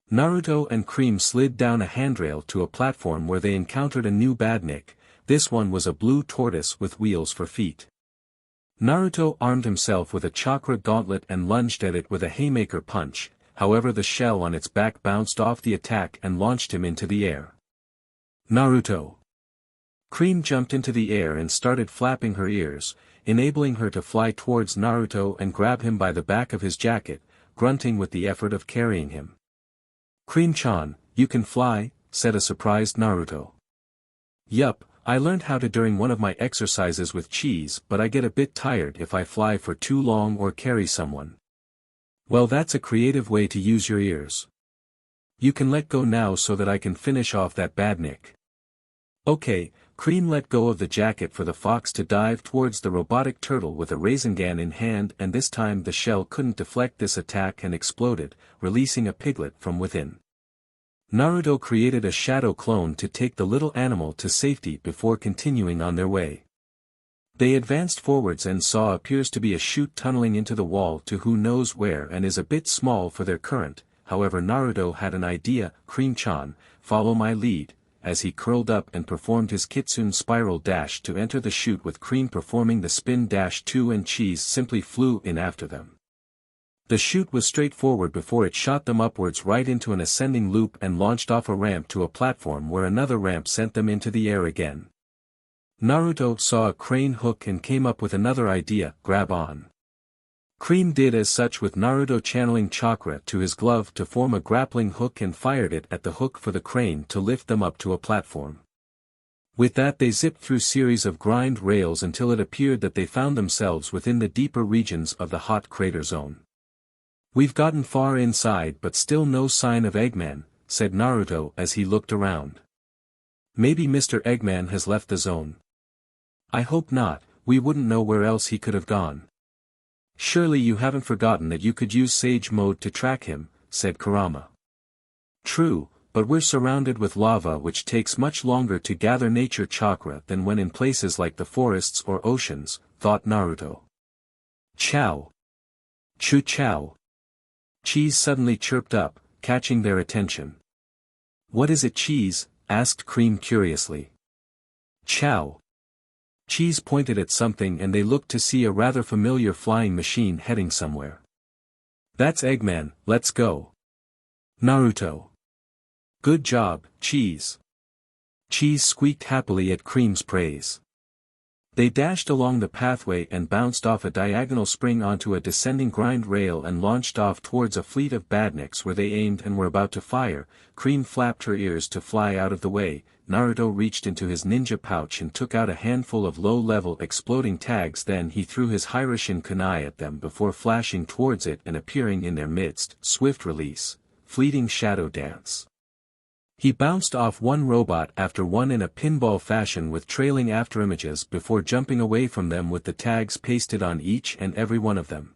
Naruto and Cream slid down a handrail to a platform where they encountered a new badnik. This one was a blue tortoise with wheels for feet. Naruto armed himself with a chakra gauntlet and lunged at it with a haymaker punch, however the shell on its back bounced off the attack and launched him into the air. Naruto. Cream jumped into the air and started flapping her ears, enabling her to fly towards Naruto and grab him by the back of his jacket, grunting with the effort of carrying him. Cream-chan, you can fly, said a surprised Naruto. Yup, I learned how to during one of my exercises with cheese, but I get a bit tired if I fly for too long or carry someone. Well, that's a creative way to use your ears. You can let go now so that I can finish off that badnik. Okay, Cream let go of the jacket for the fox to dive towards the robotic turtle with a Rasengan in hand, and this time the shell couldn't deflect this attack and exploded, releasing a piglet from within. Naruto created a shadow clone to take the little animal to safety before continuing on their way. They advanced forwards and saw appears to be a chute tunneling into the wall to who knows where and is a bit small for their current. However, Naruto had an idea. Cream-chan, follow my lead, as he curled up and performed his kitsune spiral dash to enter the chute with Cream performing the spin dash too, and Cheese simply flew in after them. The chute was straightforward before it shot them upwards right into an ascending loop and launched off a ramp to a platform where another ramp sent them into the air again. Naruto saw a crane hook and came up with another idea, grab on. Cream did as such with Naruto channeling chakra to his glove to form a grappling hook and fired it at the hook for the crane to lift them up to a platform. With that they zipped through series of grind rails until it appeared that they found themselves within the deeper regions of the hot crater zone. We've gotten far inside but still no sign of Eggman, said Naruto as he looked around. Maybe Mr. Eggman has left the zone. I hope not, we wouldn't know where else he could have gone. Surely you haven't forgotten that you could use Sage Mode to track him, said Kurama. True, but we're surrounded with lava which takes much longer to gather nature chakra than when in places like the forests or oceans, thought Naruto. Chow. Chu chow. Cheese suddenly chirped up, catching their attention. What is it, Cheese? Asked Cream curiously. Chow. Cheese pointed at something and they looked to see a rather familiar flying machine heading somewhere. That's Eggman, let's go. Naruto. Good job, Cheese. Cheese squeaked happily at Cream's praise. They dashed along the pathway and bounced off a diagonal spring onto a descending grind rail and launched off towards a fleet of badniks where they aimed and were about to fire. Cream flapped her ears to fly out of the way. Naruto reached into his ninja pouch and took out a handful of low-level exploding tags, then he threw his Hiraishin kunai at them before flashing towards it and appearing in their midst. Swift release. Fleeting shadow dance. He bounced off one robot after one in a pinball fashion with trailing afterimages before jumping away from them with the tags pasted on each and every one of them.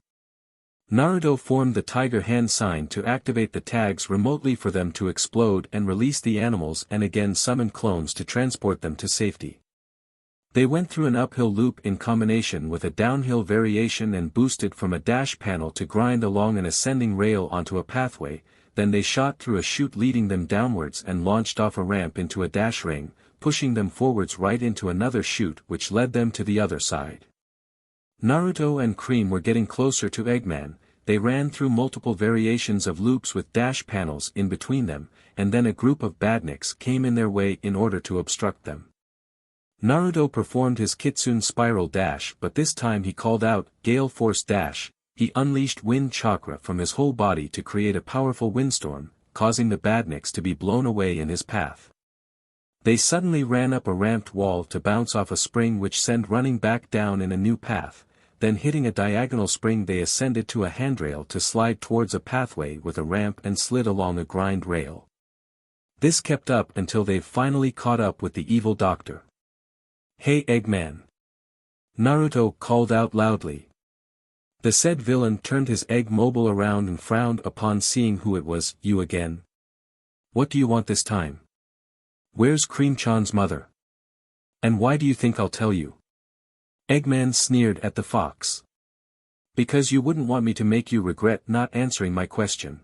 Naruto formed the tiger hand sign to activate the tags remotely for them to explode and release the animals, and again summoned clones to transport them to safety. They went through an uphill loop in combination with a downhill variation and boosted from a dash panel to grind along an ascending rail onto a pathway. Then they shot through a chute leading them downwards and launched off a ramp into a dash ring, pushing them forwards right into another chute which led them to the other side. Naruto and Cream were getting closer to Eggman. They ran through multiple variations of loops with dash panels in between them, and then a group of badniks came in their way in order to obstruct them. Naruto performed his Kitsune Spiral Dash, but this time he called out, Gale Force Dash. He unleashed wind chakra from his whole body to create a powerful windstorm, causing the badniks to be blown away in his path. They suddenly ran up a ramped wall to bounce off a spring which sent running back down in a new path, then hitting a diagonal spring they ascended to a handrail to slide towards a pathway with a ramp and slid along a grind rail. This kept up until they finally caught up with the evil doctor. Hey Eggman! Naruto called out loudly. The said villain turned his egg mobile around and frowned upon seeing who it was. You again? What do you want this time? Where's Cream-chan's mother? And why do you think I'll tell you? Eggman sneered at the fox. Because you wouldn't want me to make you regret not answering my question.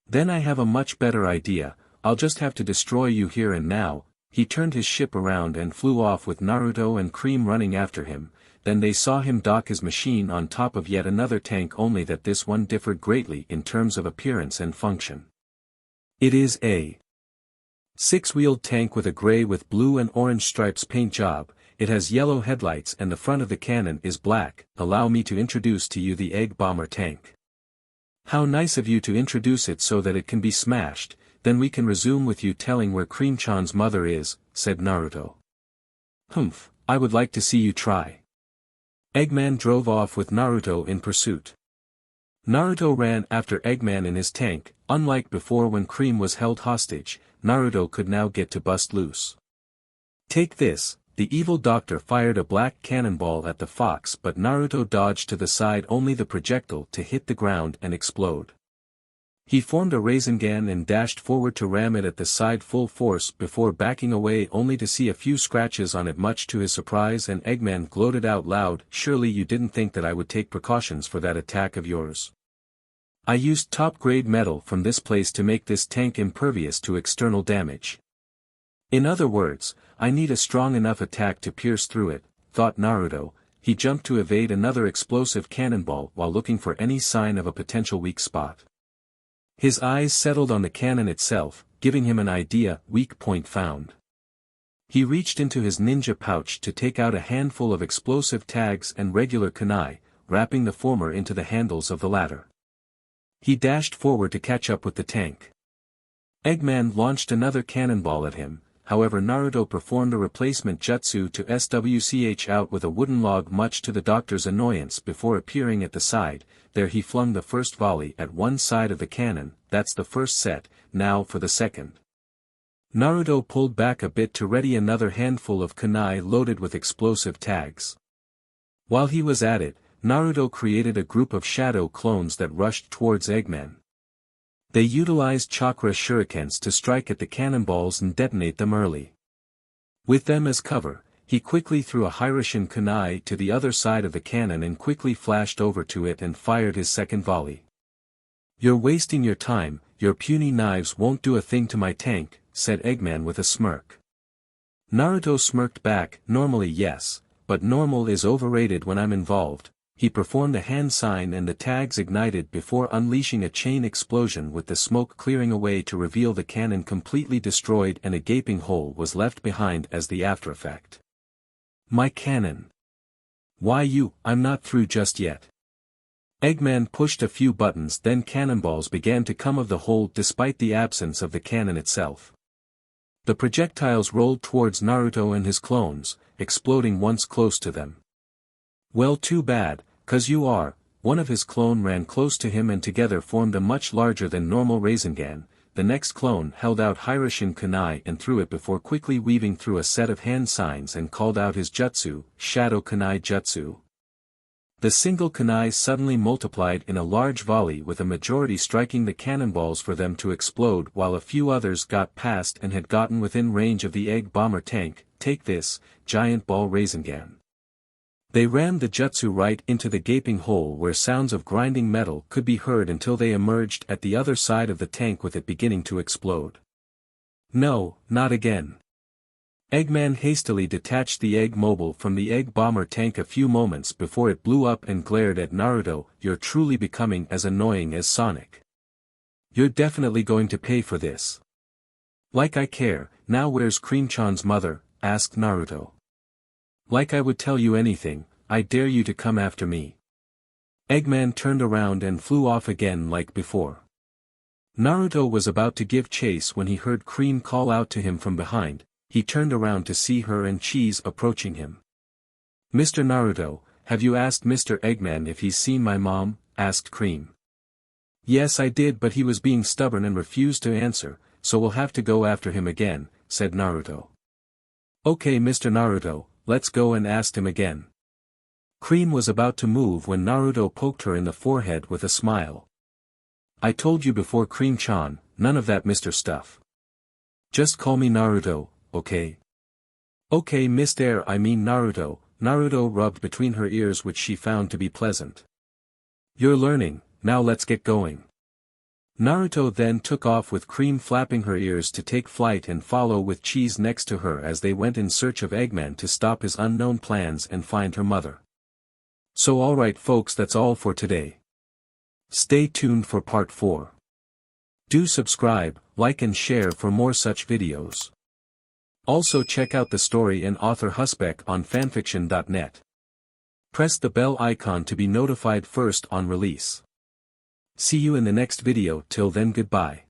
Then I have a much better idea, I'll just have to destroy you here and now. He turned his ship around and flew off with Naruto and Cream running after him. Then they saw him dock his machine on top of yet another tank, only that this one differed greatly in terms of appearance and function. It is a 6-wheeled tank with a gray with blue and orange stripes paint job. It has yellow headlights and the front of the cannon is black. Allow me to introduce to you the Egg Bomber tank. How nice of you to introduce it so that it can be smashed, then we can resume with you telling where Cream-chan's mother is, said Naruto. Humph, I would like to see you try. Eggman drove off with Naruto in pursuit. Naruto ran after Eggman in his tank. Unlike before when Cream was held hostage, Naruto could now get to bust loose. Take this, the evil doctor fired a black cannonball at the fox, but Naruto dodged to the side, only the projectile to hit the ground and explode. He formed a Rasengan and dashed forward to ram it at the side full force before backing away, only to see a few scratches on it, much to his surprise, and Eggman gloated out loud, surely you didn't think that I would take precautions for that attack of yours. I used top-grade metal from this place to make this tank impervious to external damage. In other words, I need a strong enough attack to pierce through it, thought Naruto. He jumped to evade another explosive cannonball while looking for any sign of a potential weak spot. His eyes settled on the cannon itself, giving him an idea. Weak point found. He reached into his ninja pouch to take out a handful of explosive tags and regular kunai, wrapping the former into the handles of the latter. He dashed forward to catch up with the tank. Eggman launched another cannonball at him, however Naruto performed a replacement jutsu to switch out with a wooden log, much to the doctor's annoyance. Before appearing at the side, there he flung the first volley at one side of the cannon. That's the first set, now for the second. Naruto pulled back a bit to ready another handful of kunai loaded with explosive tags. While he was at it, Naruto created a group of shadow clones that rushed towards Eggman. They utilized chakra shurikens to strike at the cannonballs and detonate them early. With them as cover, he quickly threw a Hiraishin kunai to the other side of the cannon and quickly flashed over to it and fired his second volley. You're wasting your time, your puny knives won't do a thing to my tank, said Eggman with a smirk. Naruto smirked back, normally yes, but normal is overrated when I'm involved. He performed a hand sign and the tags ignited before unleashing a chain explosion with the smoke clearing away to reveal the cannon completely destroyed and a gaping hole was left behind as the after effect. My cannon. Why you? I'm not through just yet. Eggman pushed a few buttons, then cannonballs began to come of the hole despite the absence of the cannon itself. The projectiles rolled towards Naruto and his clones, exploding once close to them. Well, too bad, 'cause you are. One of his clone ran close to him and together formed a much larger than normal Rasengan. The next clone held out Hiraishin kunai and threw it before quickly weaving through a set of hand signs and called out his jutsu, Shadow Kunai Jutsu. The single kunai suddenly multiplied in a large volley, with a majority striking the cannonballs for them to explode, while a few others got past and had gotten within range of the egg bomber tank. Take this, giant ball Rasengan. They rammed the jutsu right into the gaping hole where sounds of grinding metal could be heard until they emerged at the other side of the tank with it beginning to explode. No, not again. Eggman hastily detached the egg mobile from the egg bomber tank a few moments before it blew up and glared at Naruto. You're truly becoming as annoying as Sonic. You're definitely going to pay for this. Like I care. Now where's Cream-chan's mother? Asked Naruto. Like I would tell you anything, I dare you to come after me. Eggman turned around and flew off again like before. Naruto was about to give chase when he heard Cream call out to him from behind. He turned around to see her and Cheese approaching him. Mr. Naruto, have you asked Mr. Eggman if he's seen my mom? Asked Cream. Yes, I did, but he was being stubborn and refused to answer, so we'll have to go after him again, said Naruto. Okay, Mr. Naruto, let's go and ask him again. Cream was about to move when Naruto poked her in the forehead with a smile. I told you before, Cream-chan, none of that Mr. stuff. Just call me Naruto, okay? Okay, I mean Naruto. Naruto rubbed between her ears, which she found to be pleasant. You're learning, now let's get going. Naruto then took off with Cream flapping her ears to take flight and follow with Cheese next to her as they went in search of Eggman to stop his unknown plans and find her mother. So alright folks, that's all for today. Stay tuned for part 4. Do subscribe, like and share for more such videos. Also check out the story and author Hussbek on FANFICTIONnet. Press the bell icon to be notified first on release. See you in the next video. Till then, goodbye.